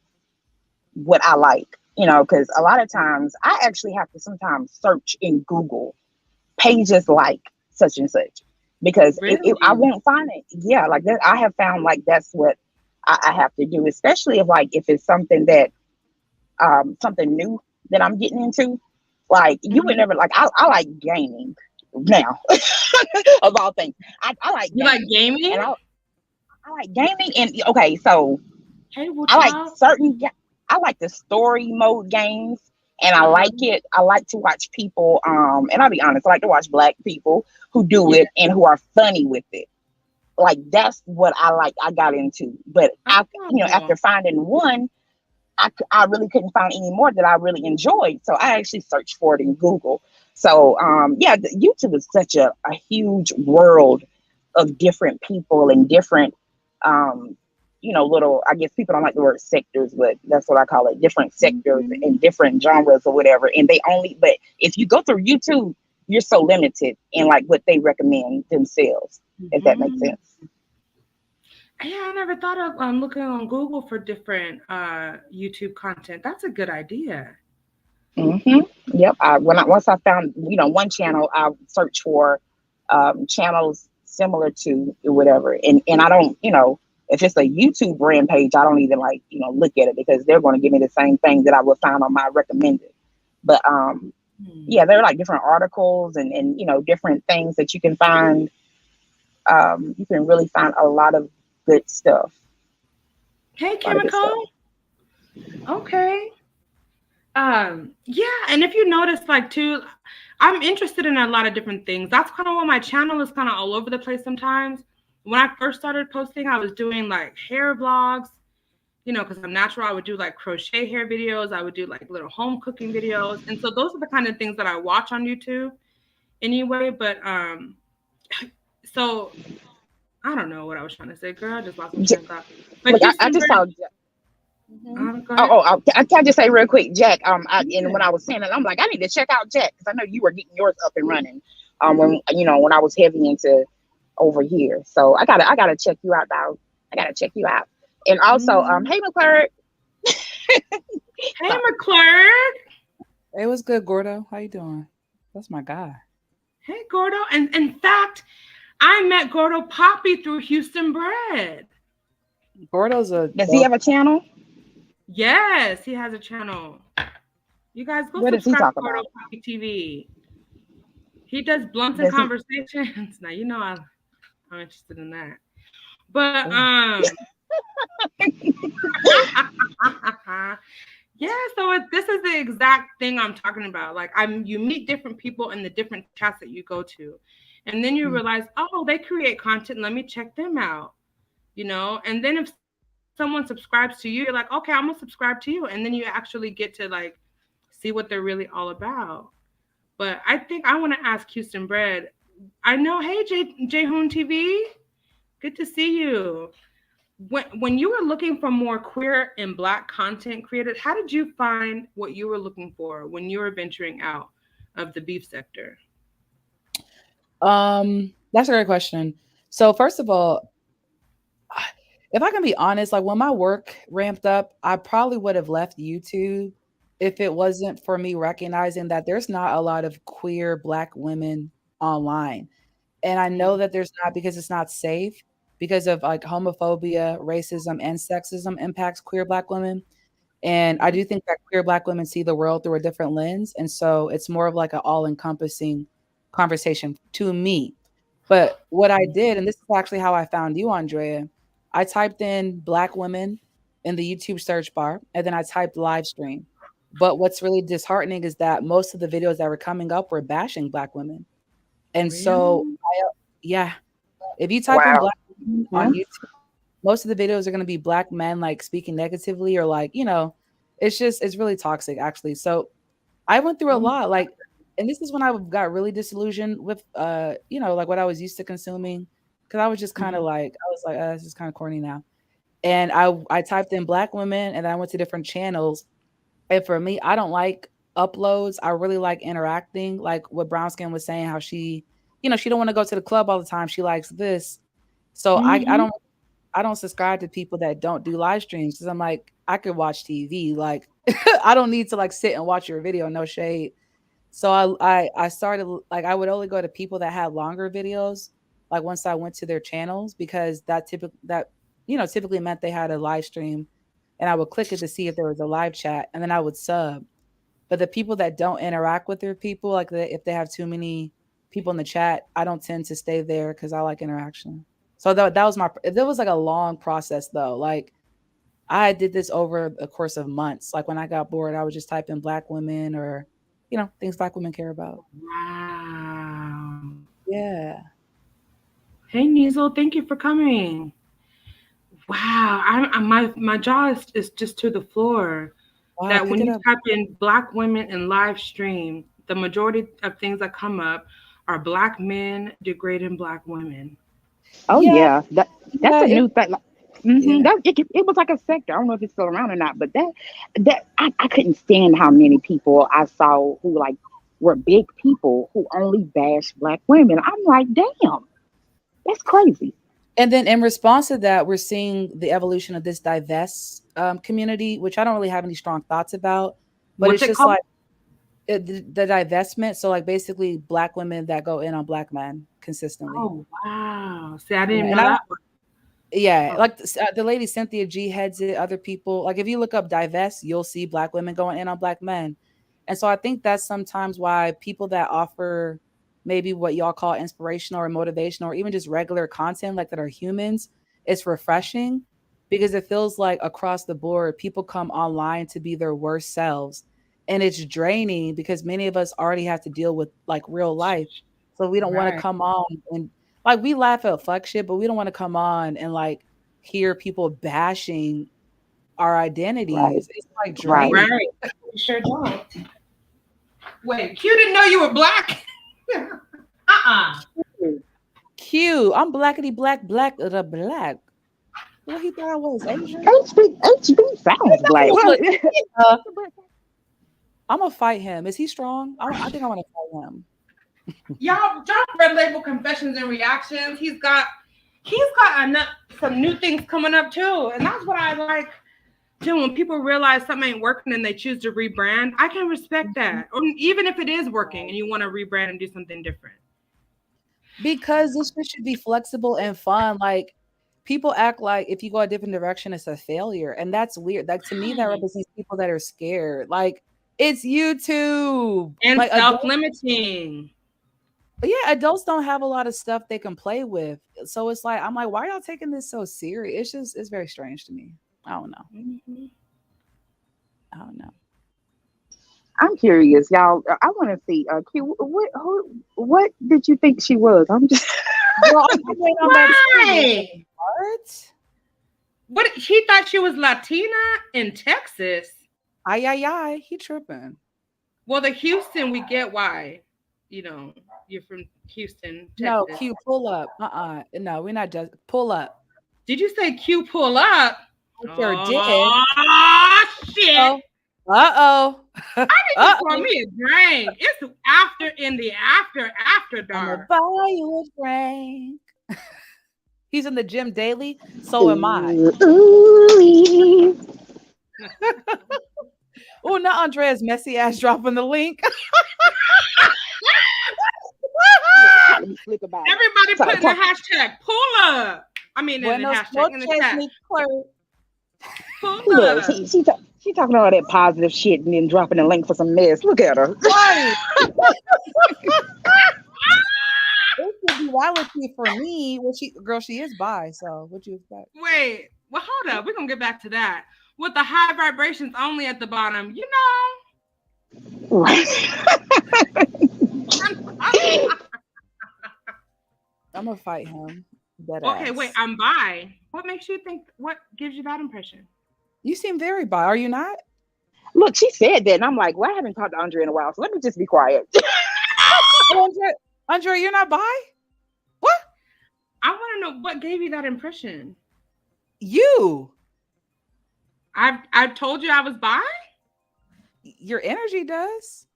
what I like, because a lot of times I actually have to sometimes search in Google pages like such and such, because I Really? won't find it. Yeah, like that. I have found like that's what I have to do, especially if it's something that something new that I'm getting into. Like, you would Mhm. never like. I like gaming now, of all things. I like You like gaming, and gaming? I like gaming, and okay, so Hey, well, I like child. I like the story mode games, and I Uh-huh. like it. I like to watch people, and I'll be honest, I like to watch black people who do Yeah. it and who are funny with it. Like, that's what I got into. But Oh. after finding one, I really couldn't find any more that I really enjoyed. So I actually searched for it in Google. So yeah, YouTube is such a huge world of different people and different um, little, I guess people don't like the word sectors, but that's what I call it, different sectors Mhm. and different genres or whatever. And but if you go through YouTube, you're so limited in like what they recommend themselves, if that makes Mhm. sense. Yeah, I never thought of looking on Google for different YouTube content. That's a good idea. Hmm. Yep. Once I found one channel, I search for channels similar to whatever, and I don't if it's a YouTube brand page, I don't even like look at it, because they're going to give me the same thing that I would find on my recommended. But Hmm. yeah, there are like different articles and different things that you can find. You can really find a lot of good stuff. Hey, A lot of good stuff. Chemical. Okay. Yeah, and if you notice, like, too, I'm interested in a lot of different things. That's kind of why my channel is kind of all over the place sometimes. When I first started posting, I was doing like hair vlogs, because I'm natural. I would do like crochet hair videos. I would do like little home cooking videos. And so those are the kind of things that I watch on YouTube anyway. But so I don't know what I was trying to say, girl. I just lost my train of thought. But Look, I Houston, just saw. Mhm. go Oh, ahead. can I just say real quick, Jack? And Yeah. when I was saying it, I'm like, I need to check out Jack, because I know you were getting yours up and running. When I was heavy into over here, so I gotta check you out, dog. I gotta check you out. And also, Mhm. hey, McClure. Hey, McClure. Hey, what's good, Gordo? How you doing? That's my guy. Hey, Gordo. And in fact, I met Gordo Poppy through Houston Bread. Gordo's a Does he dope. have a channel? Yes, he has a channel. You guys go What does he subscribe to talk Gordo about? Poppy TV. He does blunts and Does he? conversations. Now you know I'm interested in that. But Oh, yeah, so this is the exact thing I'm talking about. Like you meet different people in the different chats that you go to. And then you mm, realize, oh, they create content, let me check them out. And then if someone subscribes to you, you're like, okay, I'm gonna subscribe to you. And then you actually get to like see what they're really all about. But I think I want to ask Houston Bread. I know, hey Jhoon TV, good to see you. When you were looking for more queer and black content creators, how did you find what you were looking for when you were venturing out of the beef sector? that's a great question. So first of all, if I can be honest, like when my work ramped up, I probably would have left YouTube if it wasn't for me recognizing that there's not a lot of queer black women online. And I know that there's not because it's not safe because of like homophobia, racism, and sexism impacts queer black women. And I Mhm. do think that queer black women see the world through a different lens. And so it's more of like an all encompassing conversation to me. But what I did, and this is actually how I found you, Andrea, I typed in black women in the YouTube search bar and then I typed live stream. But what's really disheartening is that most of the videos that were coming up were bashing black women. And so, Really? yeah, if you type in Wow. black women on Huh? YouTube, most of the videos are going to be black men like speaking negatively or like, it's really toxic actually. So I went through a Oh, lot like, and this is when I got really disillusioned with, like what I was used to consuming. Cause I was just kind of mhm. like, I was like, this is kind of corny now. And I typed in black women and then I went to different channels. And for me, I don't like uploads. I really like interacting. Like what Brown Skin was saying, how she don't want to go to the club all the time. She likes this. So Mhm. I don't subscribe to people that don't do live streams because I'm like, I could watch TV. Like, I don't need to like sit and watch your video. No shade. So I started like I would only go to people that had longer videos. Like once I went to their channels because typically meant they had a live stream, and I would click it to see if there was a live chat, and then I would sub. But the people that don't interact with their people, like if they have too many people in the chat, I don't tend to stay there because I like interaction. So that was that was like a long process though. Like I did this over the course of months. Like when I got bored, I would just type in black women or, things black women care about. Wow. Yeah. Hey Niesel, thank you for coming. Wow, my jaw is just to the floor. Wow, That pick when it you up. type in black women in live stream, the majority of things that come up are black men degrading black women. Oh Yeah, yeah, that's yeah, a new thing. Like, yeah. it was like a sector. I don't know if it's still around or not, but I couldn't stand how many people I saw who like were big people who only bash black women. I'm like, damn, that's crazy. And then in response to that, we're seeing the evolution of this divest community, which I don't really have any strong thoughts about, but What's it's it just called? like the divestment. So like basically black women that go in on black men consistently. Oh wow! See, I Yeah, didn't and know I that one. Yeah, Oh, like the lady Cynthia G heads it. Other people, like if you look up divest, you'll see black women going in on black men, and so I think that's sometimes why people that offer maybe what y'all call inspirational or motivational or even just regular content, like that are humans, it's refreshing because it feels like across the board people come online to be their worst selves, and it's draining because many of us already have to deal with like real life, so we don't want to right. come on and like we laugh at fuck shit, but we don't want to come on and like hear people bashing our Right, identities. It's like right. draining. Right. You sure don't. Wait, Q didn't know you were black. Uh-uh. Q, I'm blackety black the black. What he thought I was Asian? HB sounds black. He Well, look, uh, I'm gonna fight him. Is he strong? I think I want to fight him. Y'all, drop Red Label Confessions and Reactions. He's got some new things coming up too, and that's what I like too. When people realize something ain't working and they choose to rebrand, I can respect Mhm. that. Or even if it is working and you want to rebrand and do something different. Because this shit should be flexible and fun. Like people act like if you go a different direction, it's a failure, and that's weird. Like to me, that Right. represents people that are scared. Like it's YouTube. And Like adults self-limiting. But yeah, adults don't have a lot of stuff they can play with. So it's like I'm like, why are y'all taking this so serious? It's very strange to me. I don't know. Mhm. I don't know. I'm curious, y'all. I want to see. Q, what did you think she was? I'm just. Girl, I'm waiting on that too. Why? What? What? He thought she was Latina in Texas. Ay ay ay, he tripping. Well, the Houston, we get why. You know, you're from Houston, No, Texas. Q, pull up. No, we're not just pull up. Did you say Q pull up? I sure did. Oh shit! Oh, uh-oh. I need to pour Uh-oh. me a drink. It's after in the after I'm gonna dark. buy you a drink. He's in the gym daily. So am I. Ooh, Oh, not Andrea's messy ass dropping the link. telling me slick about it. Everybody Talk, put in the talk, hashtag pull up. I mean, in the Buenos hashtag in the noches, chat. mi clerk. Pull look, up. she talking all that positive shit and then dropping the link for some mess. Look at her. Right. It could be duality for me. Well, she is bi, so what you expect? Wait. Well, hold up. We're gonna get back to that. With the high vibrations only at the bottom, I'm gonna fight him. Dead Okay, wait, ass. I'm bi. What makes you think what gives you that impression? You seem very bi. Are you not? Look, she said that, and I'm like, well, I haven't talked to Andre in a while, so let me just be quiet. Oh, Andre, you're not bi? What? I want to know what gave you that impression. You. I've told you I was bi? Your energy does.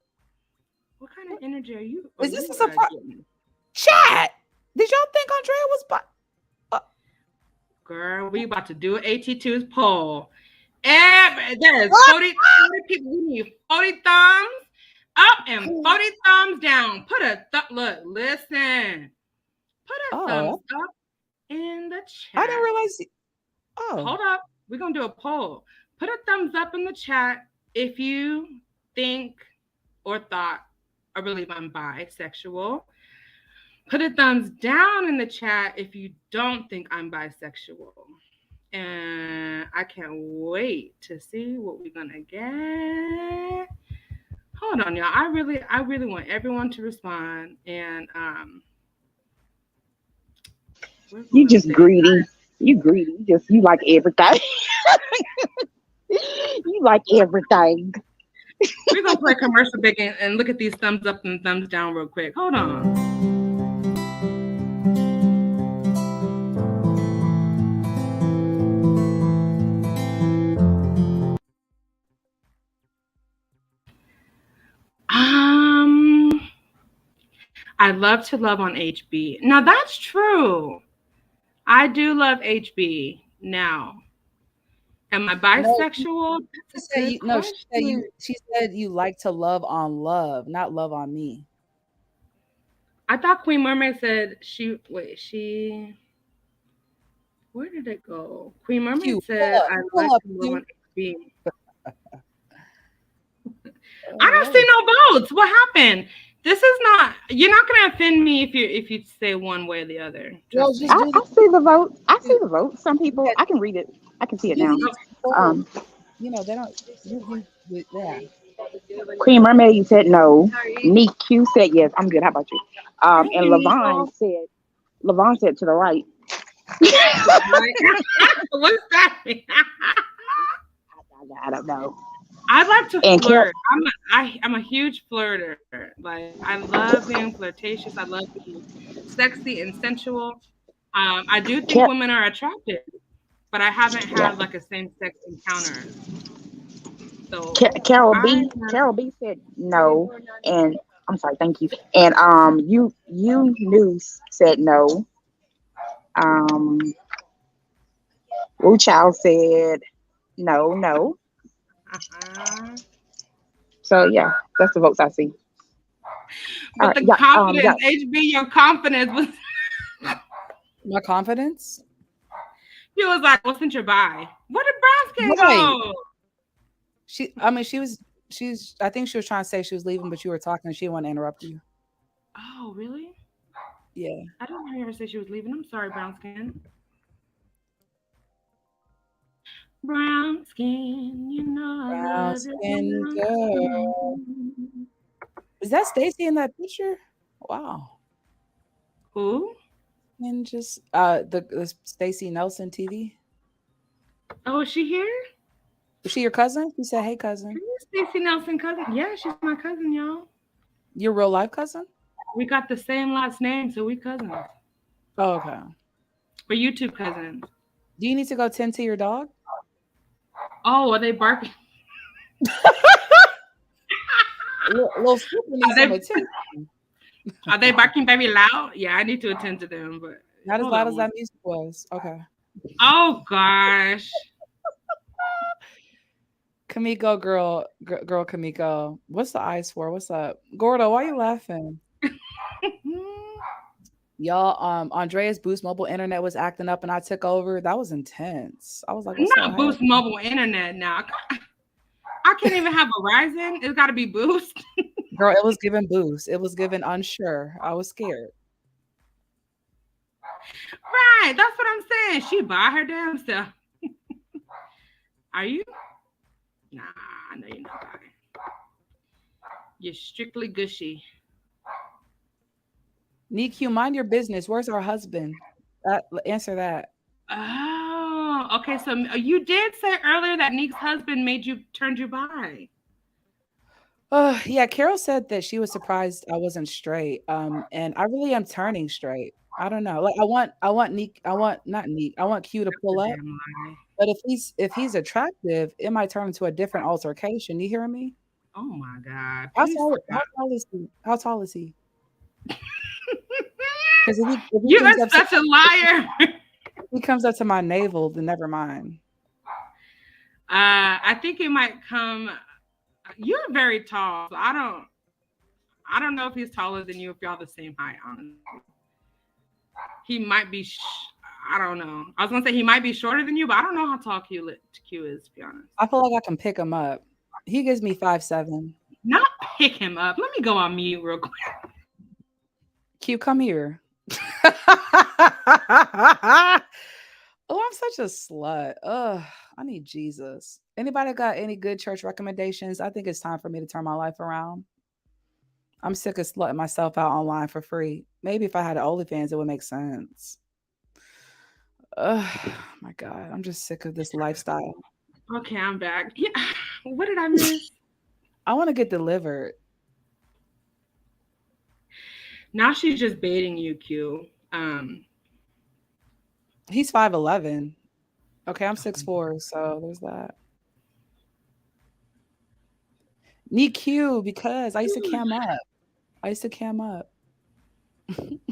What kind of energy are you Is this a surprise? getting? Chat. Did y'all think Andrea was bi? Girl, we about to do an AT2's poll. There's 40 people. We need 40 thumbs up and 40 thumbs down. Put a look, listen. Put a thumbs Oh, up in the I didn't chat. realize. Oh, Hold up. We're gonna do a poll. Put a thumbs up in the chat if you think or thought or believe I'm bisexual. Put a thumbs down in the chat if you don't think I'm bisexual. And I can't wait to see what we're gonna get. Hold on, y'all. I really want everyone to respond. And we're You gonna just say greedy. You greedy. You like everything. You like everything. we're gonna play commercial break and look at these thumbs up and thumbs down real quick. Hold on. I love to love on HB. Now that's true. I do love HB. Now, am I no. bisexual? She That's a said good you. No, she said you. question. She said you like to love on love, not love on me. I thought Queen Mermaid said she. Wait, she. Where did it go? Queen Mermaid Q, said I like pull up, to love Q. on HB. I don't see Oh, no votes. What happened? This is not. You're not gonna offend me if you say one way or the other. well, Trust just me. I, do the. I see the vote. I see Do, the vote. Some people, yeah, I can read it. I can see it do now. these polls. Um, They don't. Yeah. Queen Mermaid, you said no. Neat Q said yes. I'm good. How about you? Thank And you, Levon said to the right. Right? What's that mean? I don't know. I like to And Kel, flirt. I'm a huge flirter. Like I love being flirtatious. I love being sexy and sensual. I do think Kel, women are attractive, but I haven't yeah. had like a same sex encounter. So I Carol B said no, and I'm sorry, thank you. And you news said no. Um, Wu Chow said no, no. uh-huh. So yeah, that's the votes I see. All But right, the yeah, yeah. confidence, HB, your confidence was My confidence. he was like, wasn't your buy? Where did brown skin Right. go? I mean, she was. She's. I think she was trying to say she was leaving, but you were talking. And she didn't want to interrupt you. Oh, really? Yeah. I didn't hear her say she was leaving. I'm sorry, brown skin. Brown skin, you know I Brown love your skin brown girl. skin. Is that Stacy in that picture? Wow. Who? And just the Stacy Nelson TV. Oh, is she here? Is she your cousin? You said, "Hey, cousin." Stacey Nelson cousin. Yeah, she's my cousin, y'all. Your real life cousin? We got the same last name, so we cousins. Oh, okay. We're YouTube cousins. Do you need to go tend to your dog? Oh, are they barking? Little Skipper Are needs some they attention. are they barking very loud? Yeah, I need to attend to them, but Not as hold loud on as one. that music was. Okay. Oh gosh. Kamiko, girl, Kamiko. What's the eyes for? What's up? Gordo, why you laughing? Y'all, Andrea's Boost Mobile Internet was acting up and I took over. That was intense. I was like, what's up? Not Boost mobile internet now. I can't even have Verizon. It's got to be Boost. Girl, it was given Boost. It was given unsure. I was scared. Right. That's what I'm saying. She buy her damn stuff. Are you? Nah, I know you're not buying. You're strictly gushy. NICU, mind your business. Where's our husband? Answer that. Oh, okay. So you did say earlier that Nick's husband turned you by. Yeah, Carol said that she was surprised I wasn't straight. And I really am turning straight. I don't know. Like I want Neek, I want not Neek, I want Q to The pull up. damn lie. But if he's attractive, it might turn into a different altercation. You hearing me? Oh my God. How Please tall stop. is he? How tall is he? Because if he You comes are up to such a liar. he comes up to my navel, then never mind. I think it might come. You're very tall. So I don't know if he's taller than you. If y'all the same height, honestly, he might be. I don't know. I was gonna say he might be shorter than you, but I don't know how tall Q is. To be honest, I feel like I can pick him up. He gives me 5'7". not pick him up. Let me go on mute real quick. Q, come here. Oh, I'm such a slut. Ugh, I need Jesus. Anybody got any good church recommendations? I think it's time for me to turn my life around. I'm sick of slutting myself out online for free. Maybe if I had an OnlyFans, it would make sense. Ugh, my God, I'm just sick of this lifestyle. Okay, I'm back. Yeah, what did I miss? I want to get delivered. Now she's just baiting you, Q. He's 5'11". Okay, I'm 6'4", so there's that. Need Q because I used to cam up. I used to cam up.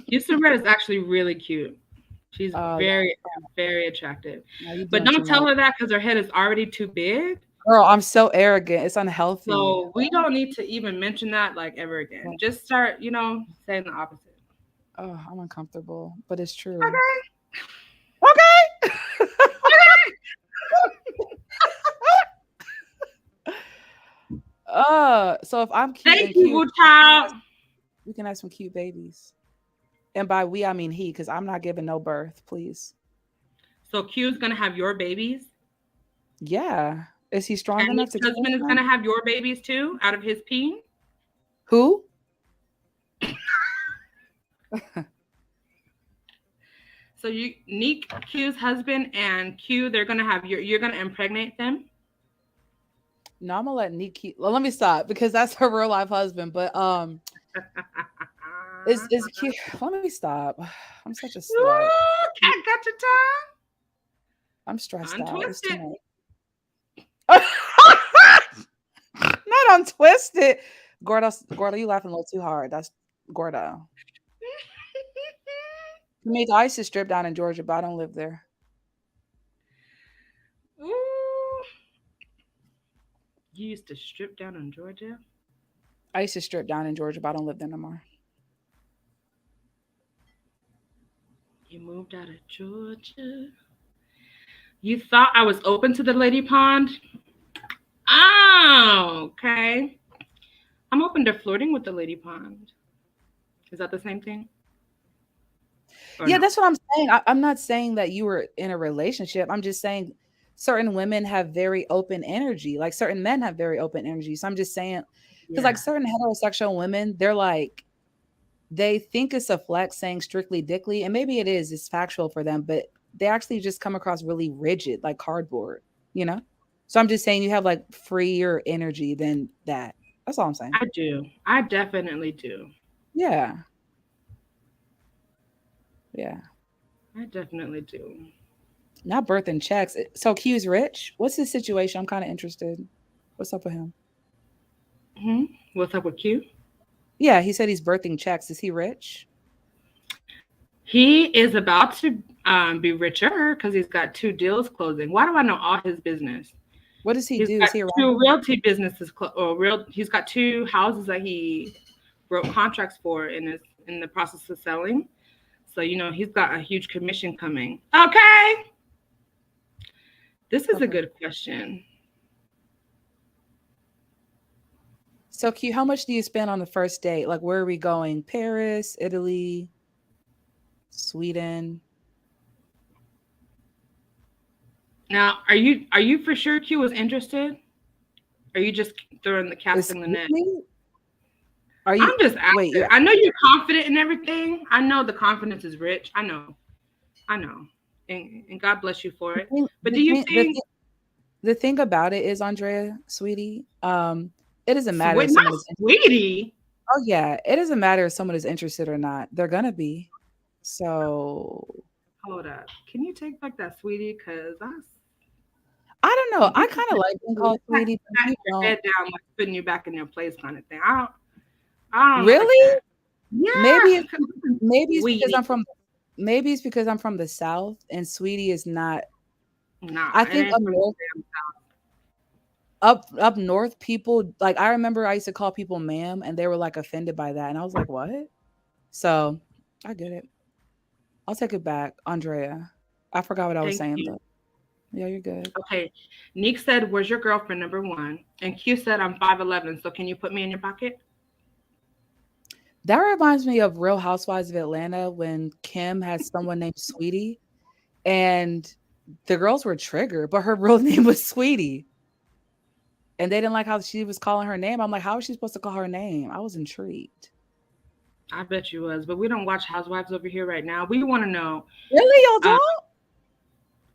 Houston Red is actually really cute. She's Oh, yeah. very, very attractive. No, you But doing too don't tell much. her that because her head is already too big. Girl, I'm so arrogant. It's unhealthy. So we don't need to even mention that like ever again. Just start, saying the opposite. Oh, I'm uncomfortable, but it's true. Okay. Okay. So if I'm cute and Thank you, cute, child. we can have some cute babies. And by we, I mean he, because I'm not giving no birth, please. So Q's gonna have your babies. Yeah. Is he strong And enough to his carry husband is them? gonna have your babies too, out of his peen. Who? So Neek, Q's husband, and Q, they're gonna have you're gonna impregnate them. No, I'm gonna let Nikki. Well, let me stop because that's her real life husband. But is cute. Let me stop. I'm such a slut. Ooh, cat got your tongue. I'm stressed out. It's too Untwisted. much. Not untwisted. Gordo, you laughing a little too hard. That's Gordo. I mean, I used to strip down in Georgia, but I don't live there. Ooh. You used to strip down in Georgia? I used to strip down in Georgia, but I don't live there no more. You moved out of Georgia. You thought I was open to the lady pond? Oh, okay. I'm open to flirting with the lady pond. Is that the same thing? Or Yeah, no? that's what I'm saying. I'm not saying that you were in a relationship. I'm just saying certain women have very open energy. Like certain men have very open energy. So I'm just saying, because like Yeah. certain heterosexual women, they're like, they think it's a flex saying strictly dickly, and maybe it is, it's factual for them, but they actually just come across really rigid, like cardboard, you know? So I'm just saying you have like freer energy than that. That's all I'm saying. I do. I definitely do. Yeah. Yeah. I definitely do. Not birthing checks. So Q's rich. What's his situation? I'm kind of interested. What's up with him? Hmm. What's up with Q? Yeah, he said he's birthing checks. Is he rich? He is about to be richer because he's got two deals closing. Why do I know all his business? What does he He's do? got Is he a two rapper? realty businesses, or real. He's got two houses that he wrote contracts for and is in the process of selling. So he's got a huge commission coming. Okay, this is a Okay. good question. So Q, how much do you spend on the first date? Like, where are we going? Paris, Italy, Sweden? Now, are you for sure Q was interested? Are you just throwing the casting the Excuse net? me? Are I'm you? just Wait, asking. you're I know you're confident in everything. I know the confidence is rich. I know. I know. And God bless you for the it. thing. But The do you thing. The think thing. The thing about it is, Andrea, sweetie, it doesn't matter if sweet, not someone is. sweetie? Oh yeah, it doesn't matter if someone is interested or not. They're gonna be. So Hold up. Can you take back that sweetie? Cause I don't know. when I people kind of say like being sweetie, called it's like sweetie, but patting you your don't head down, like putting you back in your place, kind of thing. I don't like really. that. Maybe Yeah, it's maybe it's because sweetie. I'm from the South and sweetie is not. Nah, I it think ain't from the damn. up north people like I remember I used to call people ma'am and they were like offended by that and I was like what? So I get it. I'll take it back, Andrea. I forgot what I was Thank saying you. though. Yeah, you're good. Okay. Neek said, "Where's your girlfriend?" Number one, and Q said, "I'm 5'11". So can you put me in your pocket? That reminds me of Real Housewives of Atlanta when Kim had someone named Sweetie and the girls were triggered, but her real name was Sweetie. And they didn't like how she was calling her name. I'm like, how is she supposed to call her name? I was intrigued. I bet you was, but we don't watch Housewives over here right now. We want to know. Really, y'all Uh, don't?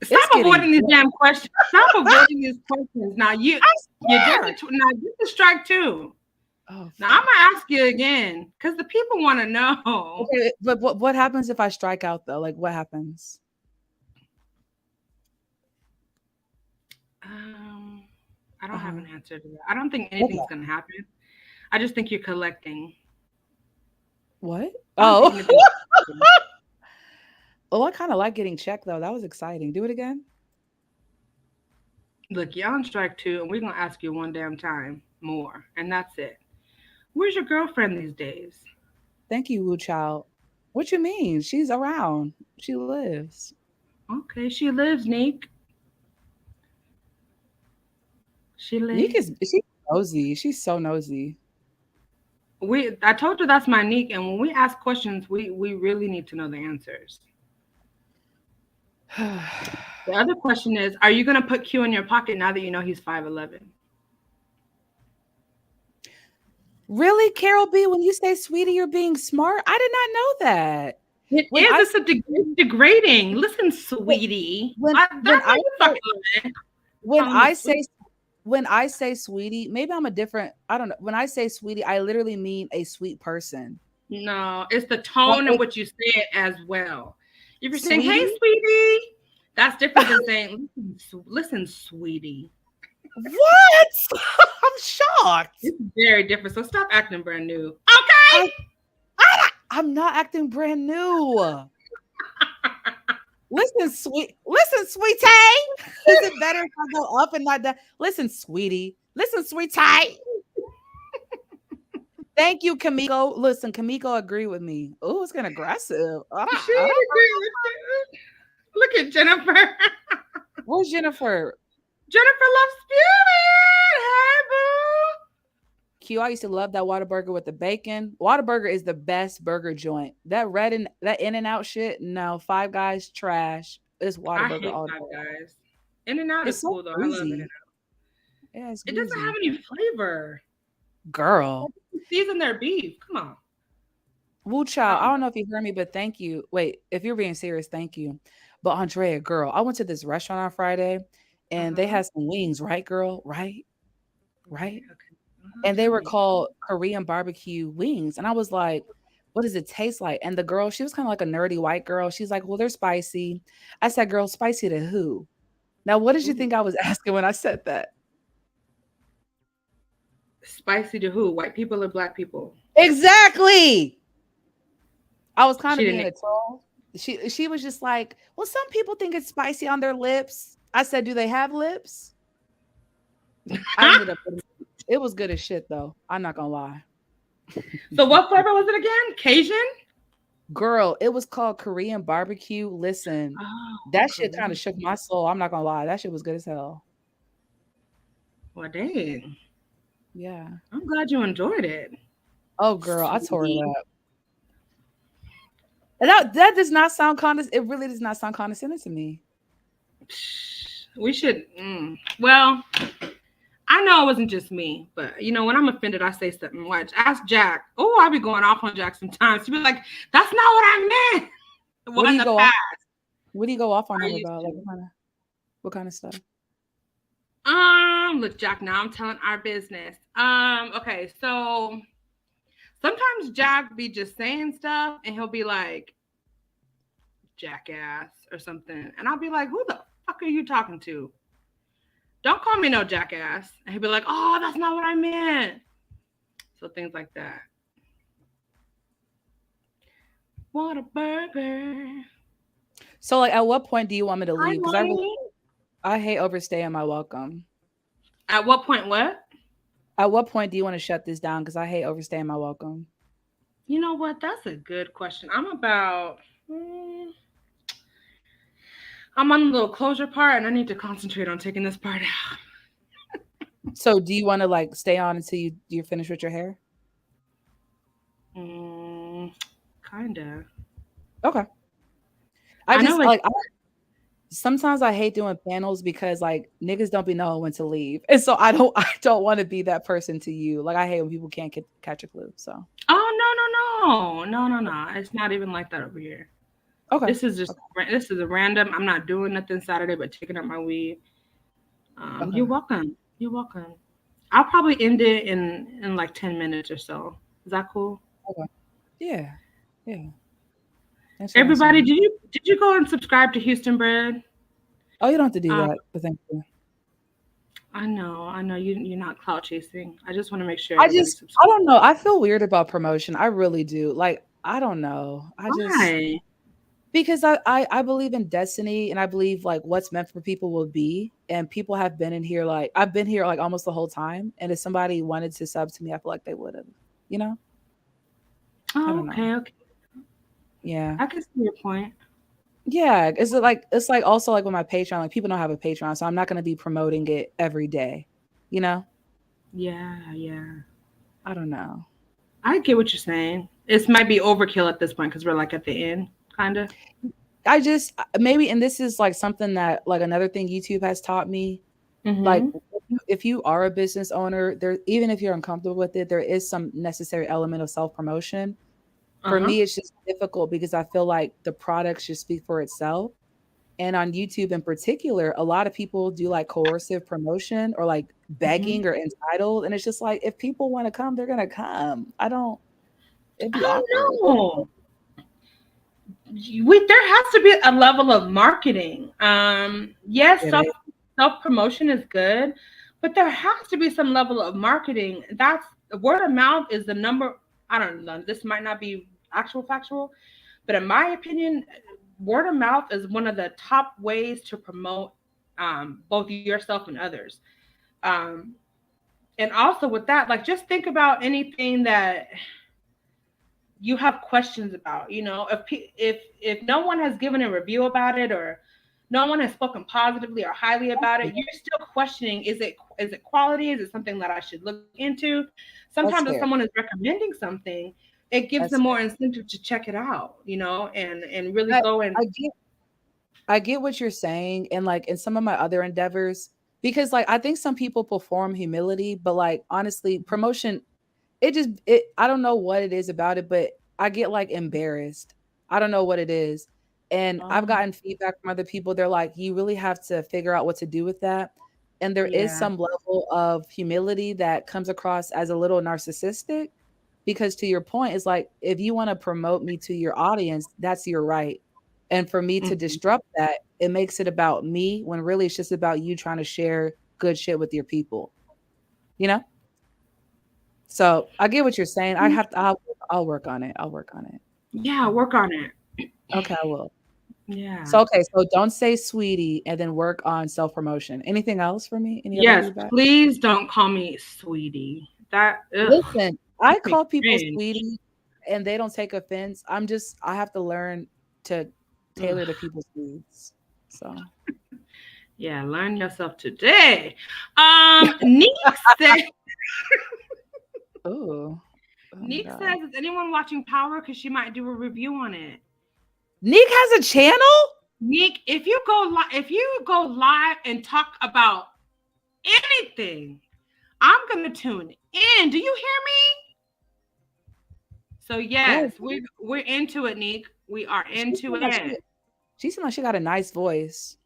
Stop It's getting avoiding these damn questions. Stop avoiding these questions. Now I you did swear. now this is strike two. Oh Now I'm fuck. gonna ask you again because the people want to know. Okay, but what happens if I strike out though? Like what happens? Um, I don't have Uh-huh. an answer to that. I don't think Okay. anything's gonna happen. I just think you're collecting. What? I don't think Oh. anything's gonna happen. Well, I kind of like getting checked though. That was exciting. Do it again. Look, you're on strike two, and we're gonna ask you one damn time more, and that's it. Where's your girlfriend these days? Thank you, Wu Child. What you mean? She's around. She lives. Okay, she lives, Neek. She Nick lives. is she's nosy. She's so nosy. I told you that's my Neek, and when we ask questions, we really need to know the answers. The other question is, are you gonna put Q in your pocket now that you know he's 5'11"? Really, Carol B, when you say sweetie, you're being smart? I did not know that. It When is. I It's degrading. Listen, when sweetie. when I when know I you say fucking when calling me I sweet. say when I say sweetie, maybe I'm a different, I don't know. When I say sweetie, I literally mean a sweet person. No, it's the Like tone in a which you say it as well. If you're saying, "Hey, sweetie? sweetie," that's different than saying, "Listen, listen, sweetie." What? I'm shocked. It's very different. So stop acting brand new. I, Okay. I'm not acting brand new. Listen, sweetie. Is it better if I go up and not down? Listen, sweetie. Listen, sweetie. Thank you, Kamiko. Listen, Kamiko agree with me. Oh, it's getting aggressive. She I don't know. agree with you. Look at Jennifer. Where's Jennifer? Jennifer loves beauty. Hey, boo. Q, I used to love that Whataburger with the bacon. Whataburger is the best burger joint. That red and that In and Out shit, no. Five Guys trash. It's I Whataburger hate all Five day. Guys. In and Out is It's so cool though. I love In and greasy. Out. Yeah, it's It doesn't have greasy. any flavor. Girl. Like, season their beef. Come on. Woo child. I Um, don't know if you heard me, but thank you. Wait, if you're being serious, thank you. But Andrea, girl, I went to this restaurant on Friday and they uh-huh. had some wings, right, girl? Right? Right. Right? Okay. Uh-huh. And they Tell were me. called Korean barbecue wings. And I was like, what does it taste like? And the girl, she was kind of like a nerdy white girl. She's like, well, they're spicy. I said, girl, spicy to who? Now, what did you Ooh. think I was asking when I said that? Spicy to who? White people or black people? Exactly. I was kind She of didn't. being a troll. She was just like, well, some people think it's spicy on their lips. I said, do they have lips? I ended up it was good as shit though. I'm not gonna lie. So what flavor was it again? Cajun? Girl, it was called Korean barbecue. Listen, Oh, that shit kind of Korean. shook my soul. I'm not gonna lie. That shit was good as hell. Well, dang. Yeah. I'm glad you enjoyed it. Oh girl, I tore it Sweetie. up. And that does not sound it really does not sound condescending to me. We should. Well, I know it wasn't just me, but when I'm offended, I say something. Watch. Ask Jack. Oh, I be going off on Jack sometimes. He be like, "That's not what I meant." What Well, do in you the go off? past, What do you go off on I him used about? Like to. what kind of stuff? Look, Jack. Now I'm telling our business. Okay. So sometimes Jack be just saying stuff, and he'll be like, "Jackass" or something, and I'll be like, "Who the fuck are you talking to? Don't call me no jackass." And he'll be like, "Oh, that's not what I meant." So things like that. What a burger. So like at what point do you want me to Hi, leave? Because Lonnie. I hate overstaying my welcome. At what point, what? At what point do you want to shut this down? Because I hate overstaying my welcome. You know what? That's a good question. I'm on the little closure part and I need to concentrate on taking this part out. So do you want to like stay on until you're finished with your hair? Mm, kinda. Okay. I I know, just like, sometimes I hate doing panels because like niggas don't be knowing when to leave. And so I don't want to be that person to you. Like I hate when people can't catch a clue. So oh, no, no, no. No, no, no. It's not even like that over here. okay. Okay. This is a random. I'm not doing nothing Saturday but taking up my weed. You're Okay. welcome. You're welcome. I'll probably end it in like 10 minutes or so. Is that cool? Okay. Yeah. Yeah. Thanks for Everybody, answering. did you go and subscribe to Houston Bread? Oh, you don't have to do Um, that, but thank you. I know you're not clout chasing. I just want to make sure I everybody just I subscribes. don't know. I feel weird about promotion. I really do. Like I don't know. I just Why? because I believe in destiny and I believe like what's meant for people will be. And people have been in here like I've been here like almost the whole time. And if somebody wanted to sub to me, I feel like they would have. You know? I Oh, don't know. okay, okay. Yeah. I can see your point. Yeah. It's like also like with my Patreon, like people don't have a Patreon, so I'm not gonna be promoting it every day. You know? Yeah, yeah. I don't know. I get what you're saying. This might be overkill at this point because we're like at the end, kind of. I just maybe and this is like something that like another thing YouTube has taught me. Like Mm-hmm. if you are a business owner, there even if you're uncomfortable with it, there is some necessary element of self-promotion. For Uh-huh. me, it's just difficult because I feel like the product should speak for itself. And on YouTube in particular, a lot of people do like coercive promotion or like Mm-hmm. begging or entitled. And it's just like if people want to come, they're gonna come. I don't it'd I be awkward. don't know. There has to be a level of marketing. Yes, Get it? self promotion is good, but there has to be some level of marketing. That's word of mouth is the number. I don't know. This might not be actual factual, but in my opinion, word of mouth is one of the top ways to promote both yourself and others. Um, and also with that, like just think about anything that you have questions about. If no one has given a review about it or No one has spoken positively or highly about it. You're still questioning, is it quality? Is it something that I should look into? Sometimes That's if fair. someone is recommending something, it gives them That's more fair. incentive to check it out, and really I go and I get I get what you're saying, and like in some of my other endeavors, because like I think some people perform humility, but like honestly, promotion, it I don't know what it is about it, but I get like embarrassed. I don't know what it is. And I've um gotten feedback from other people. They're like, you really have to figure out what to do with that. And there is yeah. some level of humility that comes across as a little narcissistic, because to your point, it's like if you want to promote me to your audience, that's your right. And for me to Mhm. disrupt that, it makes it about me when really it's just about you trying to share good shit with your people, you know? So I get what you're saying. I'll work on it. I'll work on it. Yeah, I'll work. work on it. Okay, I will. Yeah. So okay, so don't say sweetie and then work on self promotion. Anything else for me? Any other Yes, feedback? please don't call me sweetie. That ugh Listen, I makes me call people cringe. sweetie and they don't take offense. I have to learn to tailor to Ugh. people's needs. So Yeah, learn yourself today. Neek said oh, oh my Neek god. says, is anyone watching Power? Because she might do a review on it. Nick has a channel? Neek, if you go live and talk about anything, I'm gonna tune in. Do you hear me? So Go. yes, we're into it, Neek. We are She into seemed like it. she seemed like she got a nice voice.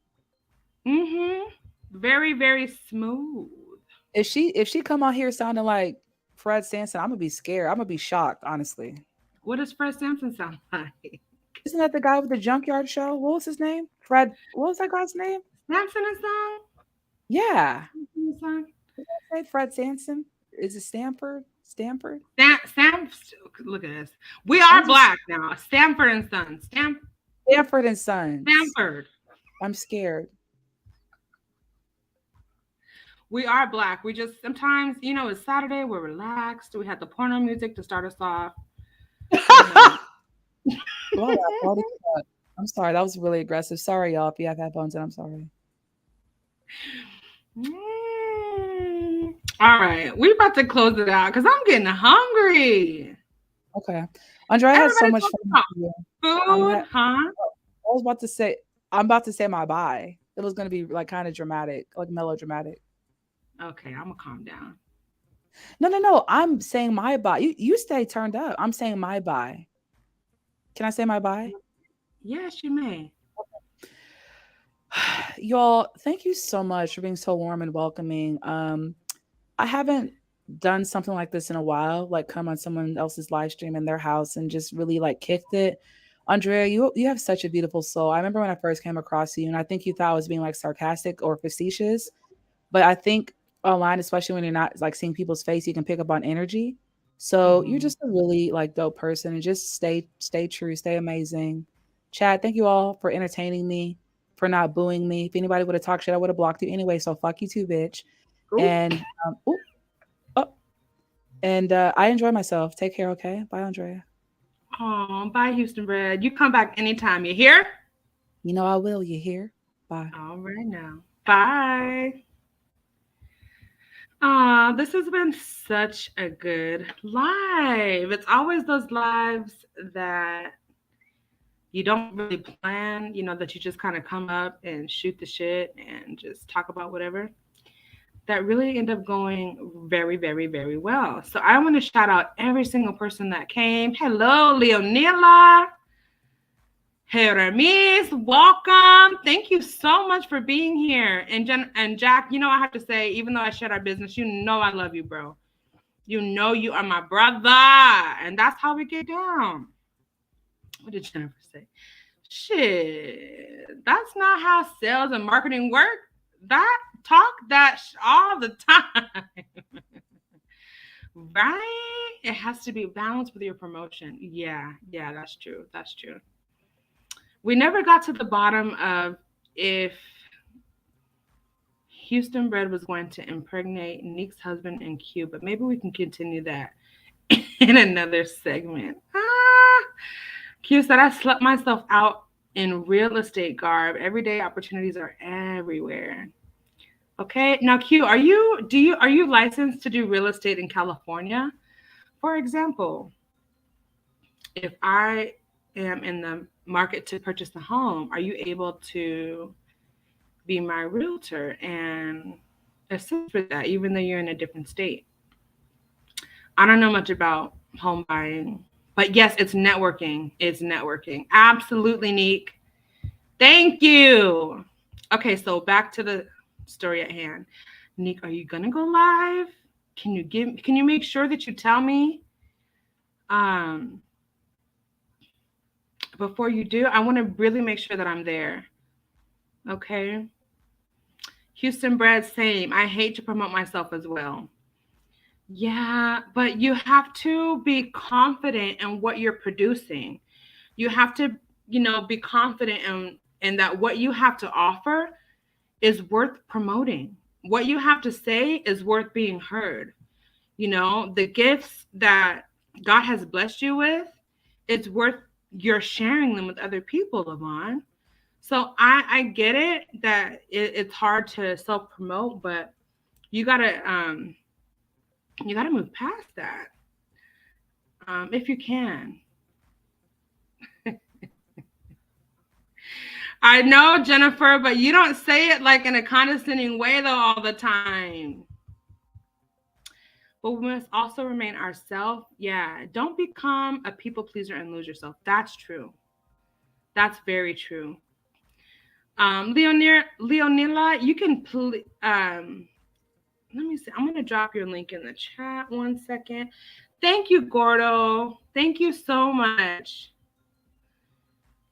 Mm-hmm. Very, very smooth. If she come out here sounding like Fred Sanson, I'm gonna be scared. I'm gonna be shocked, honestly. What does Fred Sampson sound like? Isn't that the guy with the junkyard show? What was his name? Fred. What was that guy's name? Sampson and Son? Yeah, Sampson and Son? say Fred Sanson. Is it Stanford? Stanford? Sam, look at this. We I'm are just black now. Stanford and Son. Stanford and Sons. Stanford. I'm scared. We are black. We just sometimes, it's Saturday. We're relaxed. We had the porno music to start us off. You know. Well, I already forgot. I'm sorry. That was really aggressive. Sorry, y'all. If you have headphones, and I'm sorry. Mm. All right, we about to close it out because I'm getting hungry. Okay, Andrea, I had so Everybody's much supposed fun to with talk you. food, huh? I was about to say. I'm about to say my bye. It was gonna be like kind of dramatic, like melodramatic. Okay, I'm gonna calm down. No, no, no. I'm saying my bye. You stay turned up. I'm saying my bye. Can I say my bye? Yes, you may. Y'all, thank you so much for being so warm and welcoming. I haven't done something like this in a while, like come on someone else's live stream in their house and just really like kicked it. Andrea, you have such a beautiful soul. I remember when I first came across you, and I think you thought I was being like sarcastic or facetious, but I think online, especially when you're not like seeing people's face, you can pick up on energy. So you're Hmm. just a really like dope person, and just stay true, stay amazing. Chad, thank you all for entertaining me, for not booing me. If anybody would have talked shit, I would have blocked you anyway. So fuck you too, bitch. Ooh. And ooh, oh, and I enjoy myself. Take care, okay? Bye, Andrea. Oh, bye, Houston Red. You come back anytime. You hear? You know I will. You hear? Bye. All right now. Bye. This has been such a good live. It's always those lives that you don't really plan, that you just kind of come up and shoot the shit and just talk about whatever. That really end up going very, very, very well. So I want to shout out every single person that came. Hello, Leonila. Hey, Ramis, welcome. Thank you so much for being here. And Jack, I have to say, even though I shared our business, I love you, bro. You know you are my brother. And that's how we get down. What did Jennifer say? Shit. That's not how sales and marketing work. That talk all the time. Right? It has to be balanced with your promotion. Yeah, yeah, that's true. That's true. We never got to the bottom of if Houston Bread was going to impregnate Nick's husband in Q, but maybe we can continue that in another segment. Q said I slept myself out in real estate garb. Everyday opportunities are everywhere. Okay. Now, Q, are you licensed to do real estate in California? For example, if I am in the market to purchase a home, are you able to be my realtor and assist with that, even though you're in a different state? I don't know much about home buying, but yes, it's networking. It's networking. Absolutely, Neek. Thank you. Okay, so back to the story at hand. Neek, are you gonna go live? Can you make sure that you tell me um before you do? I want to really make sure that I'm there. Okay. Houston Bread, same. I hate to promote myself as well. Yeah, but you have to be confident in what you're producing. You have to, be confident in that what you have to offer is worth promoting. What you have to say is worth being heard. The gifts that God has blessed you with, it's worth your sharing them with other people, Lavon. So I get it that it's hard to self promote, but you gotta move past that if you can. I know, Jennifer, but you don't say it like in a condescending way though all the time. But we must also remain ourselves. Yeah, don't become a people pleaser and lose yourself. That's true. That's very true. Leonila, you can let me see. I'm gonna drop your link in the chat 1 second. Thank you, Gordo. Thank you so much.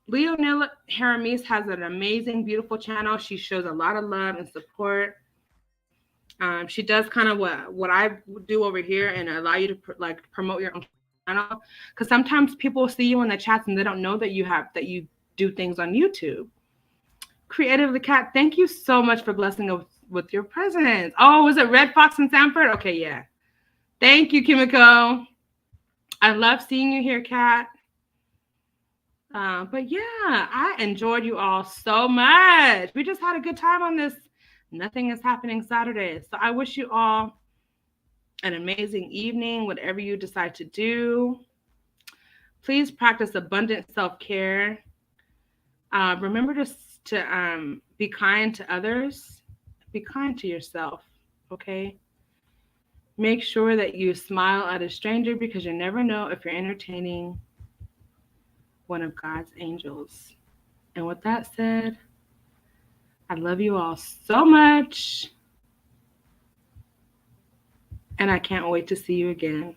Leonila Haramis has an amazing, beautiful channel. She shows a lot of love and support. She does kind of what I do over here and allow you to promote your own channel. Because sometimes people see you in the chats and they don't know that you do things on YouTube. Creative the Cat, thank you so much for blessing us with your presence. Oh, was it Red Fox in Sanford? Okay, yeah. Thank you, Kimiko. I love seeing you here, Kat. But yeah, I enjoyed you all so much. We just had a good time on this. Nothing is happening Saturday. So I wish you all an amazing evening, whatever you decide to do. Please practice abundant self-care. Remember to be kind to others. Be kind to yourself, okay? Make sure that you smile at a stranger because you never know if you're entertaining one of God's angels. And with that said, I love you all so much. And I can't wait to see you again.